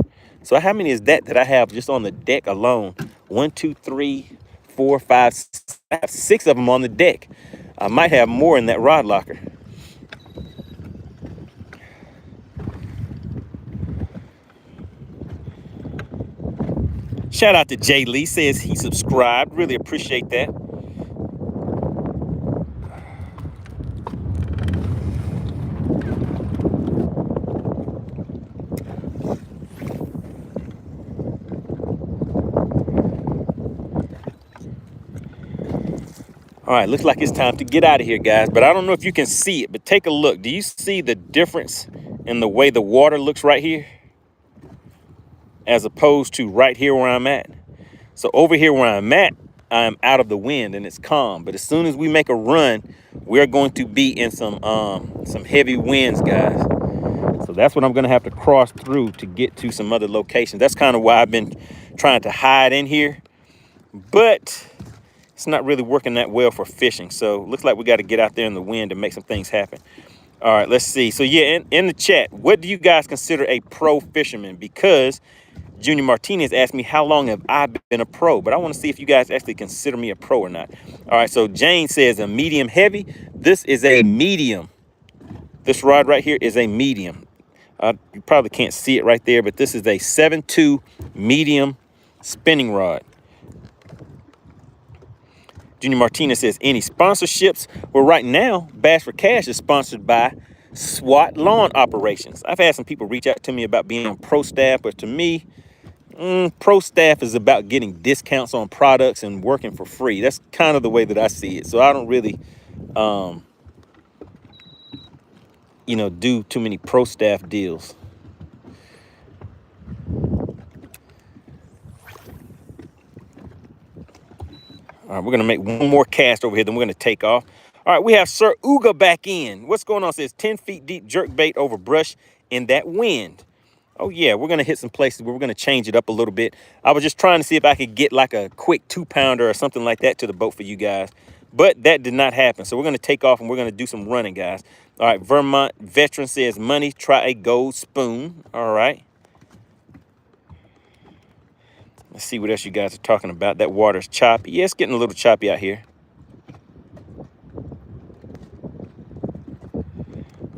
S1: So how many is that I have just on the deck alone? 1, 2, 3, 4, 5, 6. I have 6 of them on the deck. I might have more in that rod locker. Shout out to Jay Lee, says he subscribed. Really appreciate that. All right, looks like it's time to get out of here, guys. But I don't know if you can see it, but take a look. Do you see the difference in the way the water looks right here as opposed to right here where I'm at? So over here where I'm at, I'm out of the wind and it's calm. But as soon as we make a run, we're going to be in some heavy winds, guys. So that's what I'm going to have to cross through to get to some other locations. That's kind of why I've been trying to hide in here. But it's not really working that well for fishing. So looks like we got to get out there in the wind and make some things happen. All right, let's see. So yeah, in the chat, what do you guys consider a pro fisherman? Because Junior Martinez asked me, how long have I been a pro? But I want to see if you guys actually consider me a pro or not. All right, so Jane says a medium heavy. This is a medium. This rod right here is a medium. You probably can't see it right there, but this is a 7.2 medium spinning rod. Junior Martinez says, any sponsorships? Well, right now, Bass for Cash is sponsored by SWAT Lawn Operations. I've had some people reach out to me about being on pro staff, but to me, pro staff is about getting discounts on products and working for free. That's kind of the way that I see it. So I don't really, do too many pro staff deals. All right, we're going to make one more cast over here, then we're going to take off. All right, we have Sir Uga back in. What's going on? It says 10 feet deep jerk bait over brush in that wind. Oh, yeah, we're going to hit some places where we're going to change it up a little bit. I was just trying to see if I could get like a quick 2-pounder or something like that to the boat for you guys. But that did not happen. So we're going to take off and we're going to do some running, guys. All right, Vermont Veteran says, money, try a gold spoon. All right. Let's see what else you guys are talking about. That water's choppy. Yeah, it's getting a little choppy out here.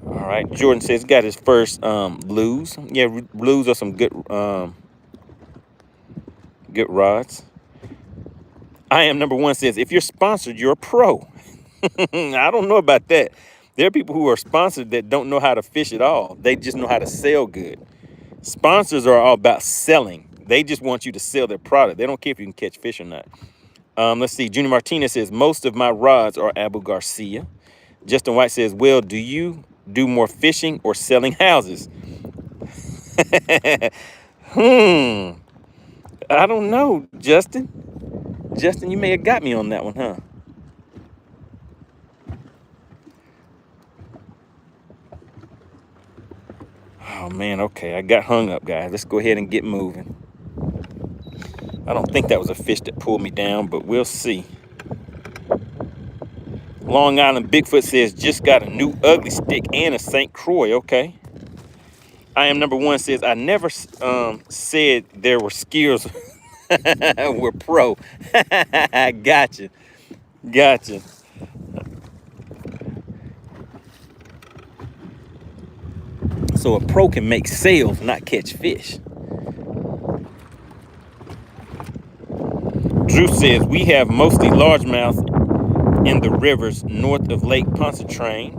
S1: All right, Jordan says he got his first blues. Yeah, blues are some good rods. I am number one says, if you're sponsored, you're a pro. I don't know about that. There are people who are sponsored that don't know how to fish at all. They just know how to sell good. Sponsors are all about selling. They just want you to sell their product. They don't care if you can catch fish or not. Let's see. Junior Martinez says, most of my rods are Abu Garcia. Justin White says, well, do you do more fishing or selling houses? I don't know, Justin. Justin, you may have got me on that one, huh? Oh, man, okay. I got hung up, guys. Let's go ahead and get moving. I don't think that was a fish that pulled me down, but we'll see. Long Island Bigfoot says, just got a new ugly stick and a St. Croix. Okay. I am number one says, I never said there were skills were pro. Gotcha. Gotcha. So a pro can make sales, not catch fish. Drew says, we have mostly largemouth in the rivers north of Lake Pontchartrain.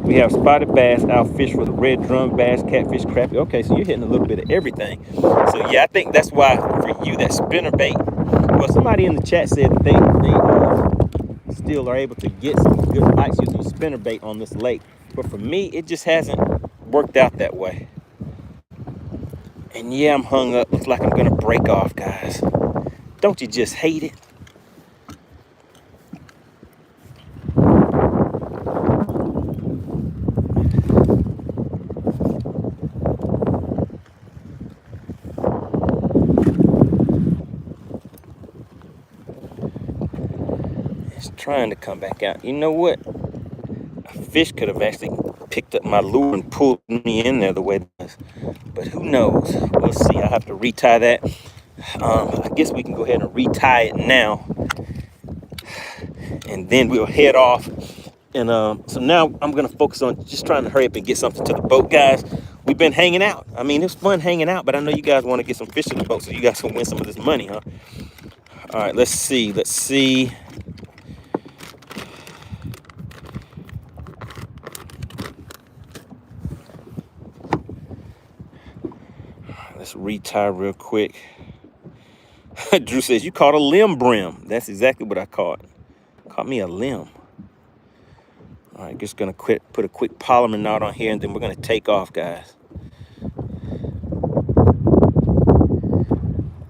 S1: We have spotted bass, out fish for the red drum bass, catfish, crappie. Okay, so you're hitting a little bit of everything. So yeah, I think that's why for you that spinner bait. Well, somebody in the chat said that they still are able to get some good bites using spinner bait on this lake. But for me, it just hasn't worked out that way. And yeah, I'm hung up. Looks like I'm gonna break off, guys. Don't you just hate it? It's trying to come back out. You know what? A fish could have actually picked up my lure and pulled me in there the way it was. But who knows? We'll see. I have to retie that. I guess we can go ahead and retie it now. And then we'll head off. And so now I'm going to focus on just trying to hurry up and get something to the boat, guys. We've been hanging out. I mean, it's fun hanging out, but I know you guys want to get some fish to the boat so you guys can win some of this money, huh? All right, let's see. Let's see. Let's retie real quick. Drew says, you caught a limb brim. That's exactly what I caught. Caught me a limb. All right, just gonna put a quick polymer knot on here, and then we're gonna take off, guys.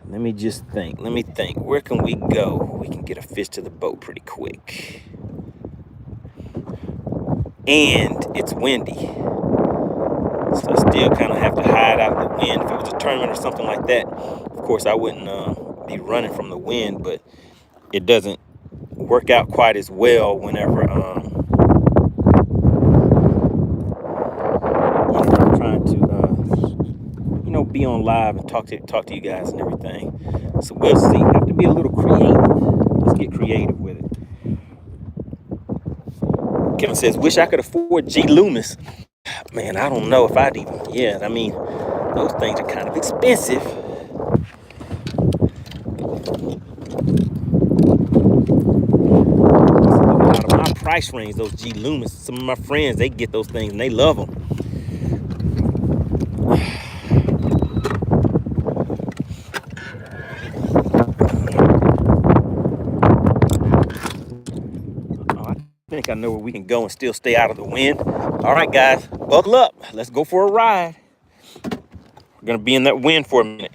S1: Let me just think. Let me think. Where can we go? We can get a fish to the boat pretty quick. And it's windy. So I still kind of have to hide out of the wind. If it was a tournament or something like that, of course, I wouldn't be running from the wind, but it doesn't work out quite as well whenever I'm trying to, be on live and talk to you guys and everything. So we'll see. Have to be a little creative. Let's get creative with it. Kevin says, wish I could afford G Loomis. Man, I don't know if I'd even, yeah, I mean, those things are kind of expensive. Out of my price range, those G Loomis. Some of my friends, they get those things and they love them. Oh, I think I know where we can go and still stay out of the wind. All right, guys, buckle up. Let's go for a ride. We're gonna be in that wind for a minute.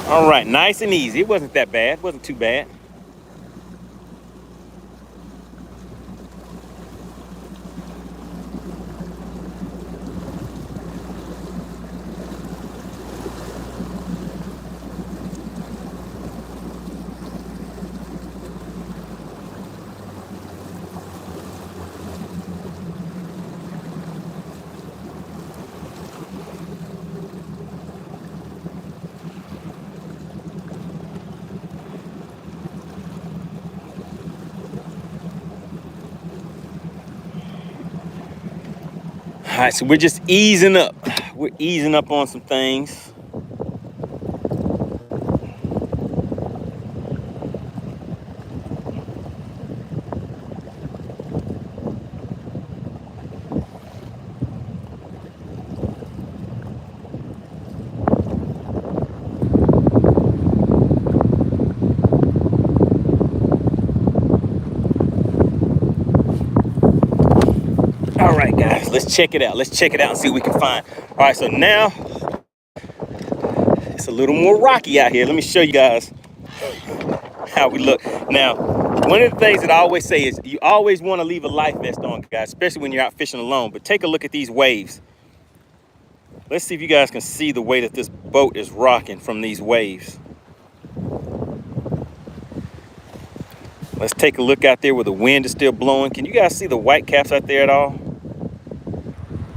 S1: All right, nice and easy. It wasn't that bad. It wasn't too bad. All right, so we're just easing up. We're easing up on some things. All right, guys, let's check it out. Let's check it out and see what we can find. All right, so now it's a little more rocky out here. Let me show you guys how we look. Now, one of the things that I always say is you always want to leave a life vest on, guys, especially when you're out fishing alone. But take a look at these waves. Let's see if you guys can see the way that this boat is rocking from these waves. Let's take a look out there where the wind is still blowing. Can you guys see the white caps out there at all?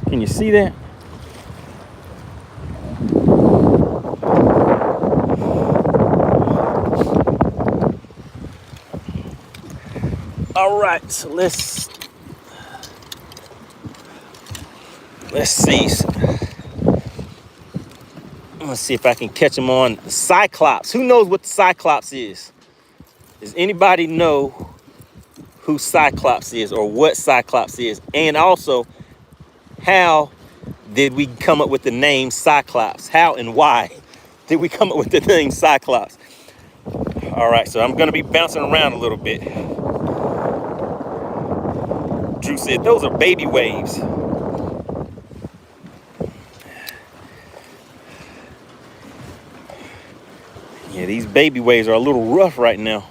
S1: Can you see that? All right, so let's see. I'm gonna see if I can catch them on Cyclops. Who knows what the Cyclops is? Does anybody know who Cyclops is or what Cyclops is? And also, how did we come up with the name Cyclops? How and why did we come up with the name Cyclops? All right, so I'm gonna be bouncing around a little bit. Drew said, those are baby waves. Yeah, these baby waves are a little rough right now.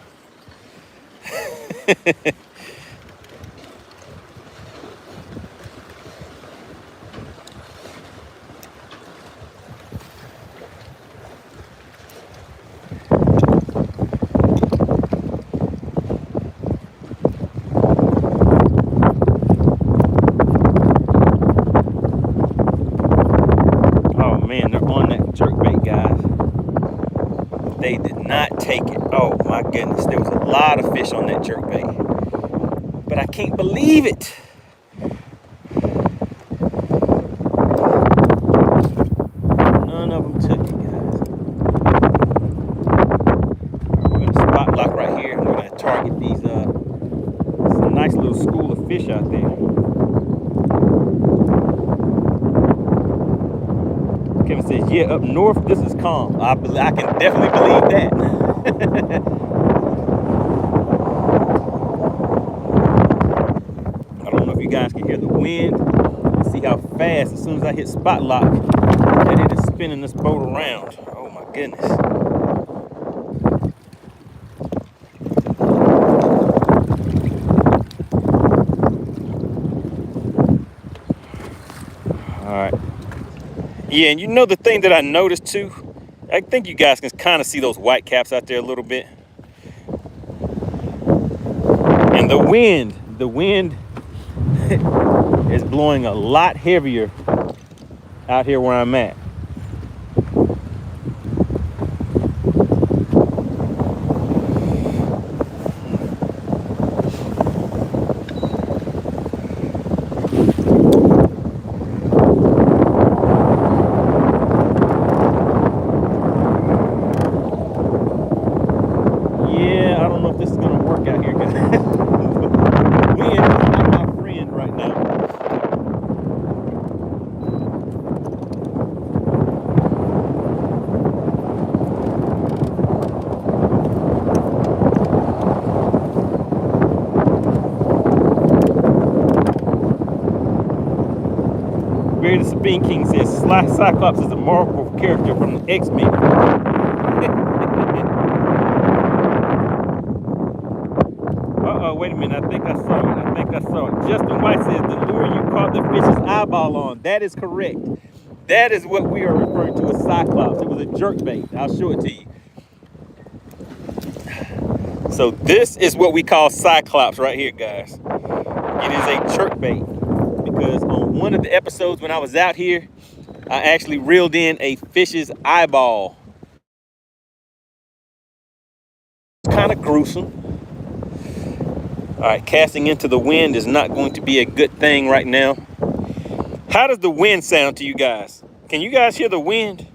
S1: Oh man, they're on that jerkbait, guys. They did not take it. Oh my goodness, there was a lot of fish on that jerkbait. but I can't believe it. None of them took it, guys. We're gonna spot lock right here. We're gonna target these it's a nice little school of fish out there. Kevin says, yeah, up north this is calm. I can definitely believe that. I don't know if you guys can hear the wind. See how fast, as soon as I hit spot lock, that it is spinning this boat around. Oh my goodness. All right. Yeah, and you know the thing that I noticed too, I think you guys can kind of see those white caps out there a little bit. And the wind is blowing a lot heavier out here where I'm at. Yeah, I don't know if this is gonna work out here, guys. Wind is not my friend right now. Barry the Sabine King says, Cyclops is a Marvel character from the X-Men. Uh-oh, wait a minute. I think I saw it. Justin White says, the lure you caught the fish's eyeball on. That is correct. That is what we are referring to as Cyclops. It was a jerk bait. I'll show it to you. So this is what we call Cyclops right here, guys. It is a jerk bait. Because on one of the episodes when I was out here, I actually reeled in a fish's eyeball. It's kind of gruesome. All right, casting into the wind is not going to be a good thing right now. How does the wind sound to you guys? Can you guys hear the wind?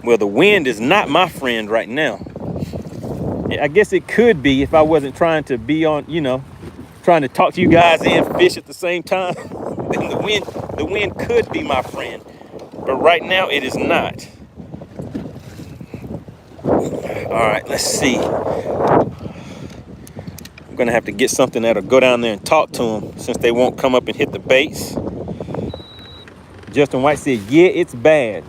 S1: Well, the wind is not my friend right now. I guess it could be if I wasn't trying to be on, trying to talk to you guys and fish at the same time. Then the wind could be my friend. But right now it is not. All right, let's see. I'm gonna have to get something that'll go down there and talk to them since they won't come up and hit the baits. Justin White said, yeah, it's bad.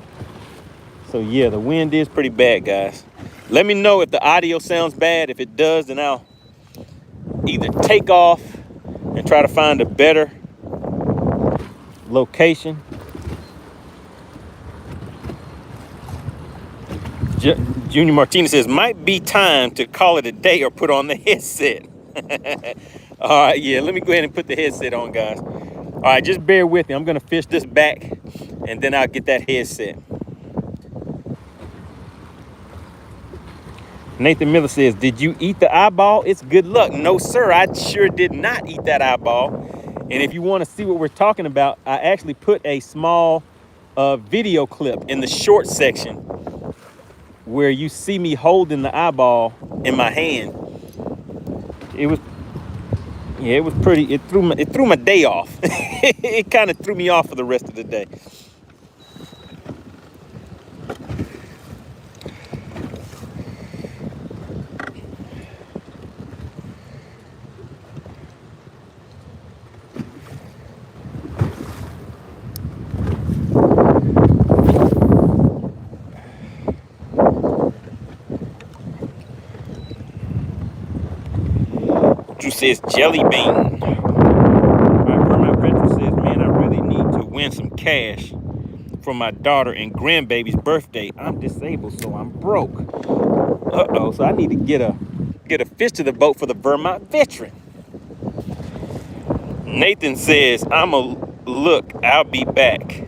S1: So yeah, the wind is pretty bad, guys. Let me know if the audio sounds bad. If it does, then I'll either take off and try to find a better location. Junior Martinez says, might be time to call it a day or put on the headset. All right, yeah, let me go ahead and put the headset on, guys. All right, just bear with me. I'm gonna fish this back and then I'll get that headset. Nathan Miller says, did you eat the eyeball? It's good luck. No, sir, I sure did not eat that eyeball. And if you want to see what we're talking about, I actually put a small video clip in the short section where you see me holding the eyeball in my hand. It was pretty, it threw my day off. It kind of threw me off for the rest of the day. Says jelly bean. Permanent Retro says, man, I really need to win some cash for my daughter and grandbaby's birthday. I'm disabled, so I'm broke. Uh-oh, so I need to get a fish to the boat for the Vermont veteran. Nathan says, look, I'll be back.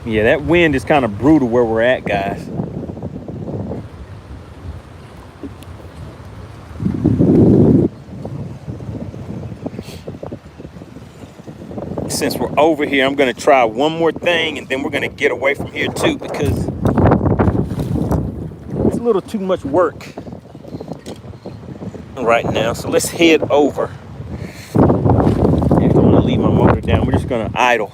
S1: Yeah, that wind is kind of brutal where we're at, guys. Since we're over here, I'm gonna try one more thing and then we're gonna get away from here too, because it's a little too much work right now. So let's head over. I'm gonna leave my motor down. We're just gonna idle.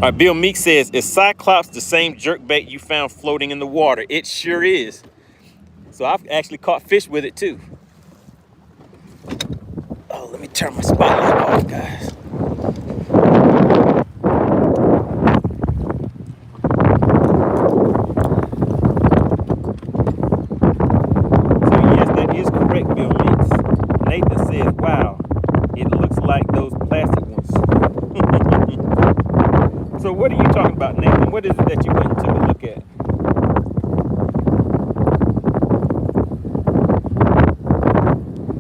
S1: All right, Bill Meek says, is Cyclops the same jerkbait you found floating in the water? It sure is. So I've actually caught fish with it too. Oh, let me turn my spotlight off, guys. So yes, that is correct, Bill Meeks. Nathan says, wow, it looks like those plastic ones. So what are you talking about, Nathan? What is it that you went and took a look at?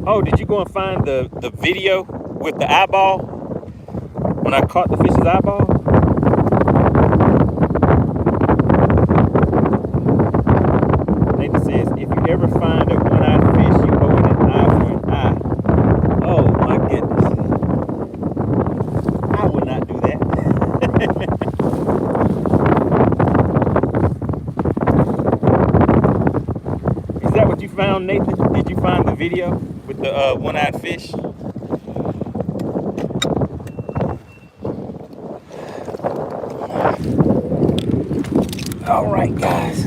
S1: Oh, did you go and find the video with the eyeball? When I caught the fish's eyeball? Nathan says, if you ever find a one-eyed fish, you owe it an eye for an eye. Oh my goodness. I would not do that. Is that what you found, Nathan? Did you find the video with the one-eyed fish? All right, guys.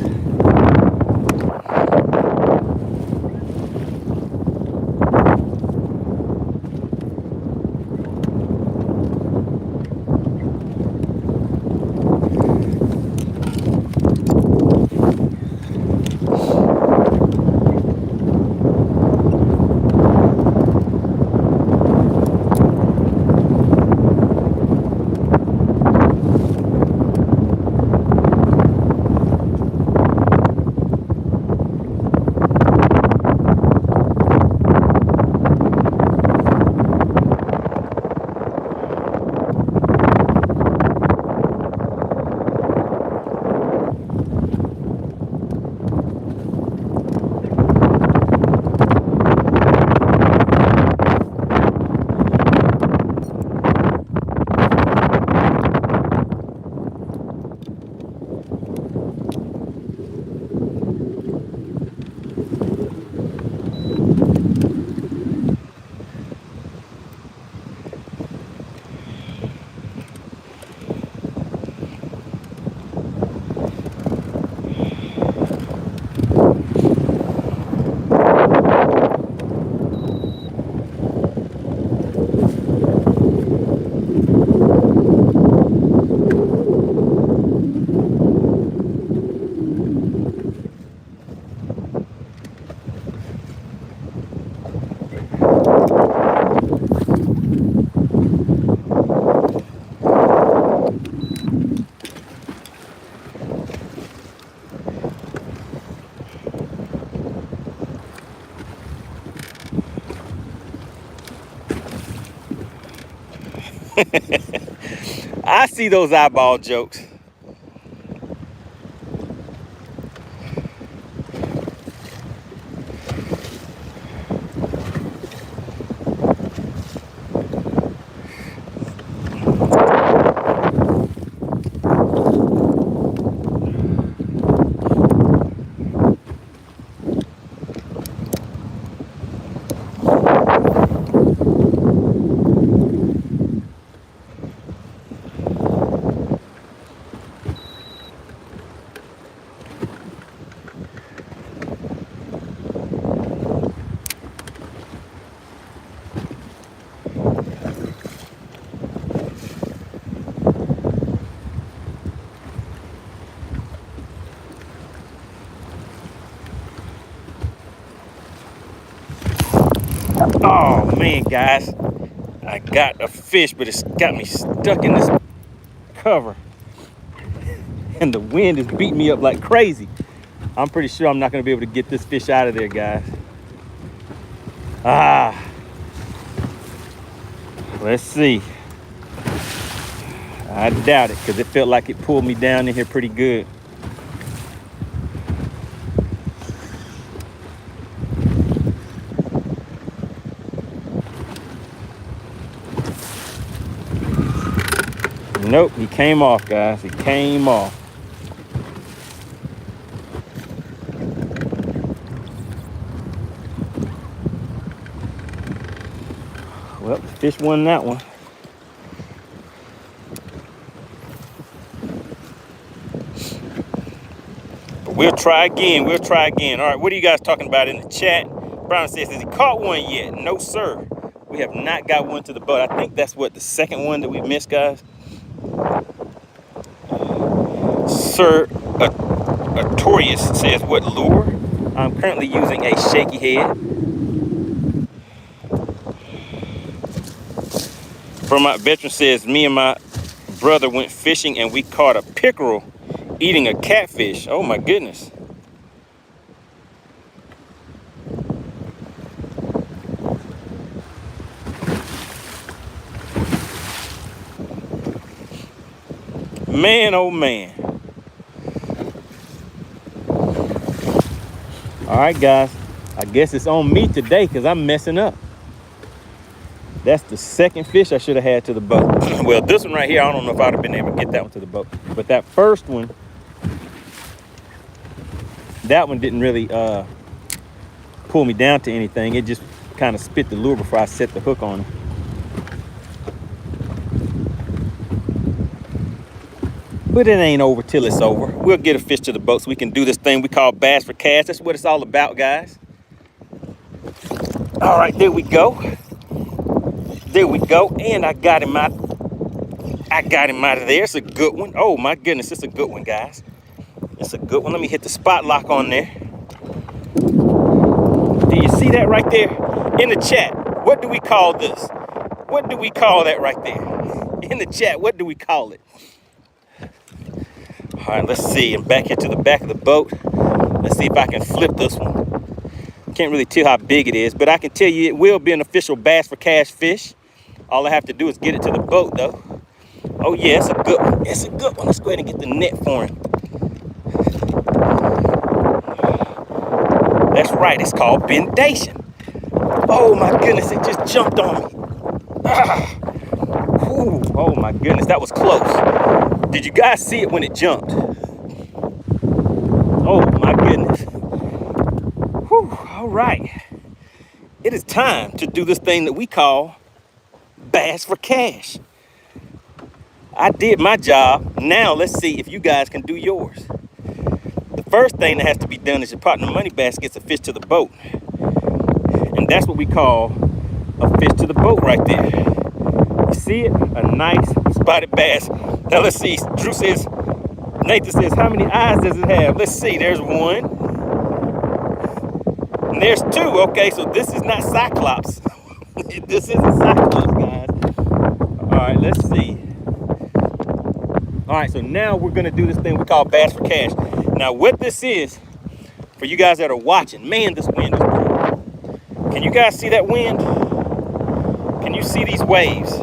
S1: I see those eyeball jokes. Oh man, guys, I got a fish, but it's got me stuck in this cover and the wind is beating me up like crazy. I'm pretty sure I'm not gonna be able to get this fish out of there, guys. Let's see. I doubt it, because it felt like it pulled me down in here pretty good. Nope, he came off, guys. He came off. Well, the fish won that one. But we'll try again. We'll try again. All right, what are you guys talking about in the chat? Brown says, has he caught one yet? No, sir. We have not got one to the boat. I think that's what, the second one that we missed, guys? Sir Artorius says, what lure? I'm currently using a shaky head. Vermont Veteran says, me and my brother went fishing and we caught a pickerel eating a catfish. Oh my goodness. Man, oh man. All right, guys. I guess it's on me today because I'm messing up. That's the second fish I should have had to the boat. Well, this one right here, I don't know if I'd have been able to get that one to the boat. But that first one, that one didn't really pull me down to anything. It just kind of spit the lure before I set the hook on it. But it ain't over till it's over. We'll get a fish to the boat so we can do this thing we call bass for cash. That's what it's all about, guys. All right, there we go. There we go. And I got him out. I got him out of there. It's a good one. Oh my goodness, it's a good one, guys. It's a good one. Let me hit the spot lock on there. Do you see that right there? In the chat, what do we call this? What do we call that right there? In the chat, what do we call it? All right, let's see. I'm back here to the back of the boat. Let's see if I can flip this one. Can't really tell how big it is, but I can tell you it will be an official bass for cash fish. All I have to do is get it to the boat, though. Oh, yeah, it's a good one. It's a good one. Let's go ahead and get the net for him. That's right. It's called bendation. Oh, my goodness. It just jumped on me. Ah. Ooh, oh, my goodness. That was close. Did you guys see it when it jumped? Oh, my goodness. Whew, all right. It is time to do this thing that we call bass for cash. I did my job. Now let's see if you guys can do yours. The first thing that has to be done is your partner MoneyBass gets a fish to the boat. And that's what we call a fish to the boat right there. You see it? A nice spotted bass. Now let's see. Drew says, Nathan says, how many eyes does it have? Let's see. There's one. And there's two. Okay, so this is not Cyclops. This isn't Cyclops, guys. All right, let's see. All right, so now we're gonna do this thing we call bass for cash. Now what this is, for you guys that are watching, man, this wind is brutal. Can you guys see that wind? Can you see these waves?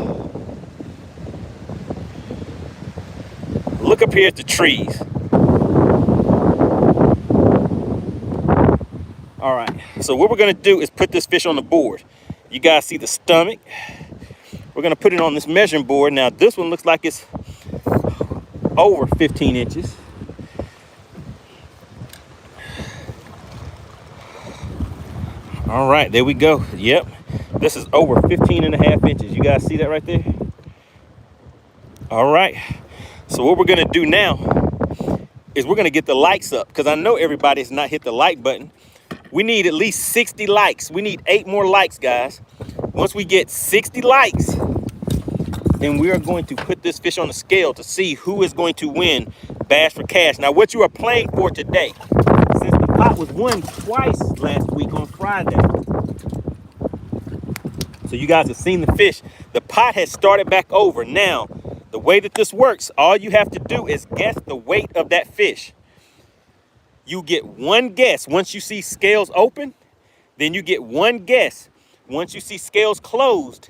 S1: Look up here at the trees. All right, so what we're gonna do is put this fish on the board. You guys see the stomach? We're gonna put it on this measuring board. Now this one looks like it's over 15 inches. All right, there we go. Yep, this is over 15 and a half inches. You guys see that right there? All right, so what we're gonna do now is we're gonna get the likes up, because I know everybody has not hit the like button. We need at least 60 likes. We need 8 more likes, guys. Once we get 60 likes, then we are going to put this fish on the scale to see who is going to win bass for cash. Now, what you are playing for today, since the pot was won twice last week on Friday, so you guys have seen the fish, the pot has started back over. Now, the way that this works, all you have to do is guess the weight of that fish. You get one guess once you see scales open, then you get one guess. Once you see scales closed,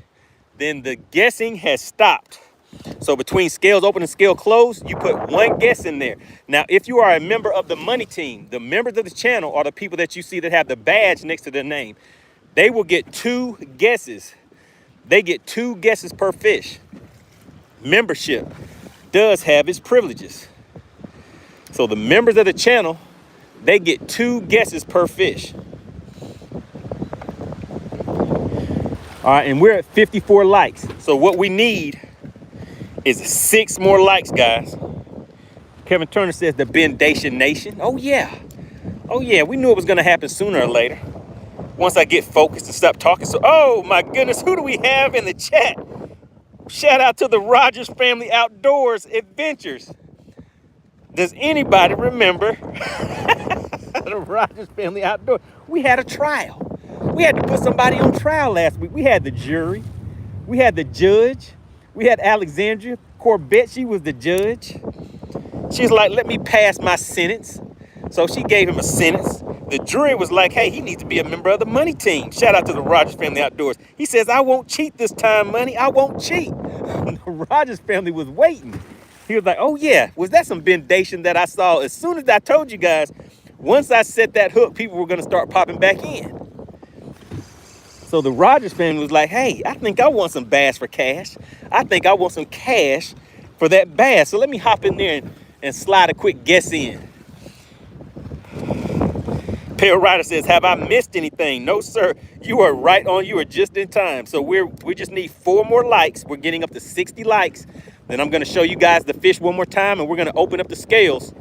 S1: then the guessing has stopped. So between scales open and scale closed, you put one guess in there. Now, if you are a member of the Money Team, the members of the channel are the people that you see that have the badge next to their name. They will get 2 guesses. They get 2 guesses per fish. Membership does have its privileges. So the members of the channel, they get 2 guesses per fish. All right, and we're at 54 likes. So what we need is 6 more likes, guys. Kevin Turner says the Bendation Nation. Oh yeah, we knew it was gonna happen sooner or later. Once I get focused and stop talking. So, oh my goodness, who do we have in the chat? Shout out to the Rogers Family Outdoors Adventures. Does anybody remember the Rogers Family Outdoors? We had a trial. We had to put somebody on trial last week. We had the jury. We had the judge. We had Alexandria Corbett. She was the judge. She's like, let me pass my sentence. So she gave him a sentence. The jury was like, hey, he needs to be a member of the Money Team. Shout out to the Rogers Family Outdoors. He says, I won't cheat this time, Money. I won't cheat. The Rogers family was waiting. He was like, oh yeah, was that some bendation that I saw? As soon as I told you guys, once I set that hook, people were gonna start popping back in. So the Rogers family was like, hey, I think I want some bass for cash. I think I want some cash for that bass. So let me hop in there and slide a quick guess in. Pale Rider says, have I missed anything? No, sir. You are right on. You are just in time. So we just need 4 more likes. We're getting up to 60 likes. Then I'm going to show you guys the fish one more time, and we're going to open up the scales.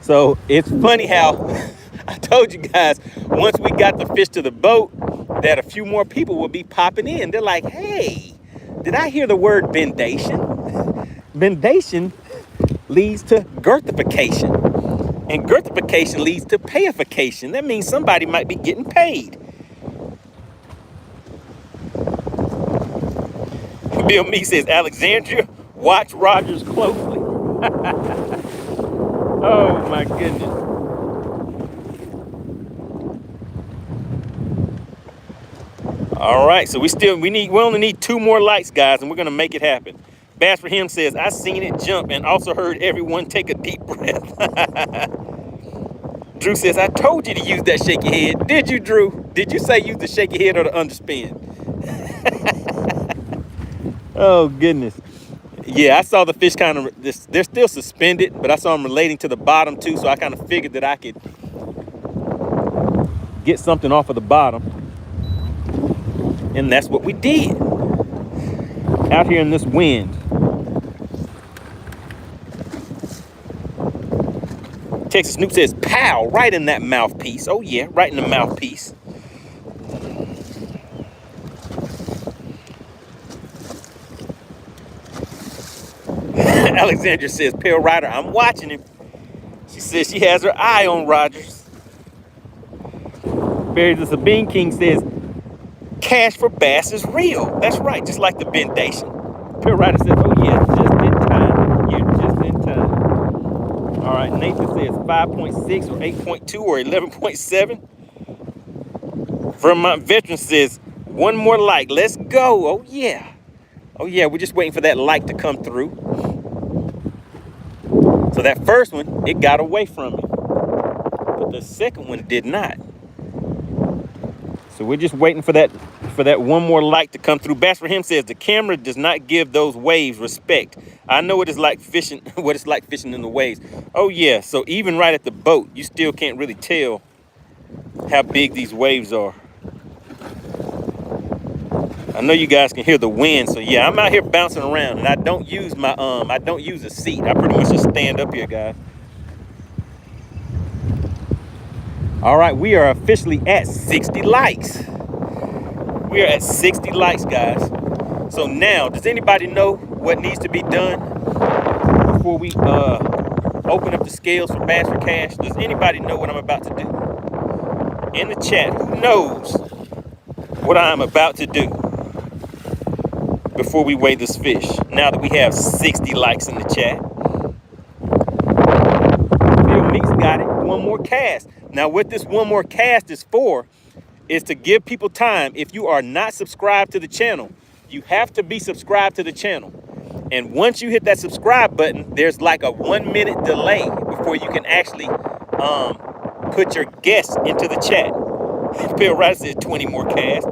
S1: So it's funny how I told you guys, once we got the fish to the boat, that a few more people will be popping in. They're like, hey, did I hear the word bendation? Bendation leads to girthification. And girthification leads to payification. That means somebody might be getting paid. Bill Meek says, Alexandria, watch Rogers closely. Oh my goodness. All right, so we only need 2 more likes, guys, and we're gonna make it happen. Bass for Him says, I seen it jump and also heard everyone take a deep breath. Drew says, I told you to use that shaky head. Did you, Drew? Did you say use the shaky head or the underspin? Oh, goodness. Yeah, I saw the fish kind of, they're still suspended, but I saw them relating to the bottom too, so I kind of figured that I could get something off of the bottom. And that's what we did. Out here in this wind. Texas Snoop says, pow, right in that mouthpiece. Oh yeah, right in the mouthpiece. Alexandra says, Pale Rider, I'm watching him. She says she has her eye on Rogers. Barry the Sabine King says, cash for bass is real. That's right, just like the bendation. Pale Rider says, oh yeah, just in time. You're just in time. All right, Nathan says 5.6 or 8.2 or 11.7. Vermont Veteran says, one more like, let's go. Oh yeah. Oh yeah, we're just waiting for that like to come through. So that first one, it got away from me. But the second one did not. So we're just waiting for that one more like to come through. Bass for Him says the camera does not give those waves respect. I know what it's like fishing, what it's like fishing in the waves. Oh yeah, so even right at the boat, you still can't really tell how big these waves are. I know you guys can hear the wind, so yeah, I'm out here bouncing around, and I don't use my I don't use a seat. I pretty much just stand up here, guys. All right, we are officially at 60 likes. We are at 60 likes, guys. So now, does anybody know what needs to be done before we open up the scales for Bass for Cash? Does anybody know what I'm about to do? In the chat, who knows what I'm about to do before we weigh this fish? Now that we have 60 likes in the chat. Bill Meeks got it. One more cast. Now what this one more cast is for is to give people time. If you are not subscribed to the channel, you have to be subscribed to the channel. And once you hit that subscribe button, there's like a 1 minute delay before you can actually put your guess into the chat. Bill Ryder says 20 more casts.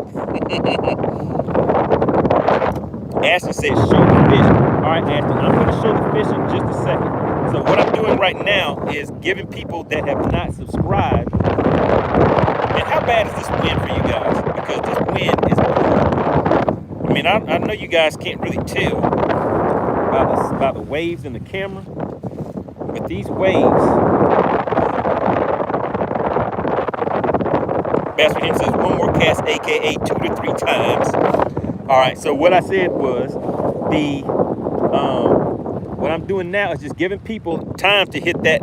S1: Ashton says show the fish. All right, Ashton, I'm going to show the fish in just a second. So what I'm doing right now is giving people that have not subscribed. And how bad is this wind for you guys? Because this wind is brutal. I mean, I know you guys can't really tell about the waves in the camera, but these waves. Bastard him says 1 more cast, aka 2 to 3 times. All right, so what I said was what I'm doing now is just giving people time to hit that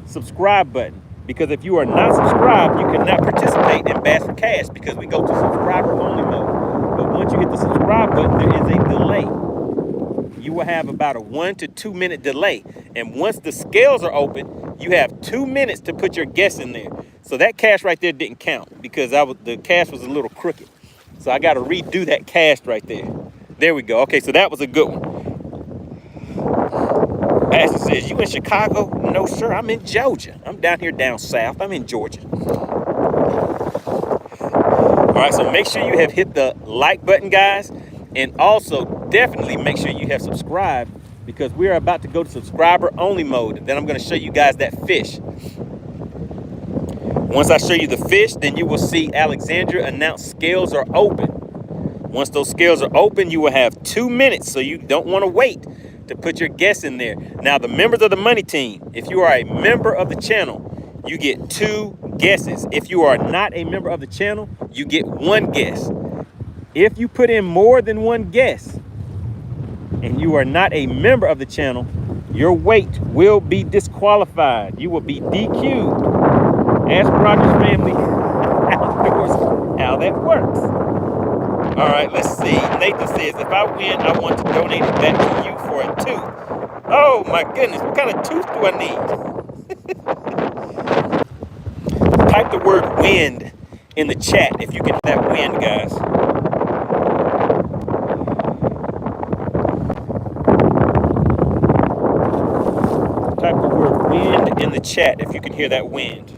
S1: subscribe button, because if you are not subscribed, you cannot participate in Bass for Cash because we go to subscriber only mode. But once you hit the subscribe button, there is a delay. You will have about a 1 to 2 minute delay, and once the scales are open, you have 2 minutes to put your guess in there. So that cast right there didn't count because the cast was a little crooked. So I got to redo that cast right there. There we go. Okay, so that was a good one. Ashton says, you in Chicago? No, sir, I'm in Georgia. I'm down here down south. I'm in Georgia. All right, so make sure you have hit the like button, guys. And also definitely make sure you have subscribed, because we are about to go to subscriber only mode. And then I'm going to show you guys that fish. Once I show you the fish, then you will see Alexandria announce scales are open. Once those scales are open, you will have 2 minutes, so you don't want to wait to put your guess in there. Now, the members of the Money Team, if you are a member of the channel, you get 2 guesses. If you are not a member of the channel, you get 1 guess. If you put in more than 1 guess and you are not a member of the channel, your weight will be disqualified. You will be DQ'd. Ask Roger's family outdoors how that works. All right, let's see. Nathan says, if I win, I want to donate it back to you for a tooth. Oh my goodness, what kind of tooth do I need? Type the word wind in the chat if you get that wind, guys. Type the word wind in the chat if you can hear that wind.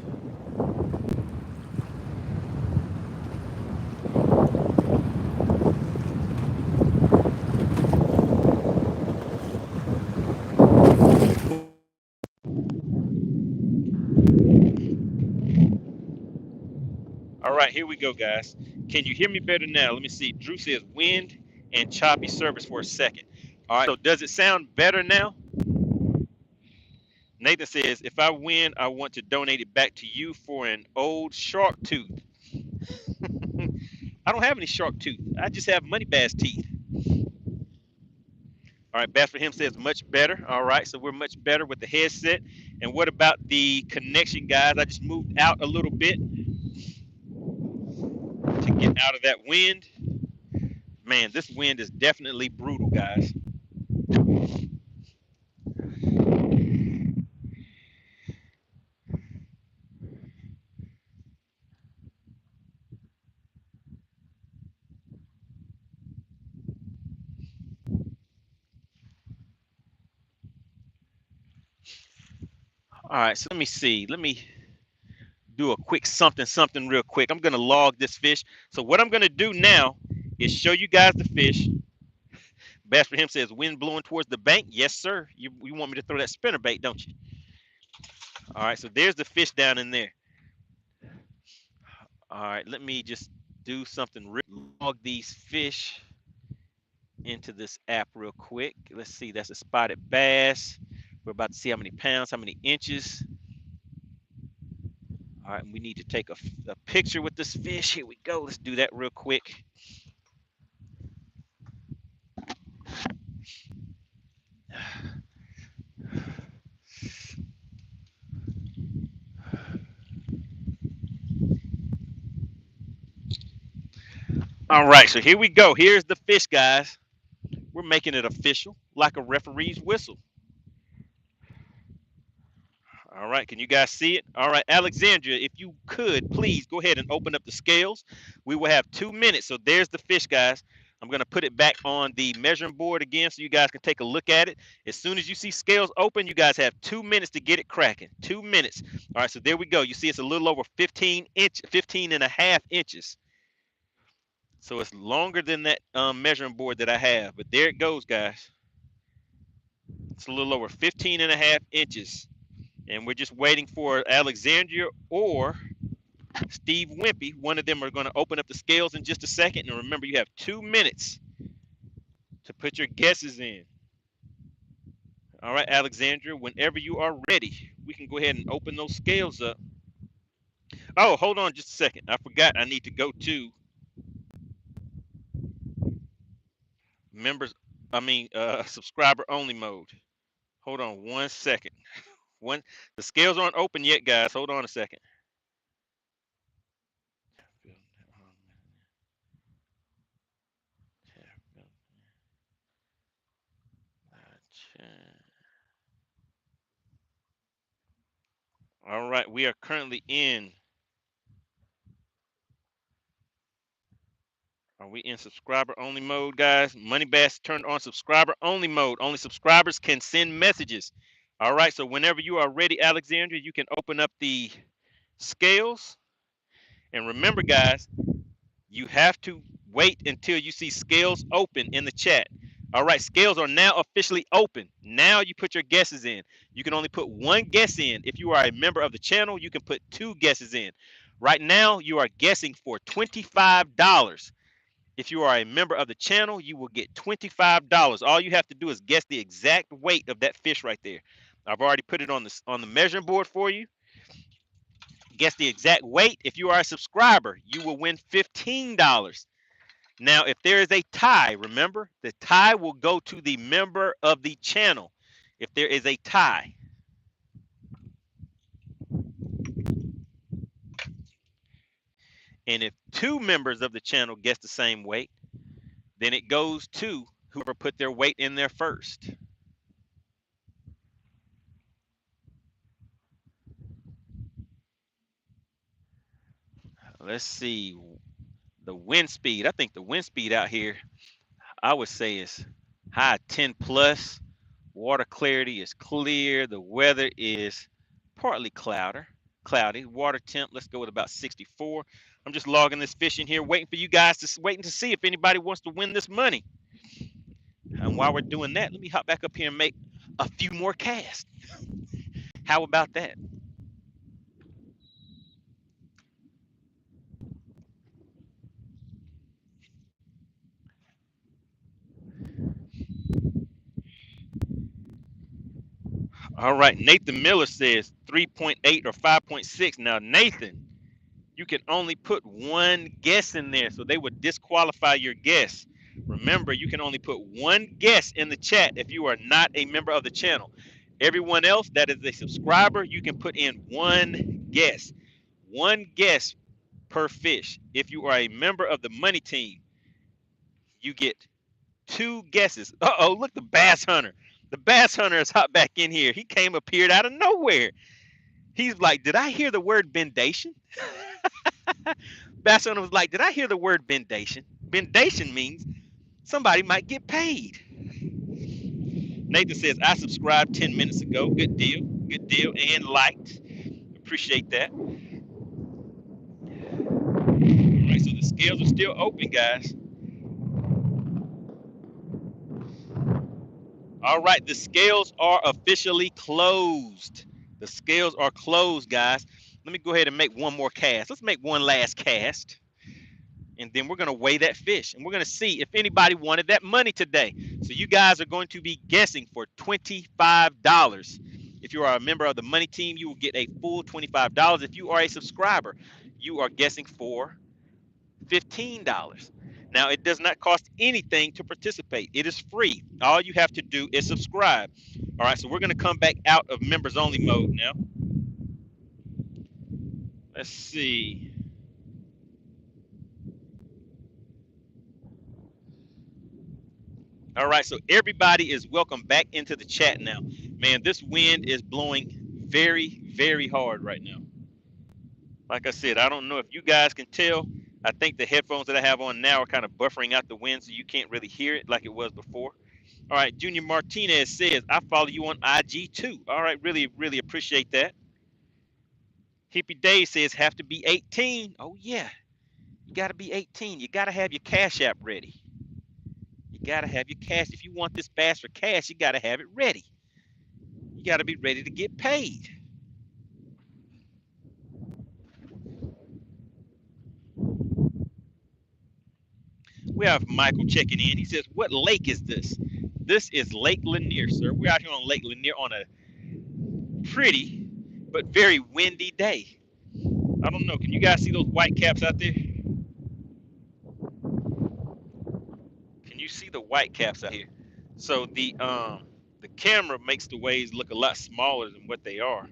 S1: All right, here we go, guys. Can you hear me better now? Let me see. Drew says wind and choppy service for a second. All right, so does it sound better now? Nathan says, if I win, I want to donate it back to you for an old shark tooth. I don't have any shark tooth. I just have MoneyBass teeth. All right, Bass for him says much better. All right, so we're much better with the headset. And what about the connection, guys? I just moved out a little bit to get out of that wind. Man, this wind is definitely brutal, guys. All right, so let me see. Let me do a quick something real quick. I'm going to log this fish. So what I'm going to do now is show you guys the fish. Bass for him says wind blowing towards the bank. Yes, sir. You want me to throw that spinner bait, don't you? All right, so there's the fish down in there. All right, let me just do something real. Log these fish into this app real quick. Let's see, that's a spotted bass. We're about to see how many pounds, how many inches. All right, we need to take a picture with this fish. Here we go. Let's do that real quick. All right, so here we go. Here's the fish, guys. We're making it official, like a referee's whistle. All right, can you guys see it? All right, Alexandria, if you could, please go ahead and open up the scales. We will have 2 minutes. So there's the fish, guys. I'm going to put it back on the measuring board again so you guys can take a look at it. As soon as you see scales open, you guys have 2 minutes to get it cracking. 2 minutes. All right, so there we go. You see it's a little over 15 and a half inches. So it's longer than that measuring board that I have. But there it goes, guys. It's a little over 15 and a half inches. And we're just waiting for Alexandria or Steve Wimpy. One of them are going to open up the scales in just a second. And remember, you have 2 minutes to put your guesses in. All right, Alexandria, whenever you are ready, we can go ahead and open those scales up. Oh, hold on just a second. I forgot I need to go to subscriber only mode. Hold on 1 second. The scales aren't open yet, guys. Hold on a second. All right, we are currently in. Are we in subscriber only mode, guys? MoneyBass turned on subscriber only mode. Only subscribers can send messages. All right, so whenever you are ready, Alexandria, you can open up the scales. And remember, guys, you have to wait until you see scales open in the chat. All right, scales are now officially open. Now you put your guesses in. You can only put 1 guess in. If you are a member of the channel, you can put 2 guesses in. Right now, you are guessing for $25. If you are a member of the channel, you will get $25. All you have to do is guess the exact weight of that fish right there. I've already put it on the measuring board for you. Guess the exact weight. If you are a subscriber, you will win $15. Now, if there is a tie, remember, the tie will go to the member of the channel. If there is a tie. And if 2 members of the channel guess the same weight, then it goes to whoever put their weight in there first. Let's see. The wind speed. I think the wind speed out here, I would say, is high 10 plus. Water clarity is clear. The weather is partly cloudy. Water temp, let's go with about 64. I'm just logging this fish in here, waiting for you guys waiting to see if anybody wants to win this money. And while we're doing that, let me hop back up here and make a few more casts. How about that? All right, Nathan Miller says 3.8 or 5.6. Now, Nathan, you can only put 1 guess in there, so they would disqualify your guess. Remember, you can only put 1 guess in the chat if you are not a member of the channel. Everyone else that is a subscriber, you can put in 1 guess. 1 guess per fish. If you are a member of the money team, you get 2 guesses. Uh-oh, look, the bass hunter. The bass hunter is hot back in here. He appeared out of nowhere. He's like, did I hear the word bendation? Bass hunter was like, did I hear the word bendation? Bendation means somebody might get paid. Nathan says, I subscribed 10 minutes ago. Good deal. Good deal. And liked. Appreciate that. All right, so the scales are still open, guys. All right, the scales are officially closed. The scales are closed, guys. Let me go ahead and make one more cast. Let's make one last cast. And then we're going to weigh that fish. And we're going to see if anybody wanted that money today. So you guys are going to be guessing for $25. If you are a member of the money team, you will get a full $25. If you are a subscriber, you are guessing for $15. Now, it does not cost anything to participate. It is free. All you have to do is subscribe. All right, so we're going to come back out of members only mode now. Let's see. All right, so everybody is welcome back into the chat now. Man, this wind is blowing very, very hard right now. Like I said, I don't know if you guys can tell. I think the headphones that I have on now are kind of buffering out the wind, so you can't really hear it like it was before. All right, Junior Martinez says, I follow you on IG too. All right, really, really appreciate that. Hippie Dave says, have to be 18. Oh, yeah, you got to be 18. You got to have your Cash App ready. You got to have your cash. If you want this bass for cash, you got to have it ready. You got to be ready to get paid. We have Michael checking in. He says, what lake is this? This is Lake Lanier, sir. We're out here on Lake Lanier on a pretty but very windy day. I don't know. Can you guys see those white caps out there? Can you see the white caps out here? So the camera makes the waves look a lot smaller than what they are.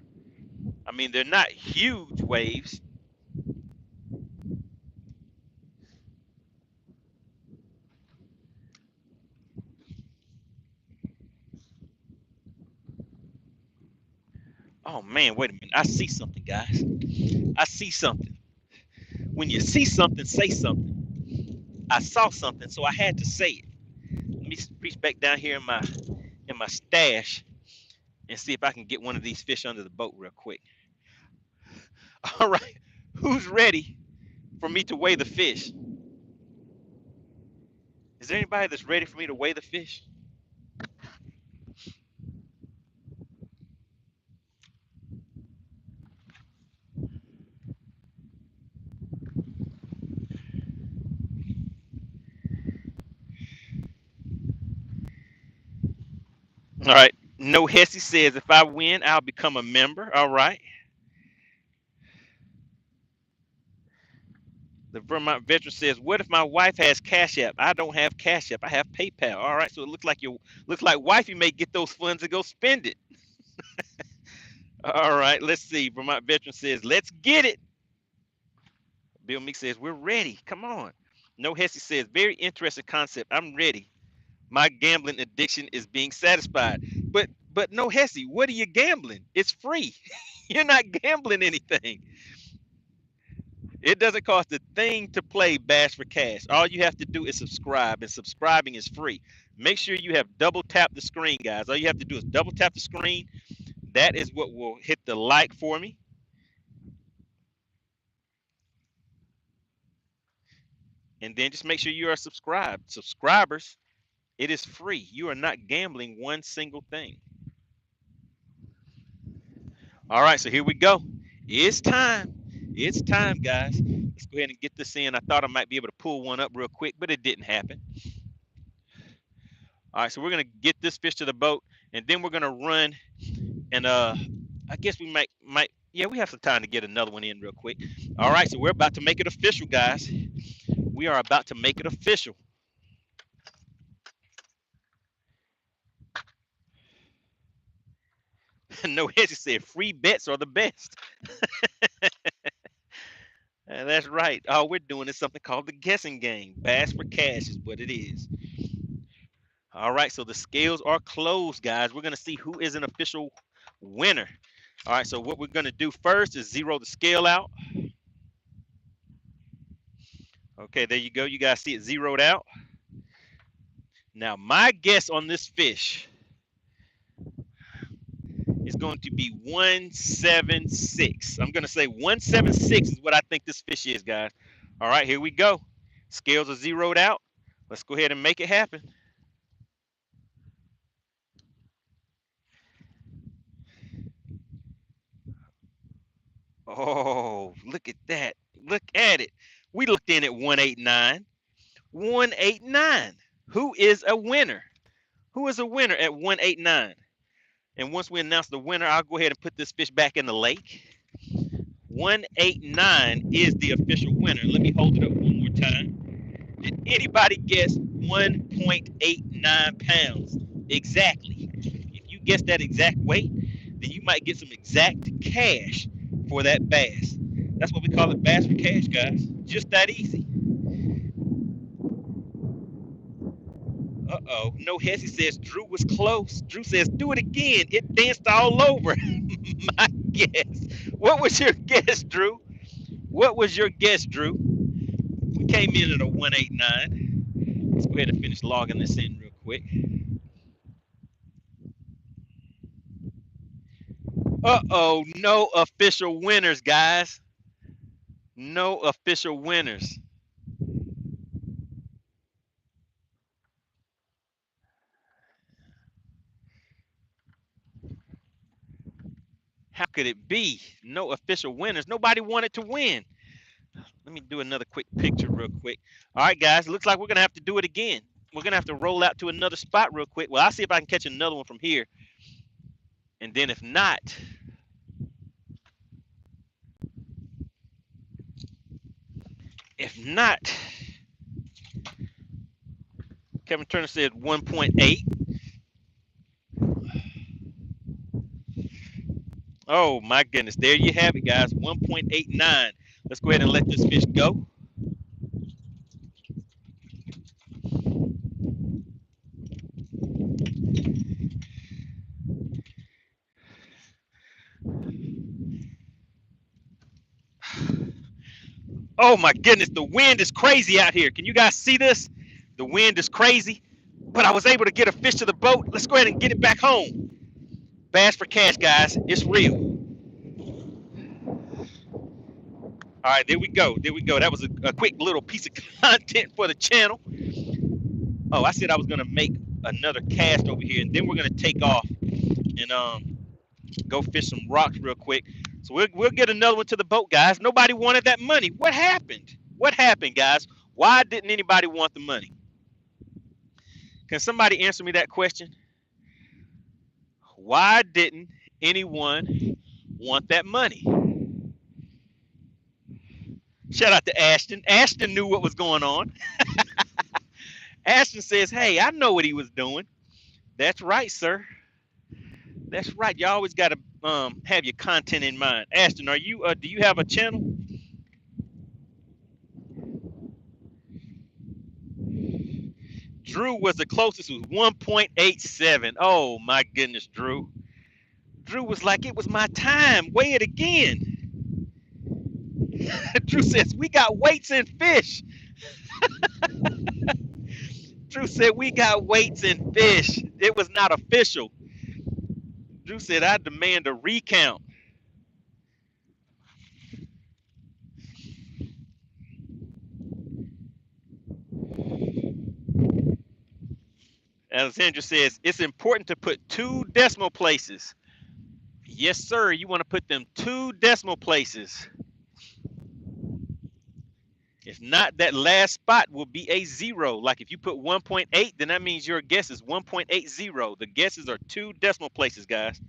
S1: I mean, they're not huge waves. Oh man, wait a minute. I see something, guys. I see something. When you see something, say something. I saw something, so I had to say it. Let me reach back down here in my stash and see if I can get one of these fish under the boat real quick. All right, who's ready for me to weigh the fish? Is there anybody that's ready for me to weigh the fish? All right. No Hesse says, if I win, I'll become a member. All right. The Vermont veteran says, what if my wife has Cash App? I don't have Cash App. I have PayPal. All right. So it looks like wifey may get those funds and go spend it. All right. Let's see. Vermont veteran says, let's get it. Bill Meek says, we're ready. Come on. No Hesse says, very interesting concept. I'm ready. My gambling addiction is being satisfied. But no Hesse, what are you gambling? It's free. You're not gambling anything. It doesn't cost a thing to play Bass for Cash. All you have to do is subscribe, and subscribing is free. Make sure you have double tap the screen, guys. All you have to do is double tap the screen. That is what will hit the like for me. And then just make sure you are subscribed. Subscribers, it is free. You are not gambling one single thing. All right, so here we go. It's time. It's time, guys. Let's go ahead and get this in. I thought I might be able to pull one up real quick, but it didn't happen. All right, so we're gonna get this fish to the boat, and then we're gonna run, and I guess we might yeah, we have some time to get another one in real quick. All right, so we're about to make it official, guys. We are about to make it official. No Hesse said free bets are the best. And that's right. All we're doing is something called the guessing game. Bass for Cash is what it is. All right, so the scales are closed, guys. We're going to see who is an official winner. All right, so what we're going to do first is zero the scale out. Okay, there you go. You guys see it zeroed out. Now, my guess on this fish is going to be 176. I'm going to say 176 is what I think this fish is, guys. All right, here we go. Scales are zeroed out. Let's go ahead and make it happen. Oh, look at that. Look at it. We looked in at 189. 189. Who is a winner? Who is a winner at 189? And once we announce the winner, I'll go ahead and put this fish back in the lake. 189 is the official winner. Let me hold it up one more time. Did anybody guess 1.89 pounds? Exactly. If you guess that exact weight, then you might get some exact cash for that bass. That's what we call it, Bass for Cash, guys. Just that easy. Uh-oh. No Hesse says Drew was close. Drew says, do it again. It danced all over. My guess. What was your guess, Drew? What was your guess, Drew? We came in at a 189. Let's go ahead and finish logging this in real quick. Uh-oh, no official winners, guys. No official winners. How could it be? No official winners. Nobody wanted to win. Let me do another quick picture real quick. All right, guys. Looks like we're going to have to do it again. We're going to have to roll out to another spot real quick. Well, I'll see if I can catch another one from here. And then if not, Kevin Turner said 1.8. Oh, my goodness. There you have it, guys. 1.89. Let's go ahead and let this fish go. Oh, my goodness. The wind is crazy out here. Can you guys see this? The wind is crazy. But I was able to get a fish to the boat. Let's go ahead and get it back home. Bass for cash, guys. It's real. All right, there we go. There we go. That was a quick little piece of content for the channel. Oh, I said I was going to make another cast over here, and then we're going to take off and go fish some rocks real quick. So we'll get another one to the boat, guys. Nobody wanted that money. What happened? What happened, guys? Why didn't anybody want the money? Can somebody answer me that question? Why didn't anyone want that money? Shout out to Ashton. Ashton knew what was going on. Ashton says, hey, I know what he was doing. That's right, sir. That's right. You always got to have your content in mind. Ashton, are you? Do you have a channel? Drew was the closest with 1.87. Oh my goodness, Drew. Drew was like, it was my time. Weigh it again. Drew says, we got weights and fish. Drew said, we got weights and fish. It was not official. Drew said, I demand a recount. Alexandra says, it's important to put 2 decimal places. Yes, sir. You want to put them 2 decimal places. If not, that last spot will be a 0. Like if you put 1.8, then that means your guess is 1.80. The guesses are 2 decimal places, guys.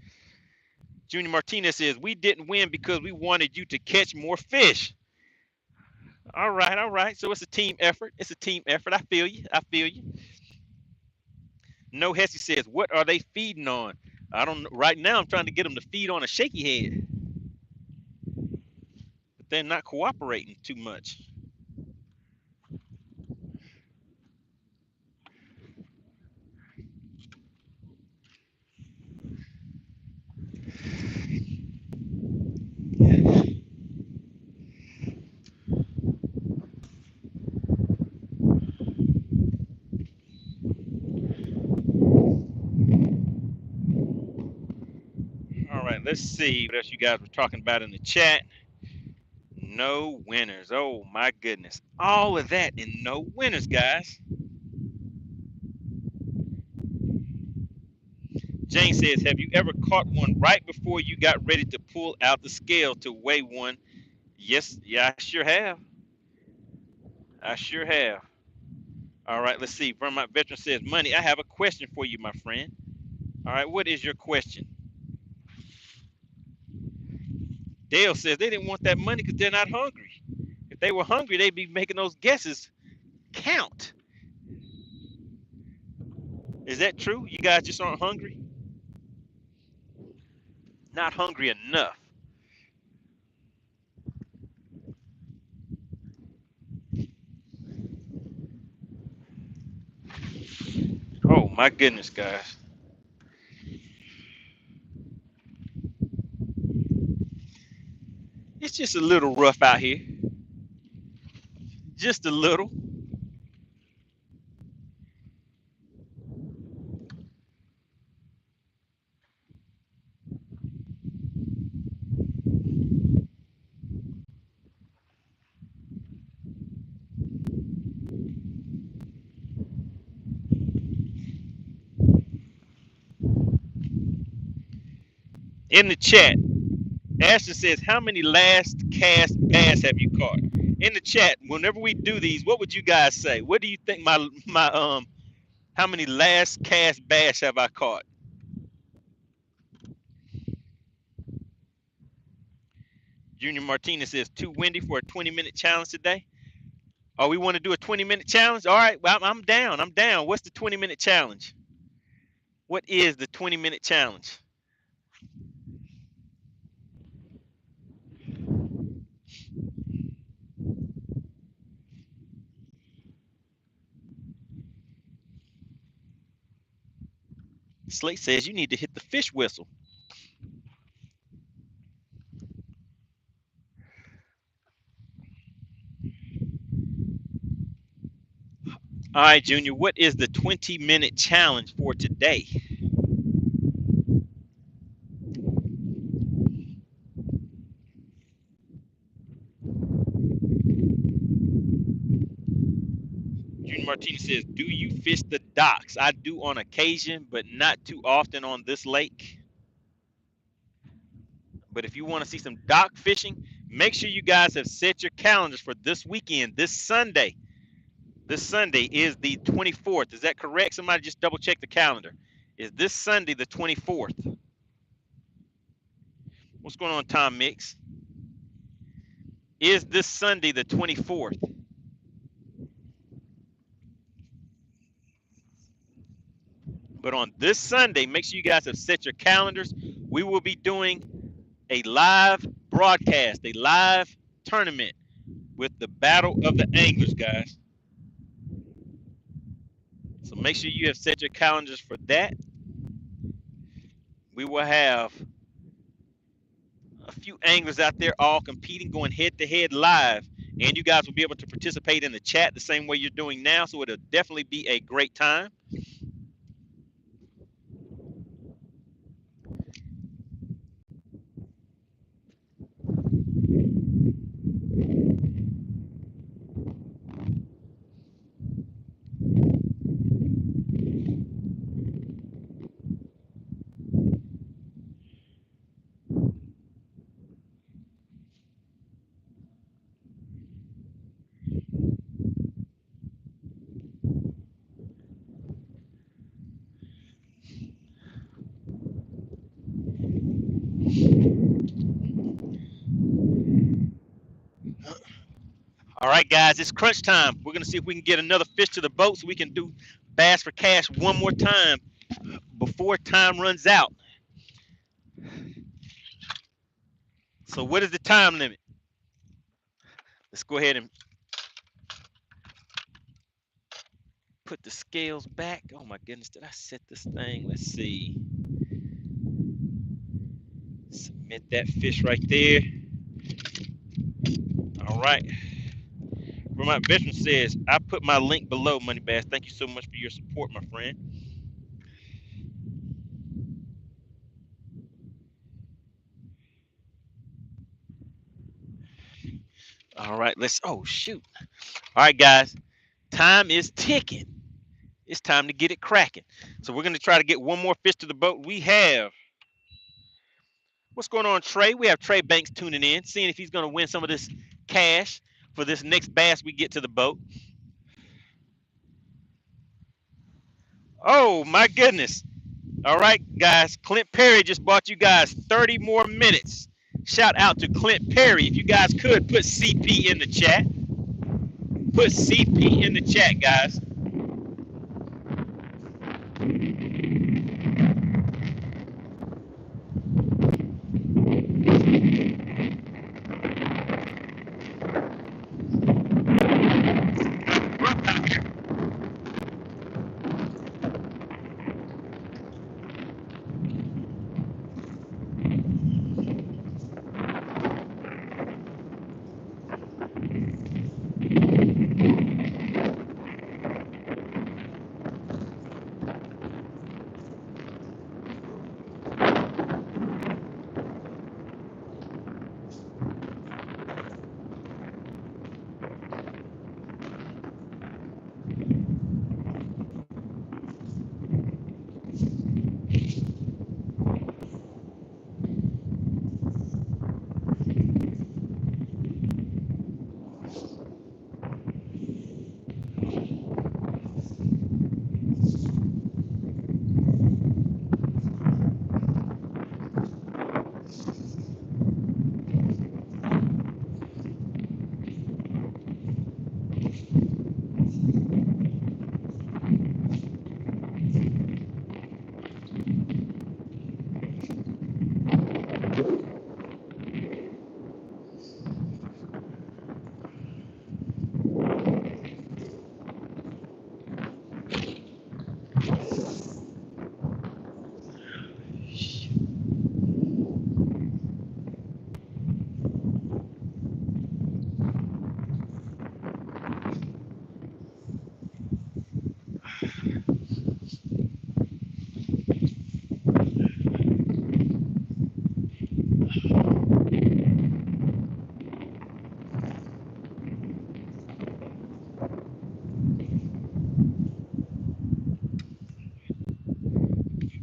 S1: Junior Martinez says, we didn't win because we wanted you to catch more fish. All right, all right. So it's a team effort. It's a team effort. I feel you. I feel you. No Hesse says, what are they feeding on? I don't know. Right now, I'm trying to get them to feed on a shaky head. But they're not cooperating too much. All right, let's see what else you guys were talking about in the chat. No winners. Oh my goodness. All of that and no winners, guys. Jane says, have you ever caught one right before you got ready to pull out the scale to weigh one? Yes, yeah, I sure have. I sure have. All right, let's see. Vermont Veteran says, Money, I have a question for you, my friend. All right, what is your question? Dale says they didn't want that money because they're not hungry. If they were hungry, they'd be making those guesses count. Is that true? You guys just aren't hungry? Not hungry enough. Oh my goodness, guys. It's just a little rough out here. Just a little. In the chat, Ashton says, how many last cast bass have you caught? In the chat, whenever we do these, what would you guys say? What do you think my how many last cast bass have I caught? Junior Martinez says, too windy for a 20-minute challenge today. Oh, we want to do a 20-minute challenge? All right, well, I'm down. I'm down. What's the 20-minute challenge? What is the 20-minute challenge? Slate says you need to hit the fish whistle. All right, Junior, what is the 20-minute challenge for today? Junior Martinez says, do you fish the docks? I do on occasion, but not too often on this lake. But if you want to see some dock fishing, make sure you guys have set your calendars for this weekend, this Sunday. This Sunday is the 24th. Is that correct? Somebody just double check the calendar. Is this Sunday the 24th? What's going on, Tom Mix? Is this Sunday the 24th? But on this Sunday, make sure you guys have set your calendars. We will be doing a live broadcast, a live tournament with the Battle of the Anglers, guys. So make sure you have set your calendars for that. We will have a few anglers out there all competing, going head-to-head live. And you guys will be able to participate in the chat the same way you're doing now. So it'll definitely be a great time. All right, guys, it's crunch time. We're going to see if we can get another fish to the boat so we can do Bass for Cash one more time before time runs out. So what is the time limit? Let's go ahead and put the scales back. Oh my goodness, did I set this thing? Let's see. Submit that fish right there. All right. Vermont Veteran says, I put my link below, MoneyBass. Thank you so much for your support, my friend. All right, oh, shoot. All right, guys, time is ticking. It's time to get it cracking. So we're going to try to get one more fish to the boat. We have, what's going on, Trey? We have Trey Banks tuning in, seeing if he's going to win some of this cash for this next bass we get to the boat. Oh, my goodness. All right, guys, Clint Perry just bought you guys 30 more minutes. Shout out to Clint Perry. If you guys could put CP in the chat. Put CP in the chat, guys.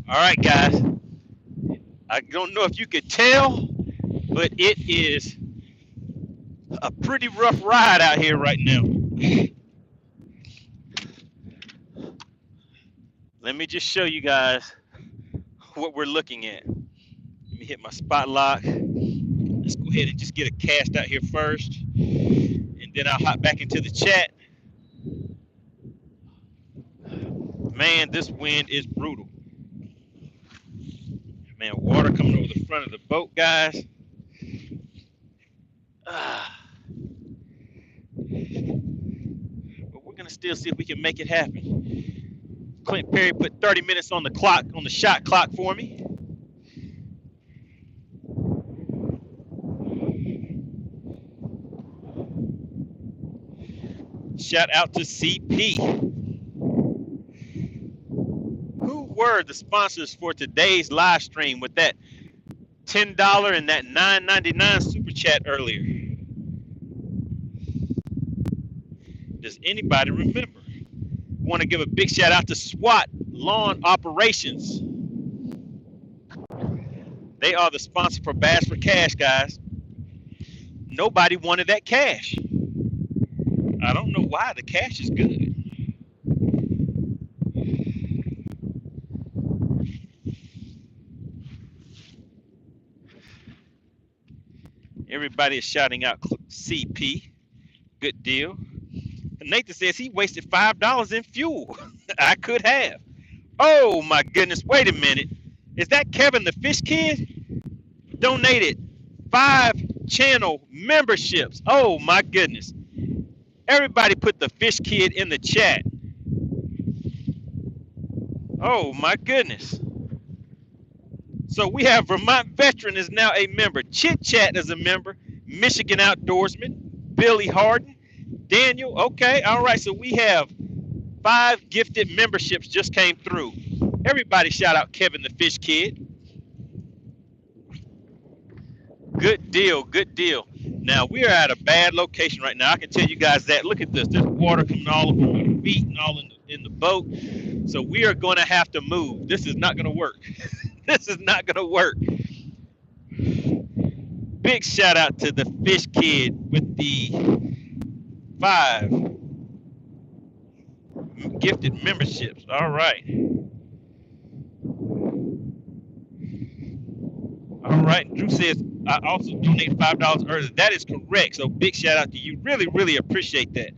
S1: All right, guys. I don't know if you could tell, but it is a pretty rough ride out here right now. Let me just show you guys what we're looking at. Let me hit my spot lock. Let's go ahead and just get a cast out here first, and then I'll hop back into the chat. Man, this wind is brutal. Man, water coming over the front of the boat, guys. But we're gonna still see if we can make it happen. Clint Perry put 30 minutes on the clock, on the shot clock for me. Shout out to CP. Who were the sponsors for today's live stream with that $10 and that $9.99 super chat earlier? Does anybody remember? Want to give a big shout out to SWAT Lawn Operations. They are the sponsor for Bass for Cash, guys. Nobody wanted that cash. I don't know why. The cash is good. Everybody is shouting out CP. Good deal. Nathan says he wasted $5 in fuel. I could have. Oh my goodness. Wait a minute. Is that Kevin the Fish Kid? Donated 5 channel memberships. Oh my goodness. Everybody put the Fish Kid in the chat. Oh my goodness. So we have Vermont Veteran is now a member. Chit Chat is a member. Michigan Outdoorsman. Billy Harden. Daniel. Okay. All right. So we have 5 gifted memberships just came through. Everybody shout out Kevin the Fish Kid. Good deal. Good deal. Now we are at a bad location right now. I can tell you guys that. Look at this. There's water coming all over my feet and all in the boat. So we are going to have to move. This is not going to work. This is not going to work. Big shout out to the Fish Kid with the 5 gifted memberships. All right. All right. Drew says, I also donate $5 early. That is correct. So big shout out to you. Really, really appreciate that.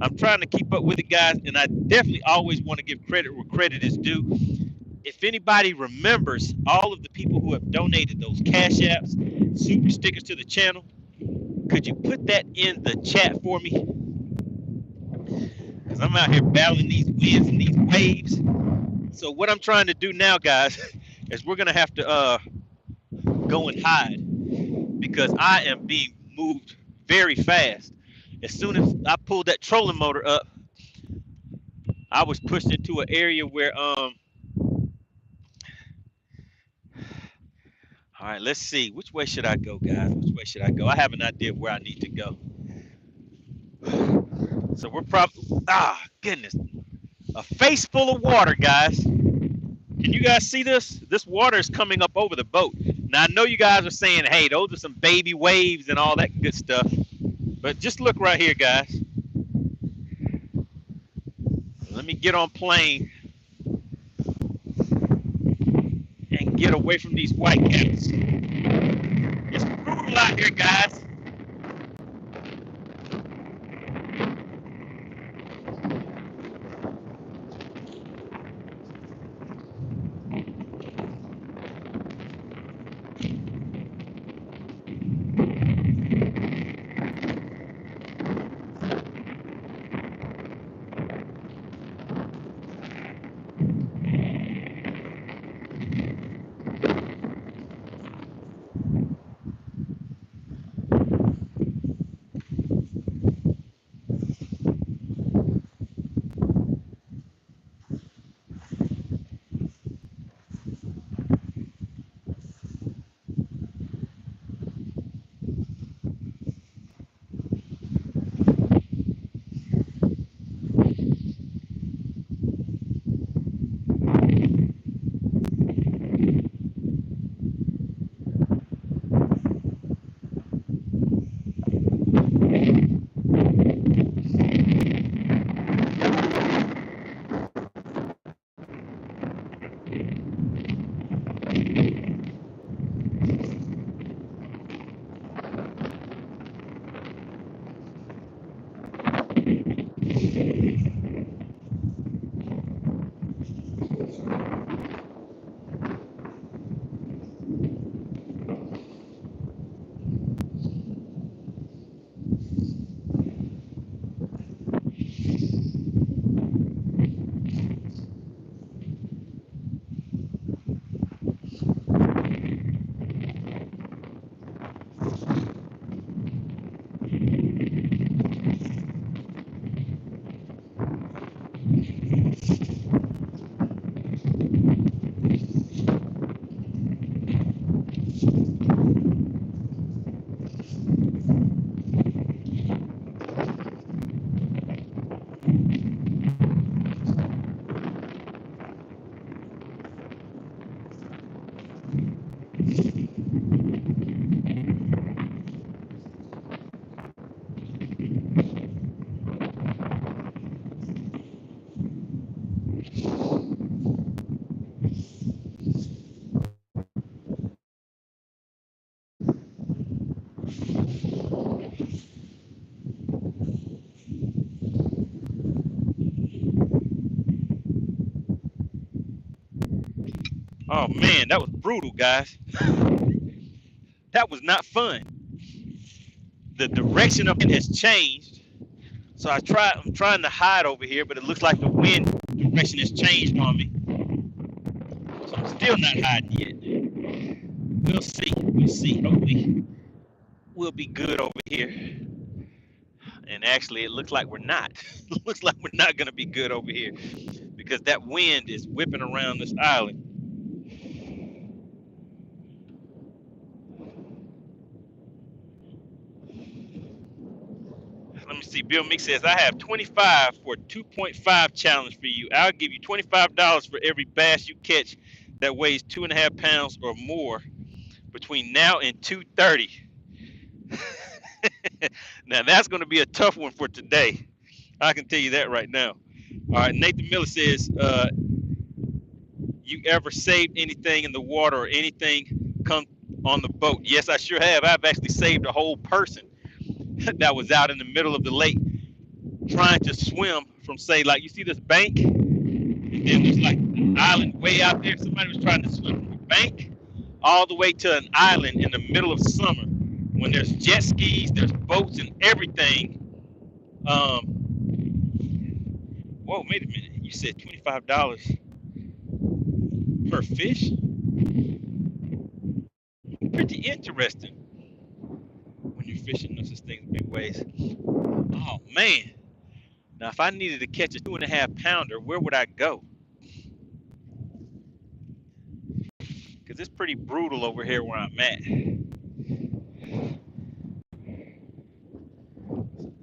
S1: I'm trying to keep up with it, guys, and I definitely always want to give credit where credit is due. If anybody remembers all of the people who have donated those Cash Apps, super stickers to the channel, could you put that in the chat for me? Because I'm out here battling these winds and these waves. So what I'm trying to do now, guys, is we're going to have to go and hide because I am being moved very fast. As soon as I pulled that trolling motor up, I was pushed into an area where all right, let's see. Which way should I go, guys? Which way should I go? I have an idea of where I need to go. So we're probably, goodness, a face full of water, guys. Can you guys see this? This water is coming up over the boat. Now, I know you guys are saying, hey, those are some baby waves and all that good stuff. But just look right here, guys. Let me get on plane and get away from these white caps. It's brutal out here, guys. Oh man, that was brutal, guys. That was not fun. The direction of it has changed. So I'm trying to hide over here, but it looks like the wind direction has changed on me. So I'm still not hiding yet. We'll see. We'll see. Hopefully we'll be good over here. And actually it looks like we're not. It looks like we're not gonna be good over here because that wind is whipping around this island. Let me see. Bill Meek says, I have 25 for a 2.5 challenge for you. I'll give you $25 for every bass you catch that weighs 2.5 pounds or more between now and 2:30. Now that's going to be a tough one for today. I can tell you that right now. All right, Nathan Miller says, you ever saved anything in the water or anything come on the boat? Yes, I sure have. I've actually saved a whole person that was out in the middle of the lake trying to swim from, say, like, you see this bank, and then there's like an island way out there. Somebody was trying to swim from the bank all the way to an island in the middle of summer when there's jet skis, there's boats and everything. Whoa, wait a minute. You said $25 per fish? Pretty interesting when you're fishing no such thing as big waves. Oh, man. Now, if I needed to catch a 2.5 pounder, where would I go? Because it's pretty brutal over here where I'm at.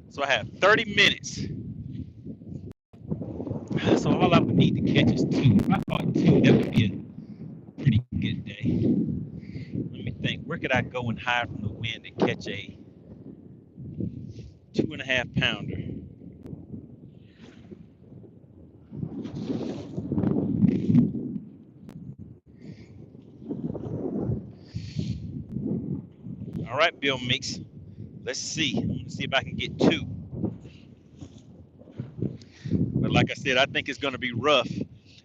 S1: So I have 30 minutes. So all I would need to catch is 2. If I caught 2, that would be a pretty good day. Let me think. Where could I go and hide from the wind and catch a 2.5 pounder? All right, Bill Meeks. Let's see. I'm gonna see if I can get 2. But like I said, I think it's gonna be rough.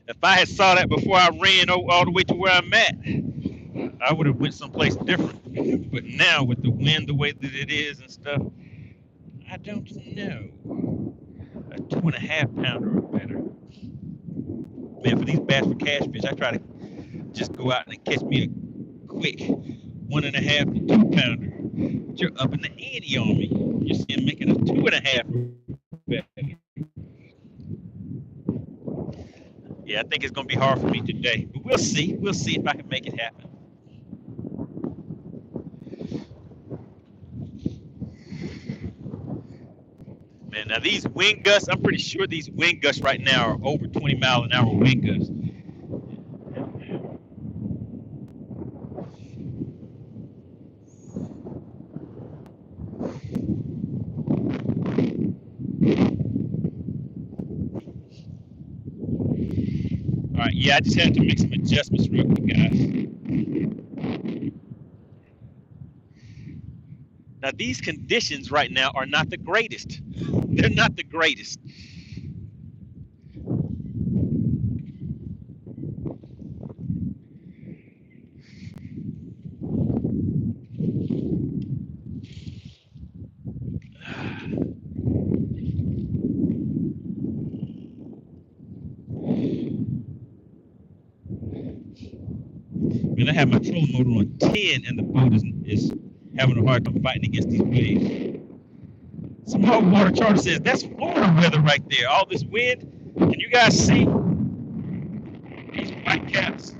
S1: If I had saw that before I ran all the way to where I'm at, I would have went someplace different. But now with the wind the way that it is and stuff, I don't know. A 2.5 pounder or better. Man, for these bass for cash fish, I try to just go out and catch me a quick 1.5 to 2 pounder. But you're up in the ante on me. You're seeing making a 2.5 better. Yeah, I think it's gonna be hard for me today. But we'll see. We'll see if I can make it happen. Man, now these wind gusts, I'm pretty sure these wind gusts right now are over 20-mile-an-hour wind gusts. All right, yeah, I just had to make some adjustments real quick, guys. Now, these conditions right now are not the greatest. They're not the greatest. Man, I have my trolling motor on 10 and the boat is having a hard time fighting against these waves. Small water charter says, that's Florida weather right there. All this wind. Can you guys see these white caps?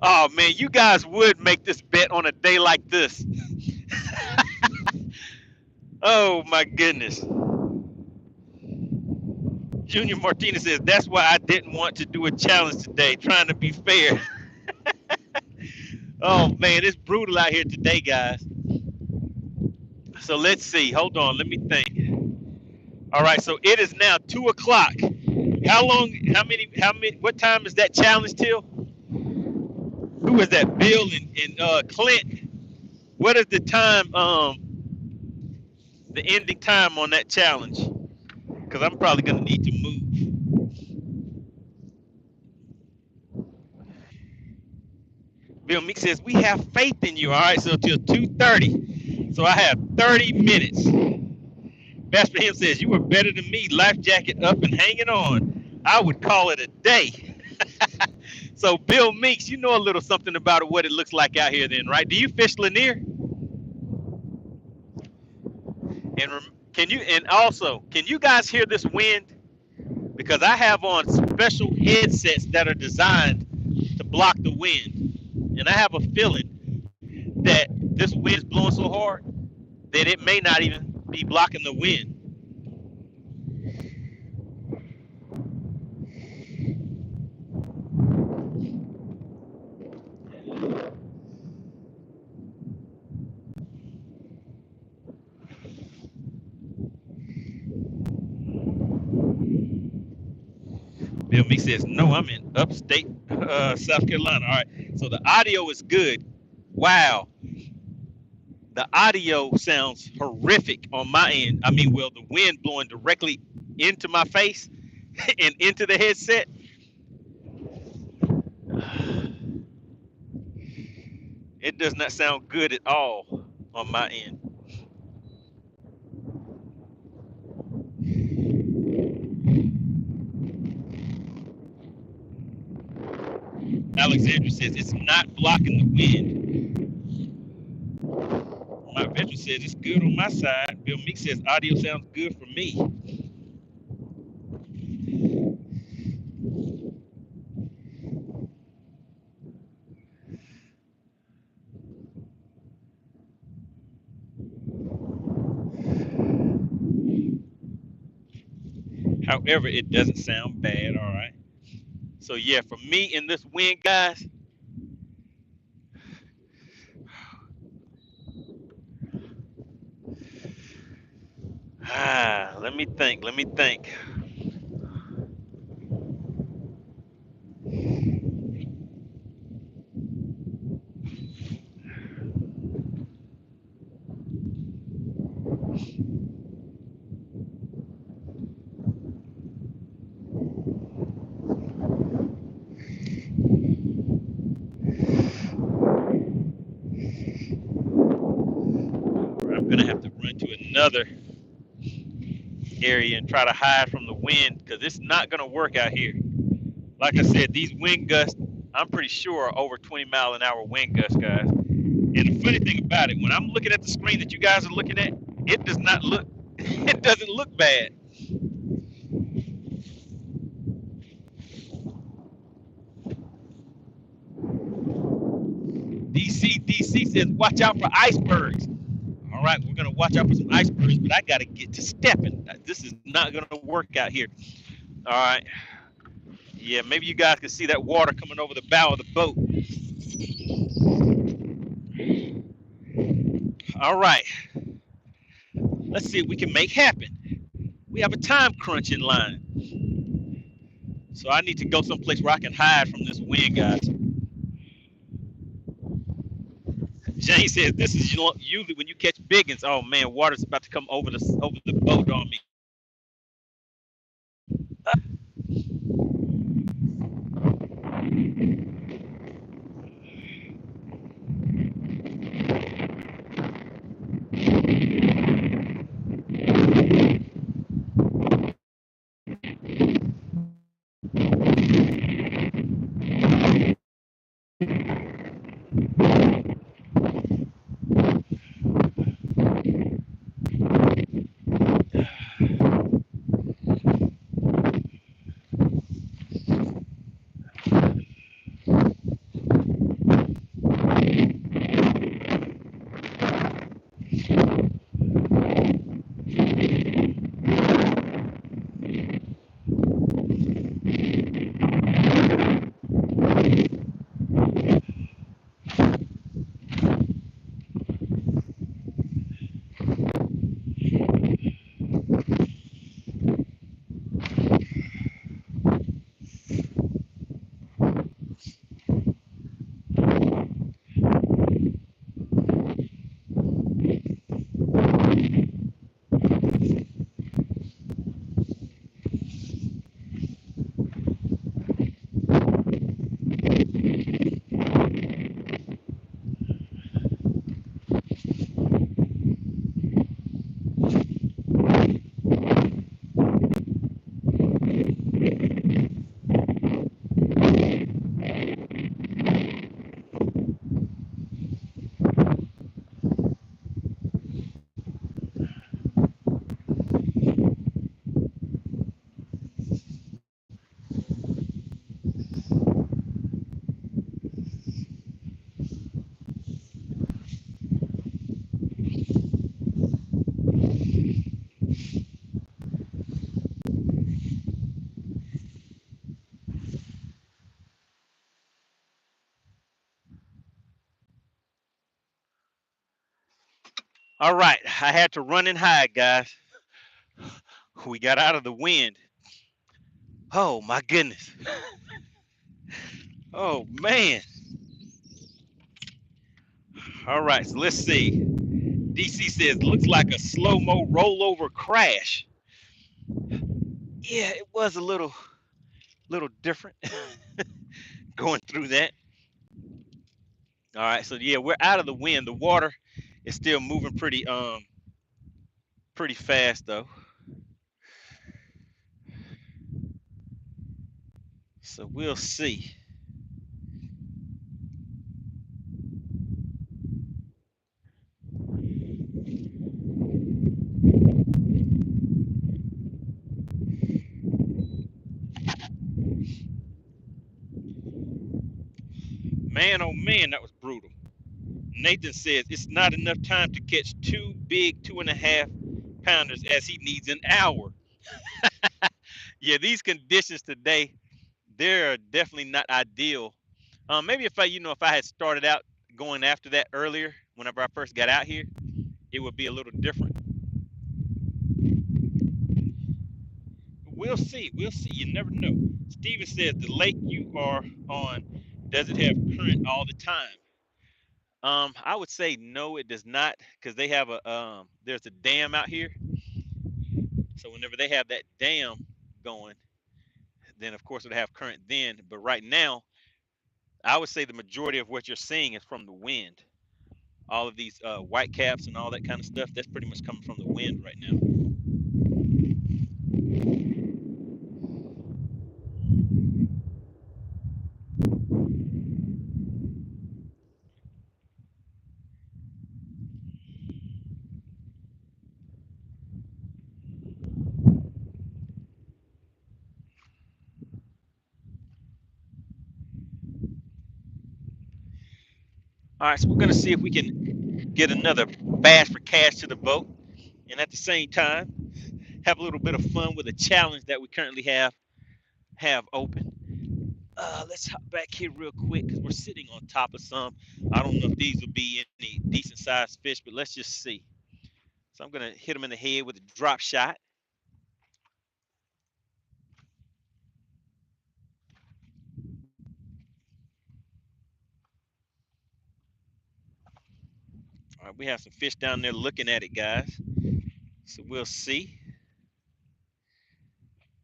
S1: Oh, man, you guys would make this bet on a day like this. Oh, my goodness. Junior Martinez says, that's why I didn't want to do a challenge today, trying to be fair. Oh, man, it's brutal out here today, guys. So let's see. Hold on. Let me think. All right, so it is now 2 o'clock. How long, what time is that challenge till? Who was that? Bill and Clint. What is the time? The ending time on that challenge? Because I'm probably gonna need to move. Bill Meek says we have faith in you. All right, so till 2:30. So I have 30 minutes. Best for him says you were better than me. Life jacket up and hanging on. I would call it a day. So Bill Meeks, you know a little something about what it looks like out here, then, right? Do you fish Lanier? And can you? And also, can you guys hear this wind? Because I have on special headsets that are designed to block the wind, and I have a feeling that this wind is blowing so hard that it may not even be blocking the wind. Bill Meek says, no, I'm in upstate South Carolina. All right, so the audio is good. Wow, the audio sounds horrific on my end. I mean, well, the wind blowing directly into my face and into the headset. It does not sound good at all on my end. Alexandra says it's not blocking the wind. My veteran says it's good on my side. Bill Meek says audio sounds good for me. However, it doesn't sound bad. All right. So yeah, for me in this wind, guys. Let me think. Let me think. I'm gonna have to run to another area and try to hide from the wind because it's not gonna work out here. Like I said, these wind gusts, I'm pretty sure are over 20-mile-an-hour wind gusts, guys. And the funny thing about it, when I'm looking at the screen that you guys are looking at, it does not look, it doesn't look bad. DC says, watch out for icebergs. All right, we're gonna watch out for some icebergs, but I gotta get to stepping. This is not gonna work out here. All right. Yeah, maybe you guys can see that water coming over the bow of the boat. All right. Let's see what we can make happen. We have a time crunch in line. So I need to go someplace where I can hide from this wind, guys. Jane says this is usually when you catch biggins. Oh man, water's about to come over the boat on me. All right, I had to run and hide, guys. We got out of the wind. Oh my goodness. Oh man. All right, so let's see. DC says looks like a slow-mo rollover crash. Yeah, it was a little different going through that. All right, so yeah, we're out of the wind. The water is still moving pretty fast though. So we'll see. Man, oh man, that was brutal. Nathan says it's not enough time to catch two big 2.5 pounders as he needs an hour. Yeah, these conditions today, they're definitely not ideal. Maybe if I had started out going after that earlier, whenever I first got out here, it would be a little different. We'll see. We'll see. You never know. Steven says the lake you are on, does it have current all the time? I would say no, it does not, because they have there's a dam out here. So whenever they have that dam going, then of course it'll have current then. But right now, I would say the majority of what you're seeing is from the wind. All of these white caps and all that kind of stuff, that's pretty much coming from the wind right now. All right, so we're gonna see if we can get another bass for cash to the boat, and at the same time have a little bit of fun with a challenge that we currently have open. Let's hop back here real quick because we're sitting on top of some. I don't know if these will be any decent sized fish, but let's just see. So I'm gonna hit them in the head with a drop shot. All right, we have some fish down there looking at it, guys. So we'll see.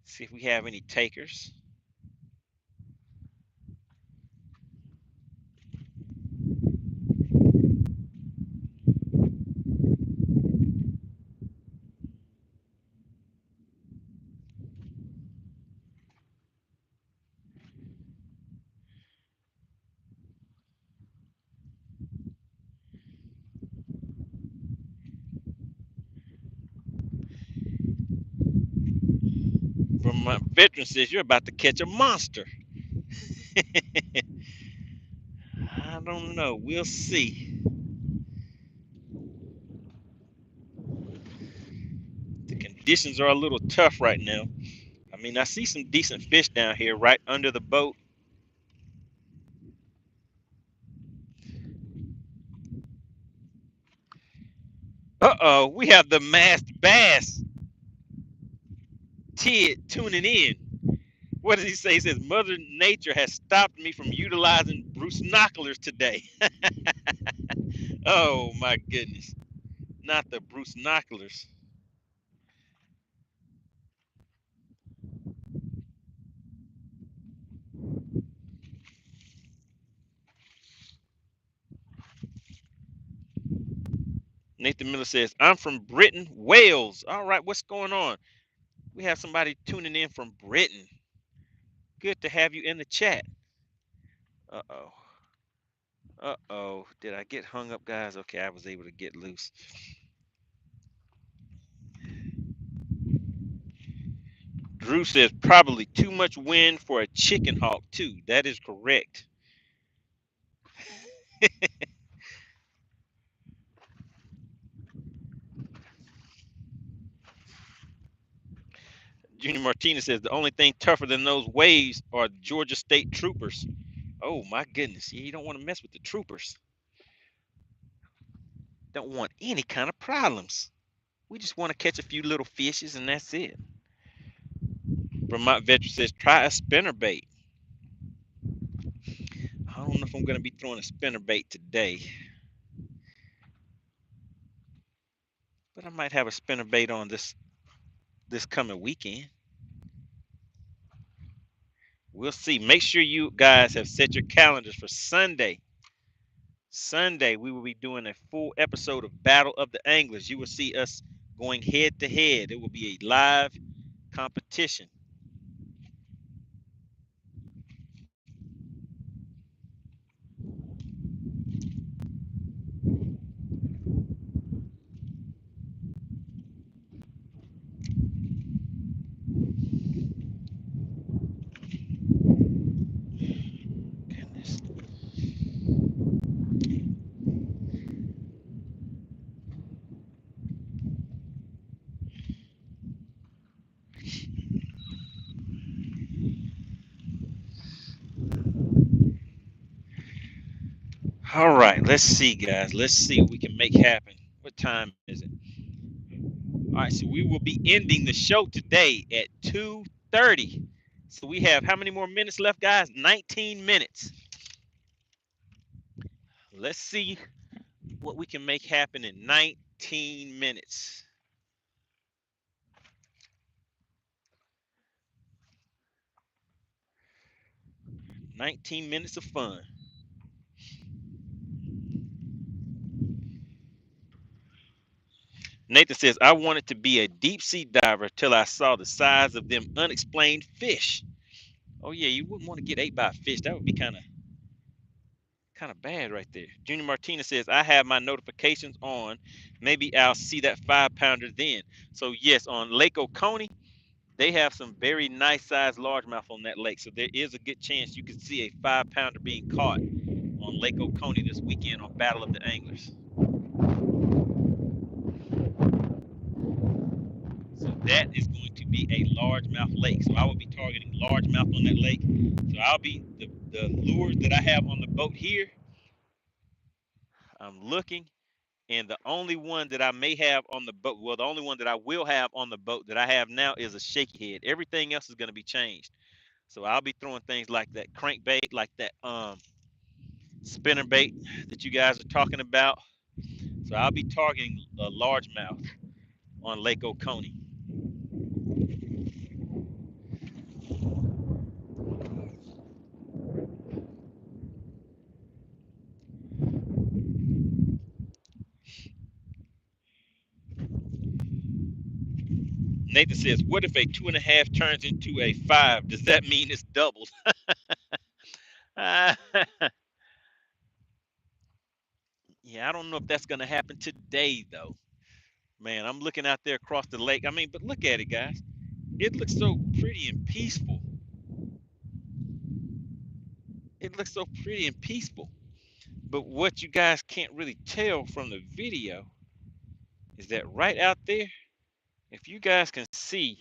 S1: See if we have any takers. From my veteran says you're about to catch a monster. I don't know. We'll see. The conditions are a little tough right now. I mean, I see some decent fish down here right under the boat. Uh-oh, we have the masked bass. Tid tuning in. What does he say? He says, Mother Nature has stopped me from utilizing Bruce Knocklers today. Oh my goodness. Not the Bruce Knocklers. Nathan Miller says, I'm from Britain, Wales. All right, what's going on? We have somebody tuning in from Britain. Good to have you in the chat. Uh-oh. Uh-oh. Did I get hung up, guys? Okay, I was able to get loose. Drew says probably too much wind for a chicken hawk, too. That is correct. Junior Martinez says the only thing tougher than those waves are Georgia State troopers. Oh my goodness. You don't want to mess with the troopers. don't want any kind of problems. We just want to catch a few little fishes, and that's it. Vermont Veteran says, try a spinnerbait. I don't know if I'm going to be throwing a spinnerbait today, but I might have a spinnerbait on this coming weekend. We'll see. Make sure you guys have set your calendars for Sunday. Sunday, we will be doing a full episode of Battle of the Anglers. You will see us going head to head. It will be a live competition. Goodness. All right, let's see, guys. Let's see what we can make happen. What time is it? All right, so we will be ending the show today at 2:30. So we have how many more minutes left, guys? 19 minutes. Let's see what we can make happen in 19 minutes. 19 minutes of fun. Nathan says, I wanted to be a deep sea diver till I saw the size of them unexplained fish. Oh yeah, you wouldn't want to get ate by a fish. That would be kind of bad right there. Junior Martinez says, I have my notifications on. Maybe I'll see that 5-pounder then. So yes, on Lake Oconee, they have some very nice sized largemouth on that lake. So there is a good chance you could see a 5-pounder being caught on Lake Oconee this weekend on Battle of the Anglers. So that is going to be a largemouth lake. So I will be targeting largemouth on that lake. So I'll be the lures that I have on the boat here. I'm looking, and the only one that I may have on the boat, well, the only one that I will have on the boat that I have now is a shaky head. Everything else is going to be changed. So I'll be throwing things like that crankbait, like that spinner bait that you guys are talking about. So I'll be targeting a largemouth on Lake Oconee. Nathan says, what if a 2.5 turns into a 5? Does that mean it's doubled? Yeah, I don't know if that's going to happen today, though. Man, I'm looking out there across the lake. I mean, but look at it, guys. It looks so pretty and peaceful. It looks so pretty and peaceful. But what you guys can't really tell from the video is that right out there, if you guys can see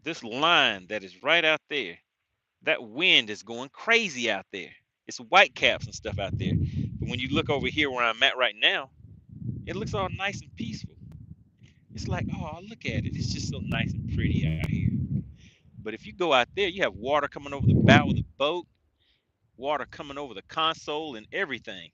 S1: this line that is right out there, that wind is going crazy out there. It's white caps and stuff out there. But when you look over here where I'm at right now, it looks all nice and peaceful. It's like, oh, look at it. It's just so nice and pretty out here. But if you go out there, you have water coming over the bow of the boat, water coming over the console and everything.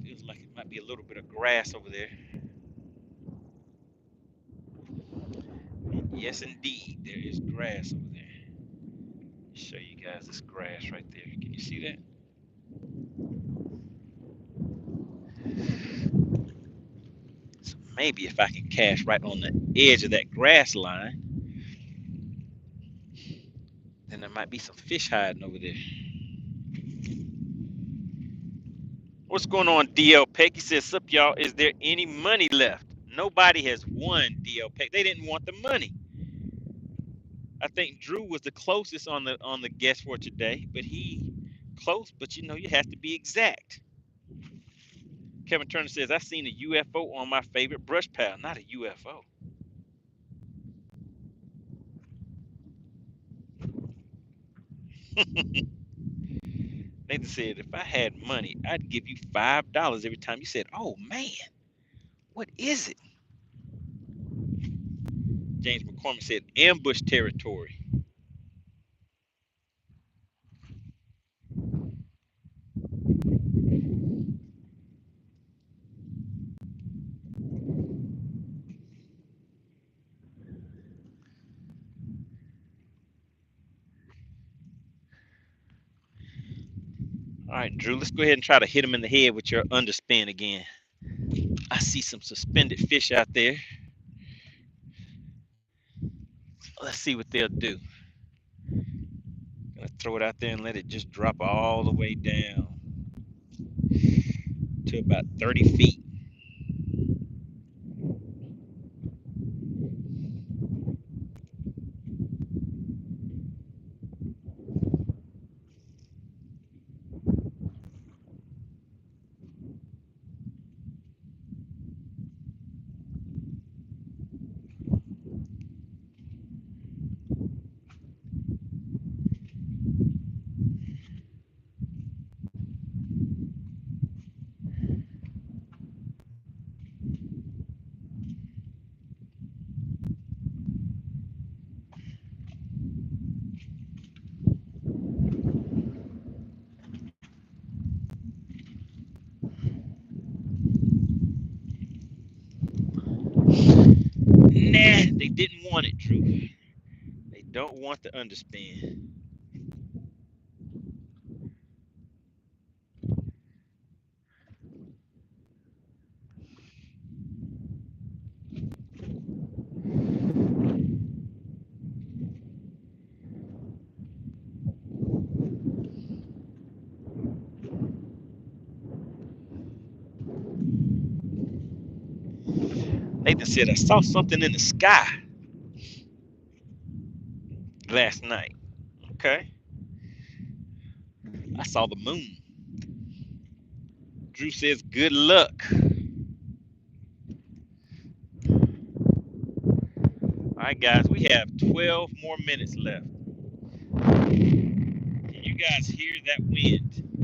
S1: Feels like it might be a little bit of grass over there. Yes, indeed, there is grass over there. Show you guys this grass right there. Can you see that? So maybe if I can cast right on the edge of that grass line, then there might be some fish hiding over there. What's going on, DL Peck? He says, sup, y'all, is there any money left? Nobody has won, DL Peck. They didn't want the money. I think Drew was the closest on the guest for today, but he Close, but you know, you have to be exact. Kevin Turner says, I seen a UFO on my favorite brush pile. Not a UFO. Nathan said, if I had money, I'd give you $5 every time you said, oh man, what is it? James McCormick said, ambush territory. All right, Drew, let's go ahead and try to hit him in the head with your underspin again. I see some suspended fish out there. Let's see what they'll do. Gonna throw it out there and let it just drop all the way down to about 30 feet. Nah, they didn't want it, Drew. They don't want the underspin. Nathan said, I saw something in the sky last night. Okay. I saw the moon. Drew says, good luck. All right, guys, we have 12 more minutes left. Can you guys hear that wind?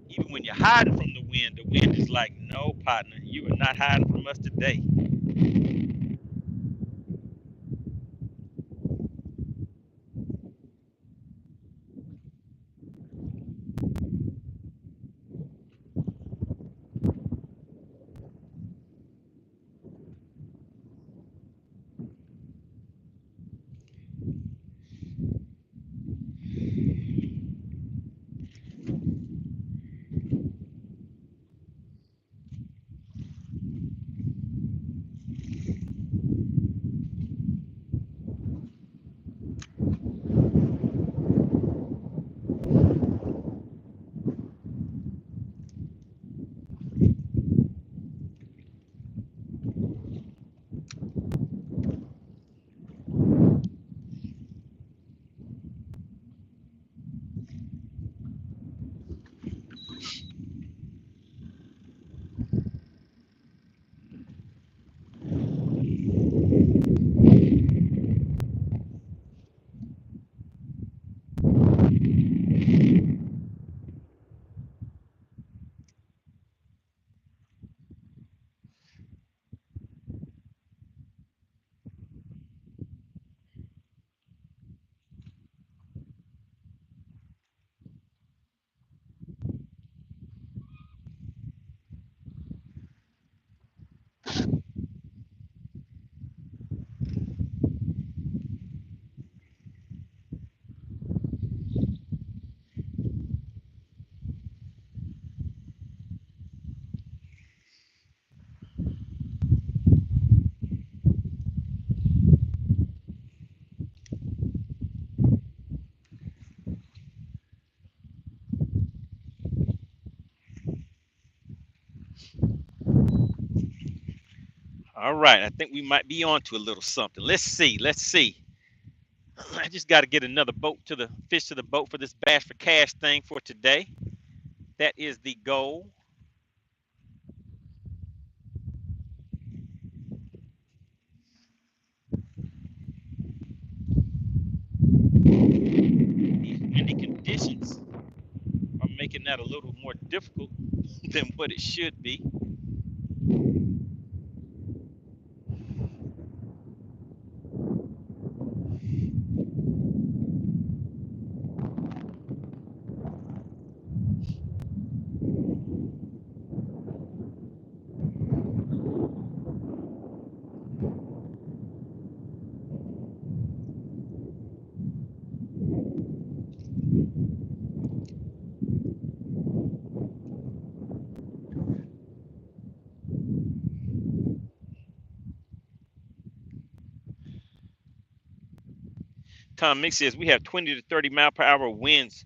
S1: Even when you're hiding from the wind is like, no, partner, you are not hiding from us today. All right, I think we might be on to a little something. Let's see. Let's see. I just got to get another boat to the fish to the boat for this bass for cash thing for today. That is the goal. These windy conditions are making that a little more difficult than what it should be. Tom Mix says we have 20 to 30 mile per hour winds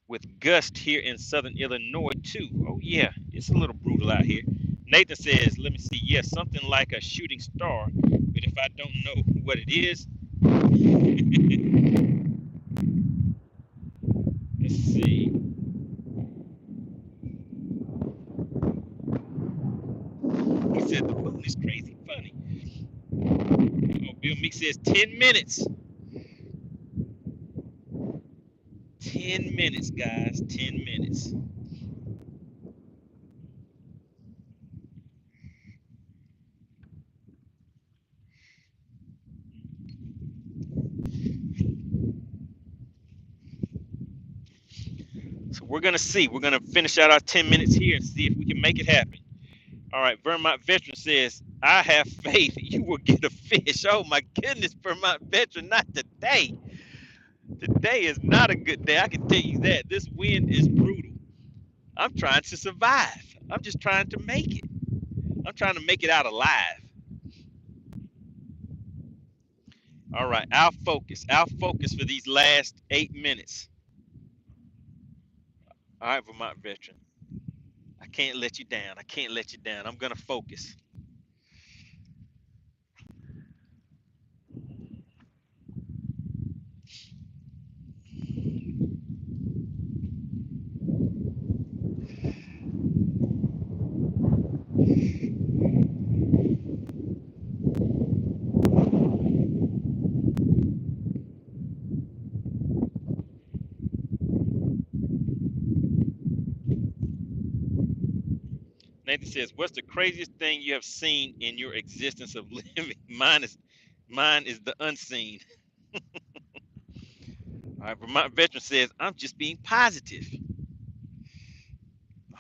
S1: with gust here in southern Illinois too. Oh yeah, it's a little brutal out here. Nathan says, let me see, yes, something like a shooting star, but if I don't know what it is, let's see. He said the moon is crazy funny. Oh, Bill Meek says 10 minutes. 10 minutes, guys. 10 minutes. So we're going to see. We're going to finish out our 10 minutes here and see if we can make it happen. All right. Vermont Veteran says, I have faith you will get a fish. Oh, my goodness, Vermont Veteran. Not today. Today is not a good day. I can tell you that. This wind is brutal. I'm trying to survive. I'm just trying to make it. I'm trying to make it out alive. All right. Our focus for these last 8 minutes. All right, Vermont Veteran. I can't let you down. I can't let you down. I'm going to focus. Nathan says, what's the craziest thing you have seen in your existence of living? Mine is the unseen. All right, Vermont Veteran says, I'm just being positive.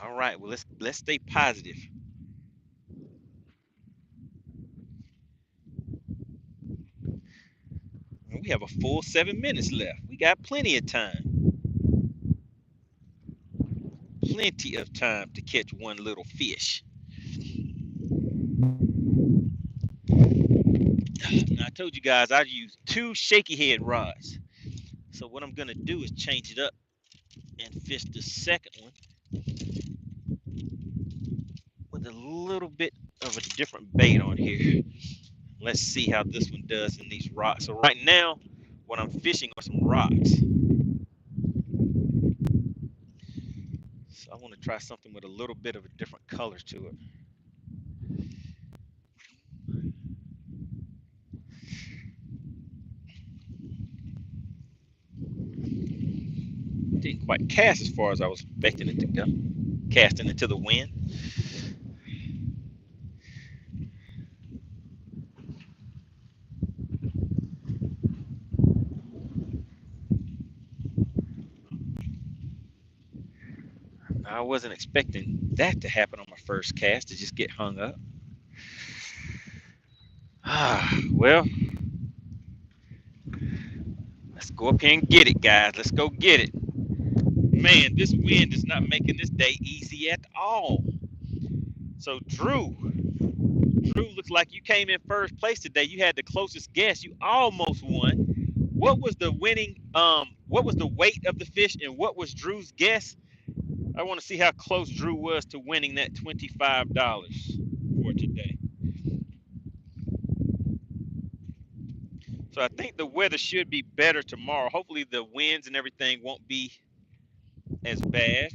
S1: All right, well, let's stay positive. We have a full 7 minutes left. We got plenty of time. Plenty of time to catch one little fish. Now, I told you guys I use 2 shaky head rods. So what I'm gonna do is change it up and fish the second one with a little bit of a different bait on here. Let's see how this one does in these rocks. So right now, what I'm fishing are some rocks. So I want to try something with a little bit of a different color to it. Didn't quite cast as far as I was expecting it to go. Casting into the wind. I wasn't expecting that to happen on my first cast, to just get hung up. Well, let's go up here and get it, guys. Let's go get it. Man, this wind is not making this day easy at all. So Drew looks like you came in first place today. You had the closest guess. You almost won. What was the winning? What was the weight of the fish, and what was Drew's guess? I want to see how close Drew was to winning that $25 for today. So I think the weather should be better tomorrow. Hopefully the winds and everything won't be as bad.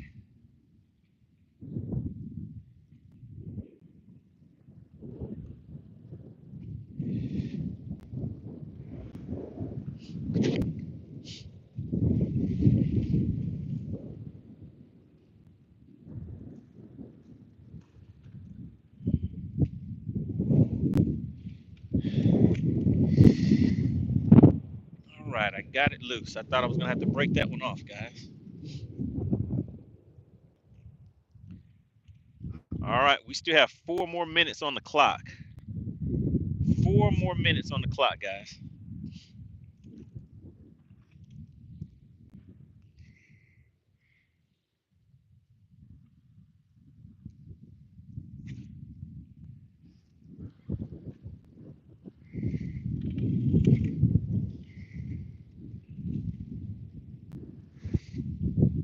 S1: All right, I got it loose. I thought I was gonna have to break that one off, guys. All right, we still have 4 more minutes on the clock. 4 more minutes on the clock, guys.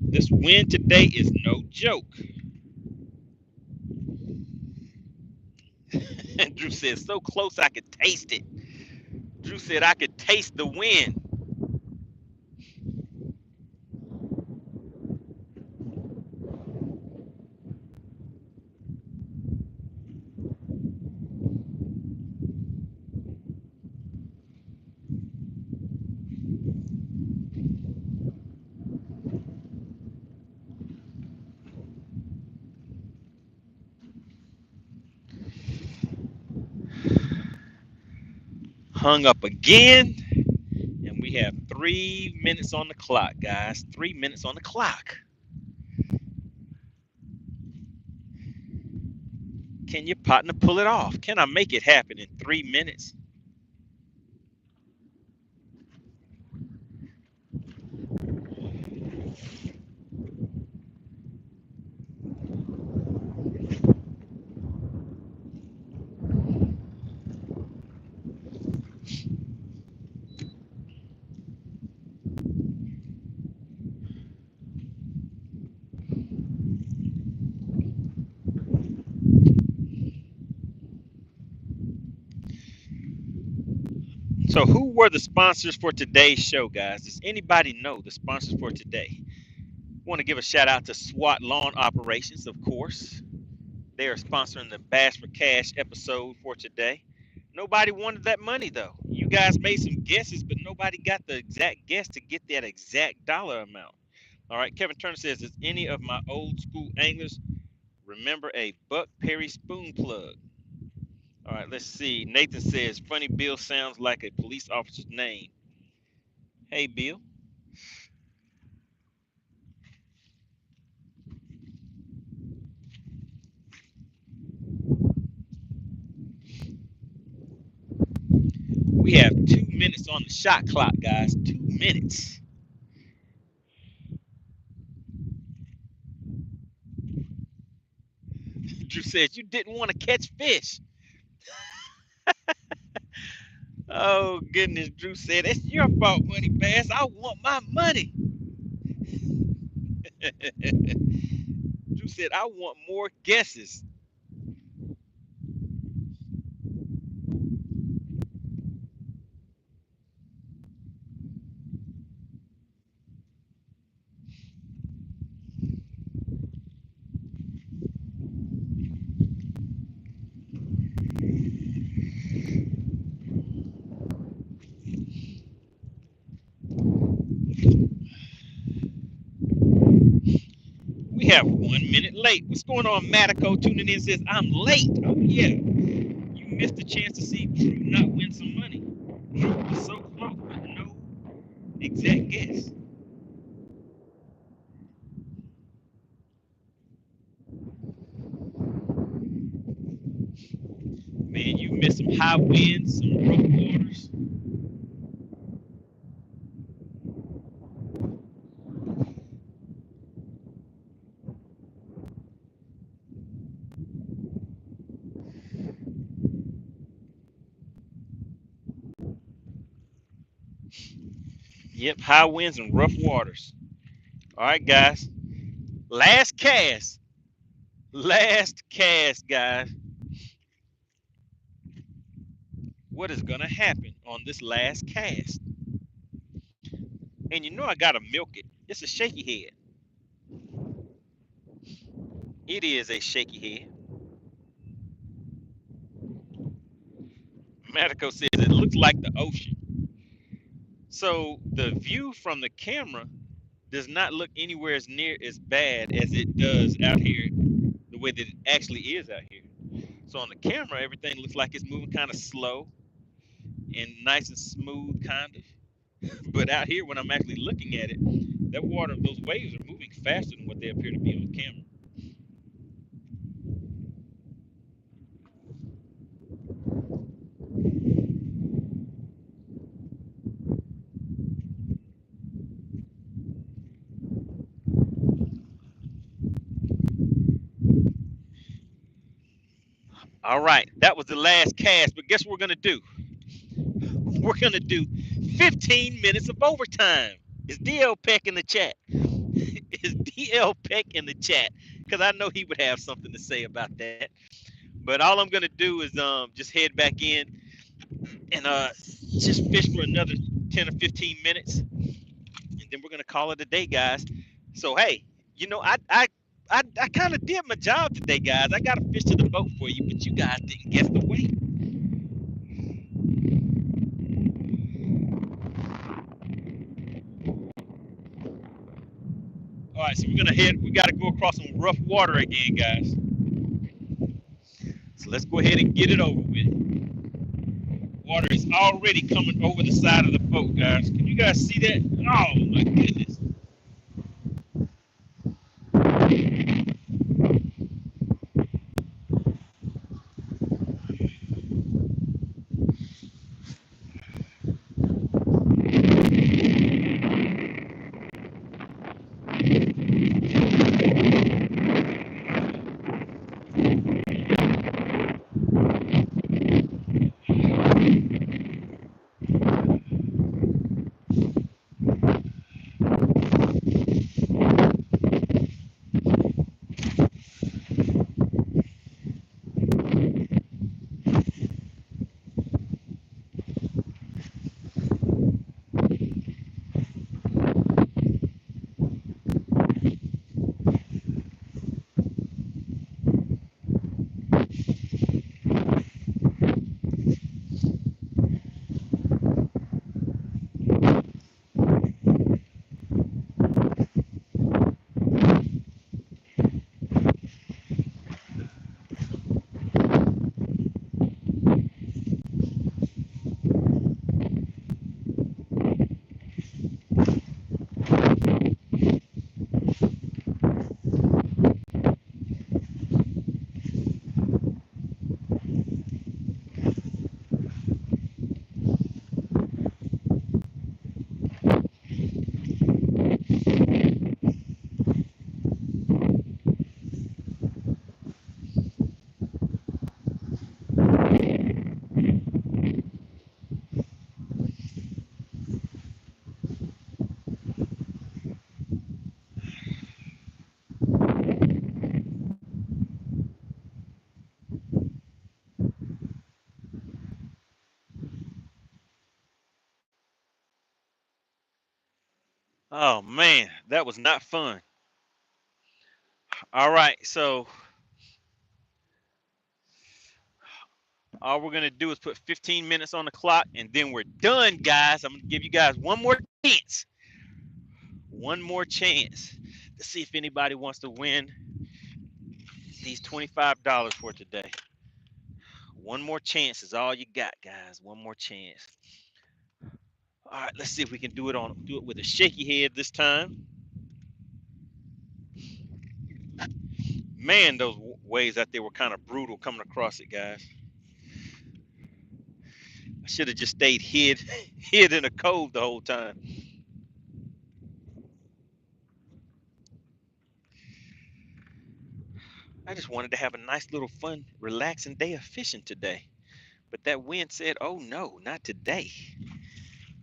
S1: This win today is no joke. Drew said, so close I could taste it. Drew said, I could taste the win. Hung up again. And we have 3 minutes on the clock, guys. 3 minutes on the clock. Can your partner pull it off? Can I make it happen in 3 minutes? So who were the sponsors for today's show, guys? Does anybody know the sponsors for today? Want to give a shout out to SWAT Lawn Operations, of course. They are sponsoring the Bass for Cash episode for today. Nobody wanted that money though. You guys made some guesses, but nobody got the exact guess to get that exact dollar amount. All right, Kevin Turner says, does any of my old school anglers remember a Buck Perry spoon plug? All right, let's see. Nathan says, funny Bill sounds like a police officer's name. Hey, Bill. We have 2 minutes on the shot clock, guys. 2 minutes. Drew says, you didn't want to catch fish. Oh, goodness. Drew said, it's your fault, MoneyBass. I want my money. Drew said, I want more guesses. We have 1 minute late. What's going on, Matico tuning in says, I'm late. Oh, yeah. You missed the chance to see Drew not win some money. Drew was so close, but no exact guess. Man, you missed some high winds, some rough waters. Yep, high winds and rough waters. All right, guys. Last cast. Last cast, guys. what is gonna happen on this last cast. And you know I gotta milk it. It's a shaky head. It is a shaky head. Matico says it looks like the ocean. So the view from the camera does not look anywhere as near as bad as it does out here, the way that it actually is out here. So on the camera, everything looks like it's moving kind of slow and nice and smooth, kind of. But out here, when I'm actually looking at it, that water, those waves are moving faster than what they appear to be on camera. All right, that was the last cast, but guess what we're gonna do? We're gonna do 15 minutes of overtime. Is DL Peck in the chat? Is DL Peck in the chat? Because I know he would have something to say about that. But all I'm gonna do is just head back in and just fish for another 10 or 15 minutes, and then we're gonna call it a day, guys. So hey, you know I kind of did my job today, guys. I got a fish to the boat for you, but you guys didn't guess the weight. All right, so we're gonna head. We got to go across some rough water again, guys. So let's go ahead and get it over with. Water is already coming over the side of the boat, guys. Can you guys see that? Oh my goodness. Oh man, that was not fun. All right, so all we're gonna do is put 15 minutes on the clock, and then we're done, guys. I'm gonna give you guys one more chance. One more chance to see if anybody wants to win these $25 for today. One more chance is all you got, guys. One more chance. All right, let's see if we can do it with a shaky head this time. Man, those waves out there were kind of brutal coming across it, guys. I should have just stayed hid hid in a cove the whole time. I just wanted to have a nice little fun, relaxing day of fishing today. But that wind said, "Oh no, not today.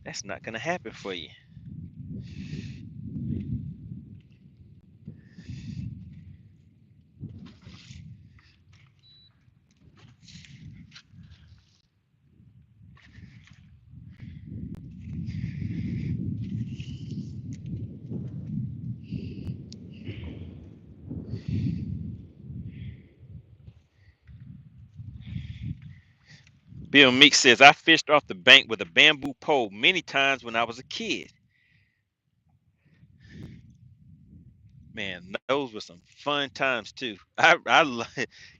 S1: That's not gonna happen for you." Bill Meek says, I fished off the bank with a bamboo pole many times when I was a kid. Man, those were some fun times too.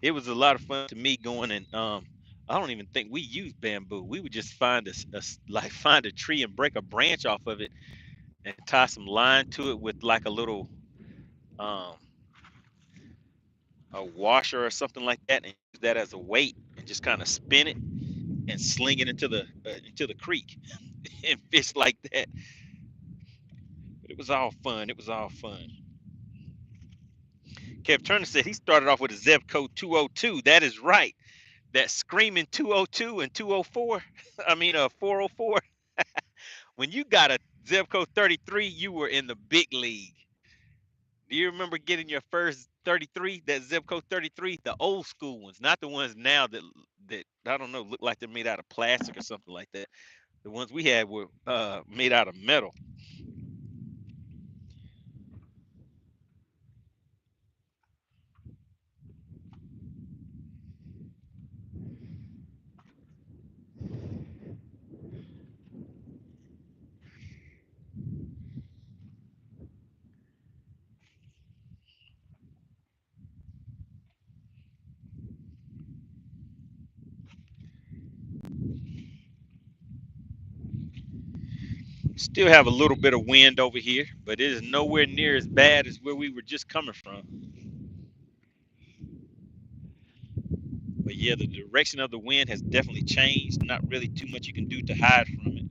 S1: It was a lot of fun to me going and I don't even think we used bamboo. We would just find like find a tree and break a branch off of it and tie some line to it with like a little um a washer or something like that, and use that as a weight and just kind of spin it and sling it into the creek and fish like that. But it was all fun. It was all fun. Kev Turner said he started off with a zip code 202. That is right. That screaming 202 and 204. I mean, 404. When you got a zip code 33, you were in the big league. Do you remember getting your first 33? That zip code 33, the old school ones, not the ones now that I don't know look like they're made out of plastic or something like that. The ones we had were made out of metal. Still have a little bit of wind over here, but it is nowhere near as bad as where we were just coming from. But yeah, the direction of the wind has definitely changed. Not really too much you can do to hide from it.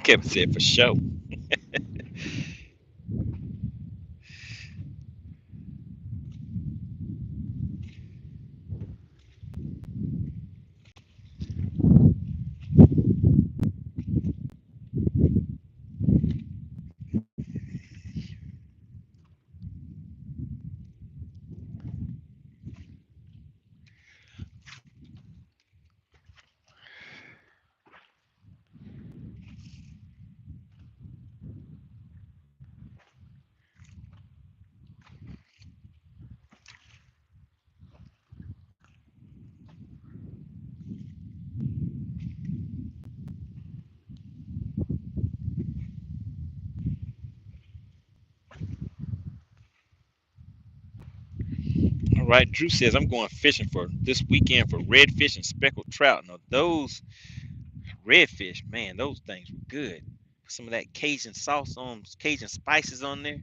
S1: Kevin said for sure. All right, Drew says I'm going fishing for this weekend for redfish and speckled trout. Now those redfish, man, those things were good. Put some of that Cajun sauce on, Cajun spices on there.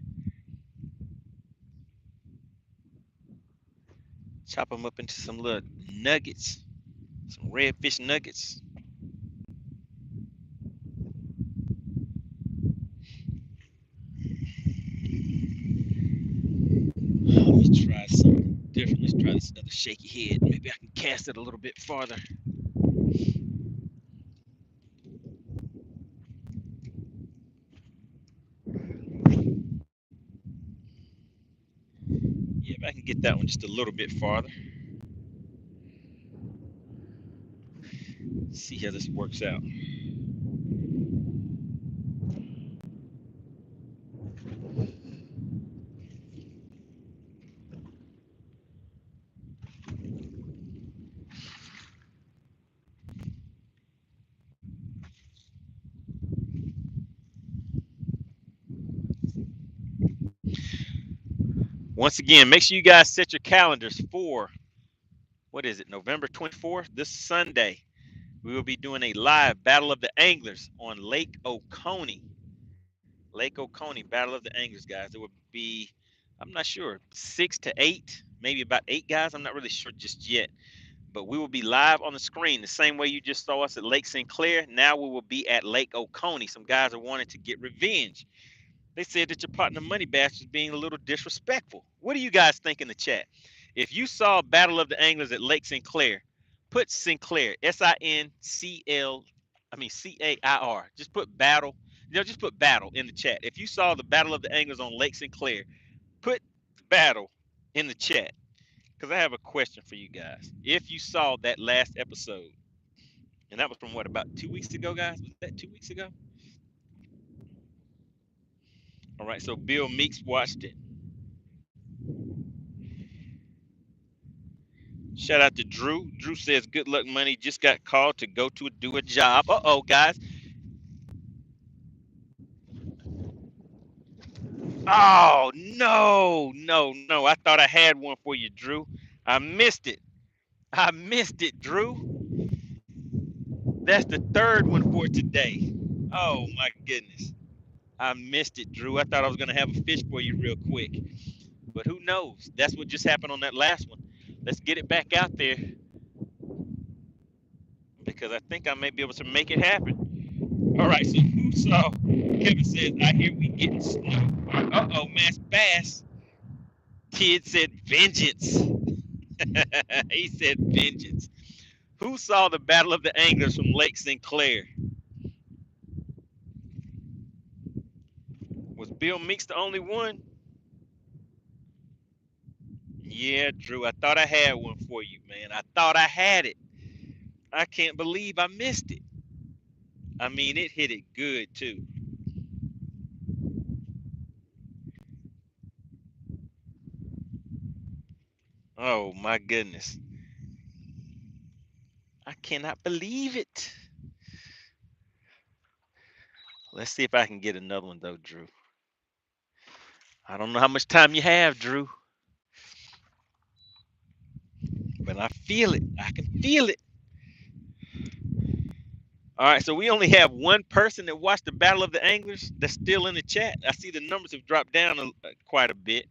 S1: Chop them up into some little nuggets, some redfish nuggets. Let me try something different. Let's try this other shaky head. Maybe I can cast it a little bit farther. Yeah, if I can get that one just a little bit farther. See how this works out. Once again, make sure you guys set your calendars for, what is it, November 24th, this Sunday. We will be doing a live Battle of the Anglers on Lake Oconee. Lake Oconee, Battle of the Anglers, guys. It would be, I'm not sure, 6 to 8, maybe about 8 guys. I'm not really sure just yet. but we will be live on the screen the same way you just saw us at Lake Sinclair. Now we will be at Lake Oconee. Some guys are wanting to get revenge. They said that your partner MoneyBass is being a little disrespectful. What do you guys think in the chat? If you saw Battle of the Anglers at Lake Sinclair, put Sinclair, S-I-N-C-L, C-A-I-R. Just put battle. Just put battle in the chat. If you saw the Battle of the Anglers on Lake Sinclair, put battle in the chat. Because I have a question for you guys. If you saw that last episode, and that was from what, about 2 weeks ago, guys? Was that 2 weeks ago? All right, so Bill Meeks watched it. Shout out to Drew. Drew says, good luck, money. Just got called to go to do a job. Uh-oh, guys. Oh, no. I thought I had one for you, Drew. I missed it. Drew. That's the third one for today. Oh, my goodness. I missed it, Drew. I thought I was going to have a fish for you real quick. But who knows? That's what just happened on that last one. Let's get it back out there, because I think I may be able to make it happen. All right, so who saw? Kevin says, I hear we getting snow. Uh-oh, Mass Bass. Kid said vengeance. He said vengeance. Who saw the Battle of the Anglers from Lake Sinclair? Was Bill Meeks the only one? Yeah, Drew, I thought I had one for you, man. I thought I had it. I can't believe I missed it. I mean, it hit it good, too. Oh, my goodness. I cannot believe it. Let's see if I can get another one, though, Drew. I don't know how much time you have, Drew. But I feel it. I can feel it. All right, so we only have one person that watched the Battle of the Anglers that's still in the chat. I see the numbers have dropped down quite a bit.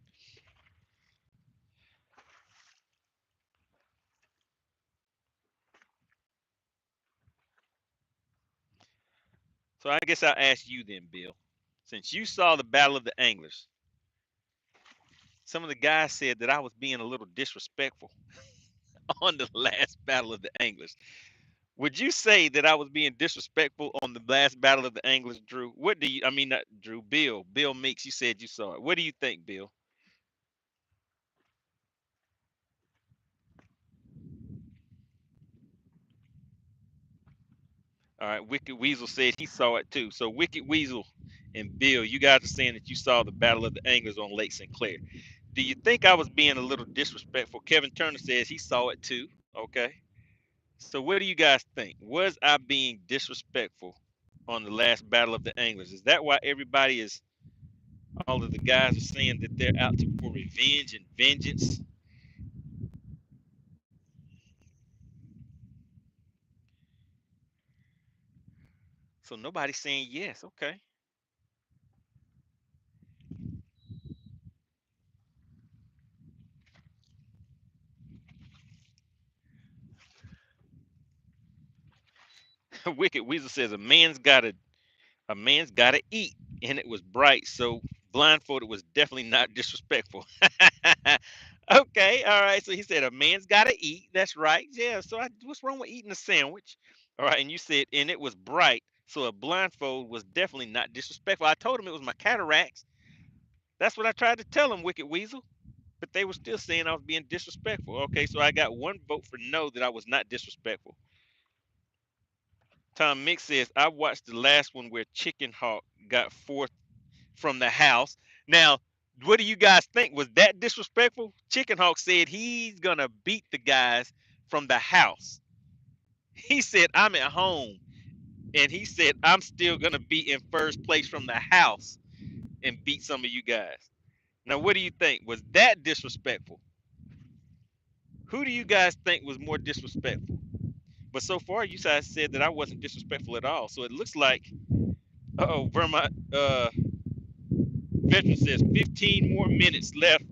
S1: So I guess I'll ask you then, Bill. Since you saw the Battle of the Anglers, some of the guys said that I was being a little disrespectful on the last Battle of the Anglers. Would you say that I was being disrespectful on the last Battle of the Anglers, Drew? What do you, I mean, not Drew, Bill Meeks, you said you saw it. What do you think, Bill? All right, Wicked Weasel said he saw it too. So Wicked Weasel and Bill, you guys are saying that you saw the Battle of the Anglers on Lake Sinclair. Do you think I was being a little disrespectful? Kevin Turner says he saw it too. Okay. So what do you guys think? Was I being disrespectful on the last Battle of the Anglers? Is that why everybody is, all of the guys are saying that they're out for revenge and vengeance? So nobody's saying yes. Okay. Wicked Weasel says a man's gotta eat, and it was bright, so blindfolded was definitely not disrespectful. Okay, all right. So he said a man's gotta eat. That's right. Yeah. So what's wrong with eating a sandwich? All right. And you said, and it was bright, so a blindfold was definitely not disrespectful. I told him it was my cataracts. That's what I tried to tell him, Wicked Weasel. But they were still saying I was being disrespectful. Okay, so I got one vote for no, that I was not disrespectful. Tom Mix says, I watched the last one where Chicken Hawk got fourth from the house. Now, what do you guys think? Was that disrespectful? Chicken Hawk said he's going to beat the guys from the house. He said, I'm at home. And he said, I'm still going to be in first place from the house and beat some of you guys. Now, what do you think? Was that disrespectful? Who do you guys think was more disrespectful? But so far, you guys said that I wasn't disrespectful at all. So it looks like, Vermont veteran says 15 more minutes left.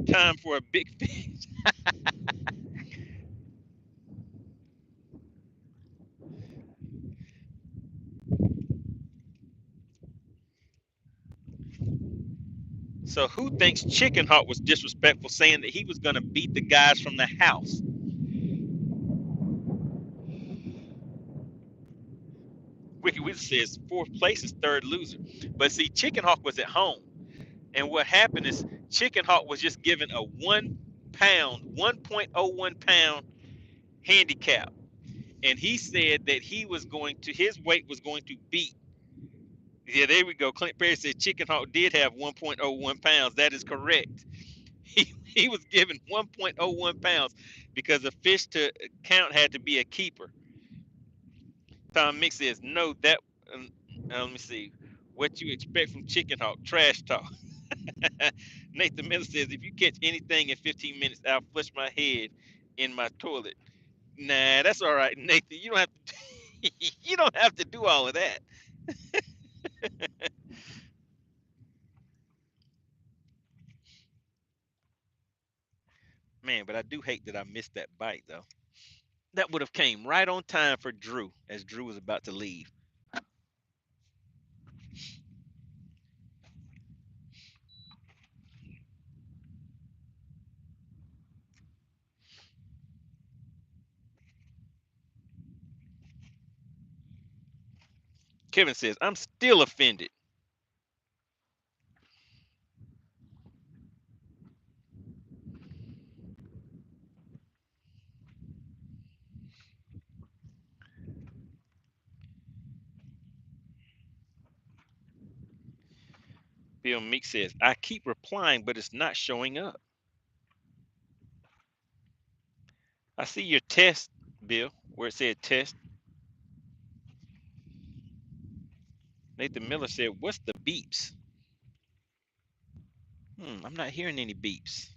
S1: Time for a big fish. So who thinks Chicken Hawk was disrespectful, saying that he was going to beat the guys from the house? Wicked Wizard says fourth place is third loser. But see, Chicken Hawk was at home. And what happened is Chicken Hawk was just given a 1 pound, 1.01 pound handicap. And he said that his weight was going to beat. Yeah, there we go. Clint Perry said Chicken Hawk did have 1.01 pounds. That is correct. He was given 1.01 pounds because a fish to count had to be a keeper. Tom Mix says, no, that, let me see, what you expect from Chicken Hawk, trash talk. Nathan Miller says, if you catch anything in 15 minutes, I'll flush my head in my toilet. Nah, that's all right, Nathan. You don't have to, you don't have to do all of that. Man, but I do hate that I missed that bite, though. That would have came right on time for Drew, as Drew was about to leave. Kevin says, I'm still offended. Bill Meek says, I keep replying, but it's not showing up. I see your test, Bill, where it said test. Nathan Miller said, what's the beeps? I'm not hearing any beeps.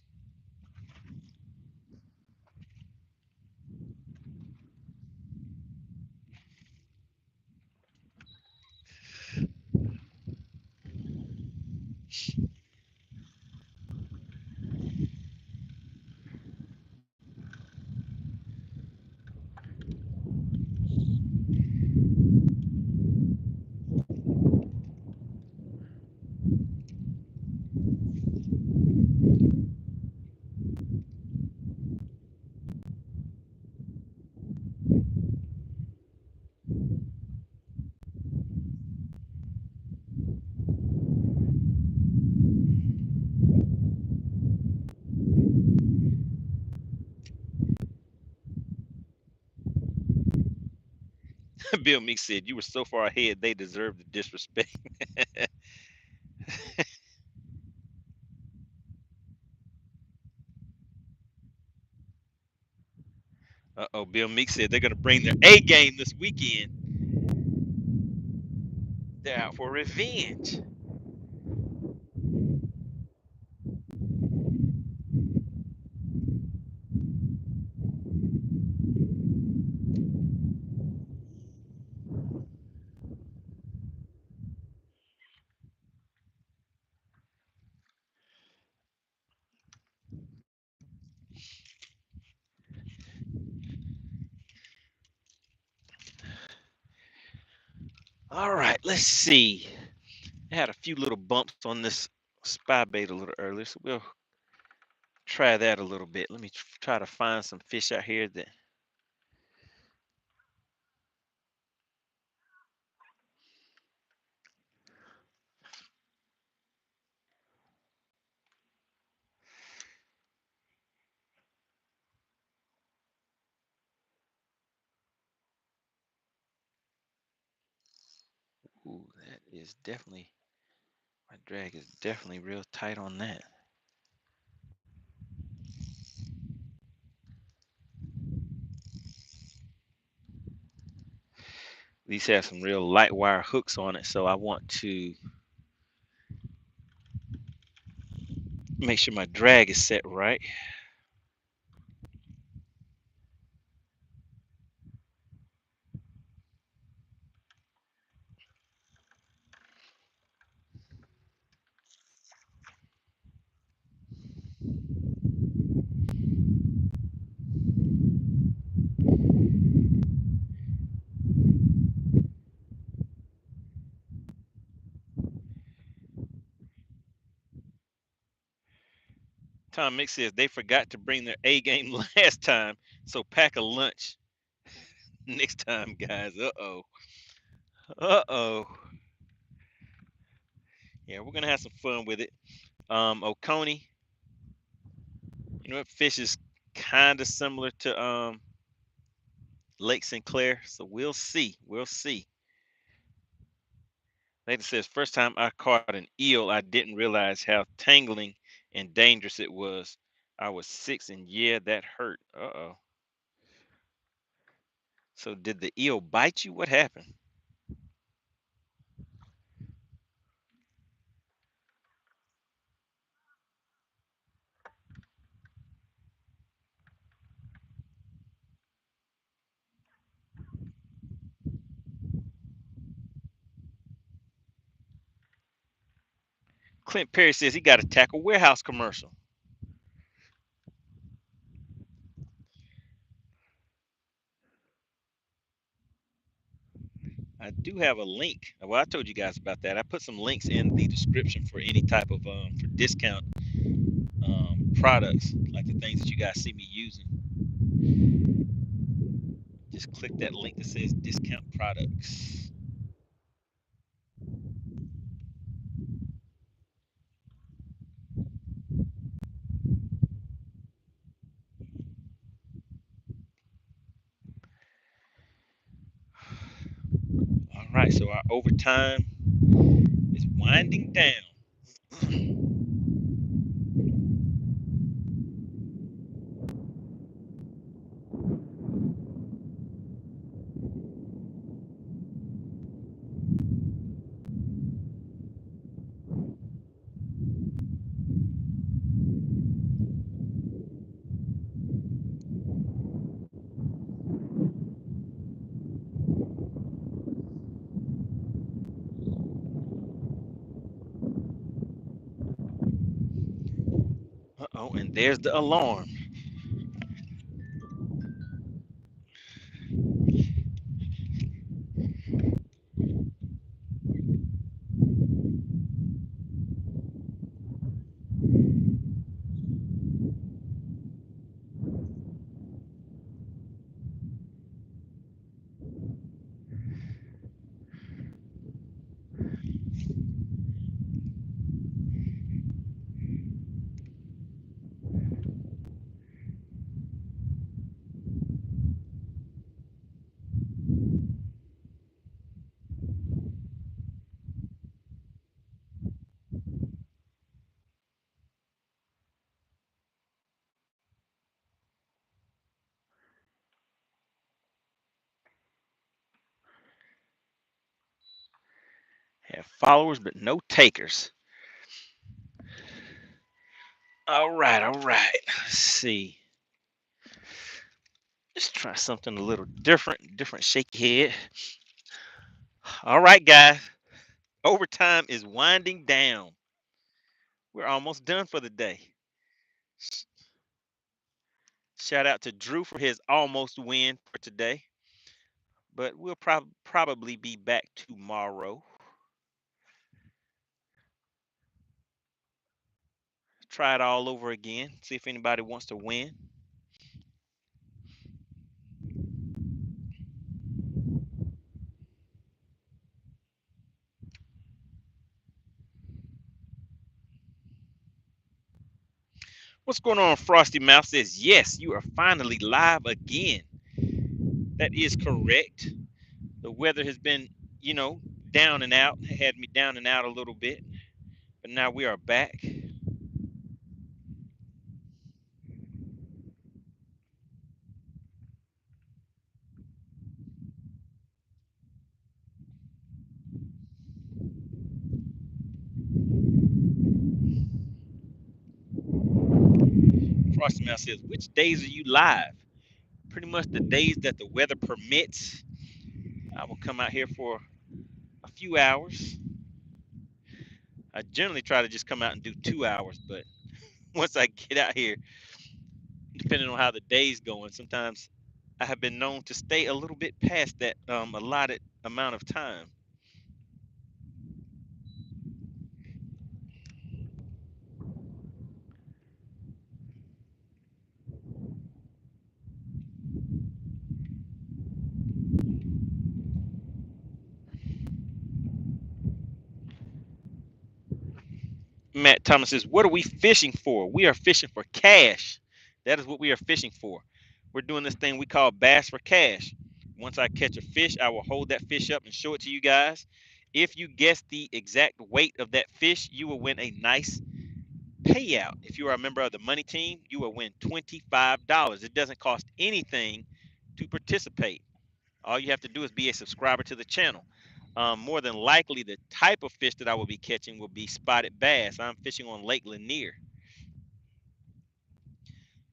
S1: Bill Meek said, you were so far ahead, they deserve the disrespect. Uh-oh, Bill Meek said they're going to bring their A game this weekend. They're out for revenge. All right, let's see. I had a few little bumps on this spy bait a little earlier, so we'll try that a little bit. Let me try to find some fish out here that. Ooh, that is definitely, my drag is definitely real tight on that. These have some real light wire hooks on it, so I want to make sure my drag is set right. Tom Mix says they forgot to bring their A game last time, so pack a lunch next time, guys. Uh-oh. Uh-oh. Yeah, we're gonna have some fun with it. Oconee, you know what? Fish is kind of similar to Lake Sinclair, so we'll see. We'll see. Lady says, first time I caught an eel, I didn't realize how tangling and dangerous it was. I was 6, and yeah, that hurt. Uh-oh. So did the eel bite you? What happened? Clint Perry says he got a tackle warehouse commercial. I do have a link. Well, I told you guys about that. I put some links in the description for any type of for discount products, like the things that you guys see me using. Just click that link that says discount products. All right, so our overtime is winding down. Uh-oh, and there's the alarm. Have followers, but no takers. All right, all right. Let's see. Let's try something a little different shaky head. All right, guys. Overtime is winding down. We're almost done for the day. Shout out to Drew for his almost win for today. But we'll probably be back tomorrow. Try it all over again. See if anybody wants to win. What's going on? Frosty Mouth says, yes, you are finally live again. That is correct. The weather has been, down and out, had me down and out a little bit. But now we are back. Frosty Mouth says, which days are you live? Pretty much the days that the weather permits. I will come out here for a few hours. I generally try to just come out and do 2 hours, but once I get out here, depending on how the day's going, sometimes I have been known to stay a little bit past that allotted amount of time. Matt Thomas says, what are we fishing for? We are fishing for cash. That is what we are fishing for. We're doing this thing we call bass for cash. Once I catch a fish, I will hold that fish up and show it to you guys. If you guess the exact weight of that fish, you will win a nice payout. If you are a member of the Money Team, you will win $25. It doesn't cost anything to participate. All you have to do is be a subscriber to the channel. More than likely, the type of fish that I will be catching will be spotted bass. I'm fishing on Lake Lanier.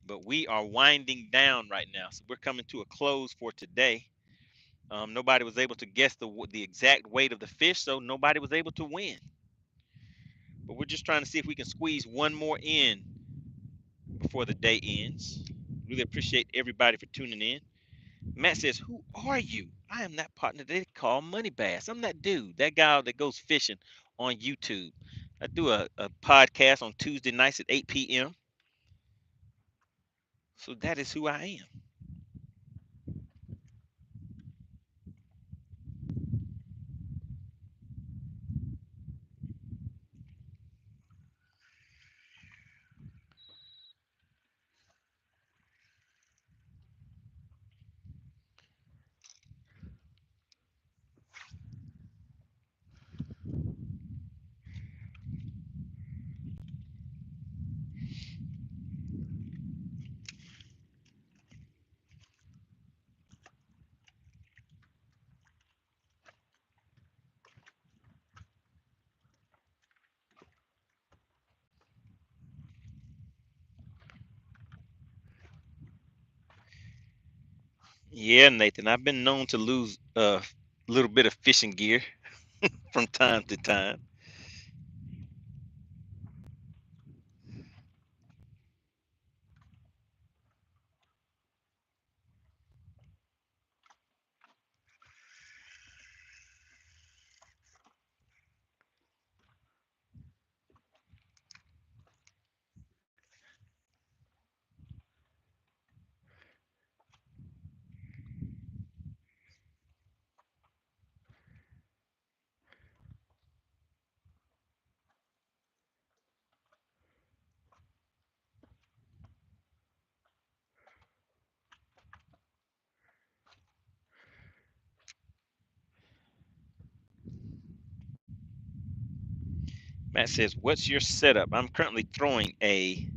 S1: But we are winding down right now. So we're coming to a close for today. Nobody was able to guess the exact weight of the fish, so nobody was able to win. But we're just trying to see if we can squeeze one more in before the day ends. Really appreciate everybody for tuning in. Matt says, who are you? I am that partner they call MoneyBass. I'm that dude, that guy that goes fishing on YouTube. I do a podcast on Tuesday nights at 8 p.m. So that is who I am. Yeah, Nathan, I've been known to lose a little bit of fishing gear from time to time. Matt says, what's your setup? I'm currently throwing a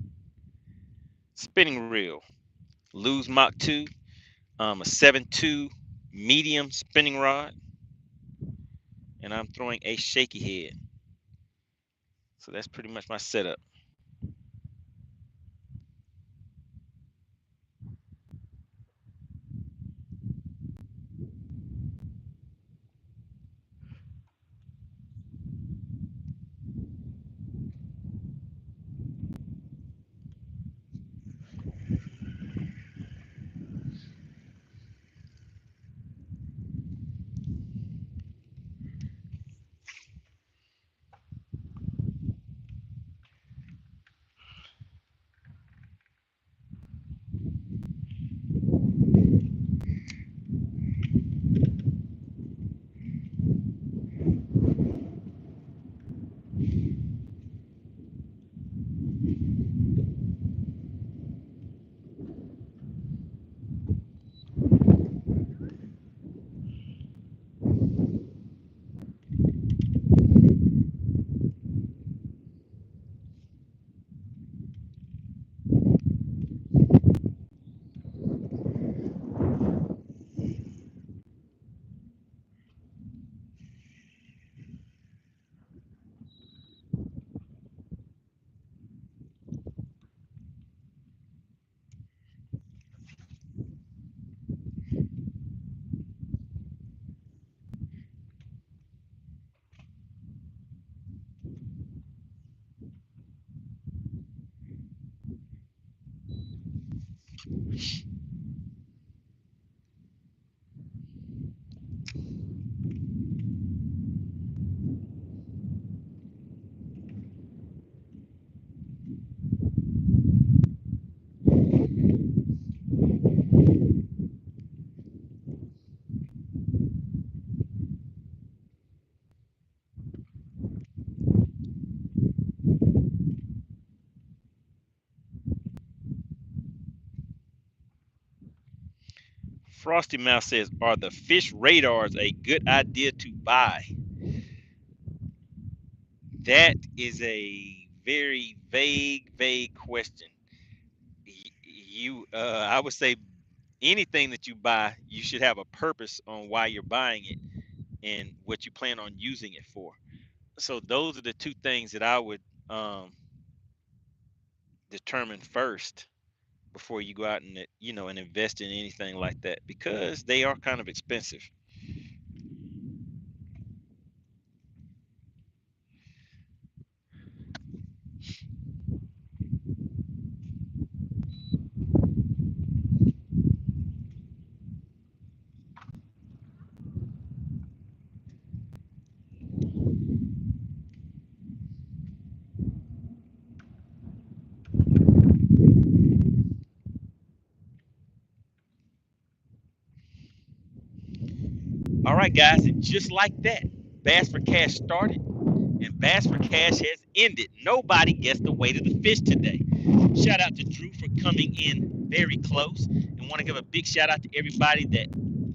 S1: spinning reel, Lose Mach 2, a 7.2 medium spinning rod, and I'm throwing a shaky head. So that's pretty much my setup. Frosty Mouse says, are the fish radars a good idea to buy? That is a very vague question. I would say anything that you buy, you should have a purpose on why you're buying it and what you plan on using it for. So those are the two things that I would um, determine first before you go out and and invest in anything like that, because they are kind of expensive. All right, guys, and just like that, Bass for Cash started and Bass for Cash has ended. Nobody gets the weight of the fish today. Shout out to Drew for coming in very close, and want to give a big shout out to everybody that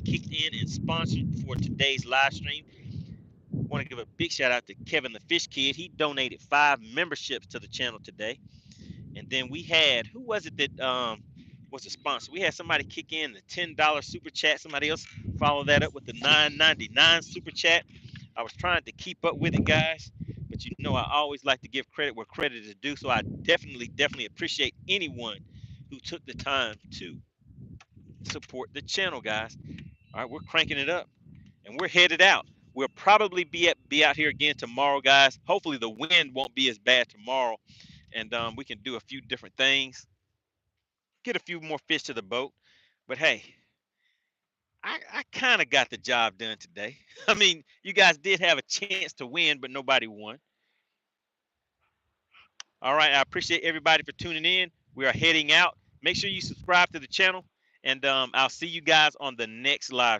S1: kicked in and sponsored for today's live stream. Want to give a big shout out to Kevin the Fish Kid. He donated 5 memberships to the channel today. And then we had, who was it that was the sponsor? We had somebody kick in the $10 super chat. Somebody else follow that up with the $9.99 super chat. I was trying to keep up with it, guys, but I always like to give credit where credit is due. So I definitely appreciate anyone who took the time to support the channel, guys. All right, we're cranking it up and we're headed out. We'll probably be out here again tomorrow, guys. Hopefully the wind won't be as bad tomorrow, and we can do a few different things, get a few more fish to the boat. But hey, I kind of got the job done today. I mean, you guys did have a chance to win, but nobody won. All right, I appreciate everybody for tuning in. We are heading out. Make sure you subscribe to the channel, and I'll see you guys on the next live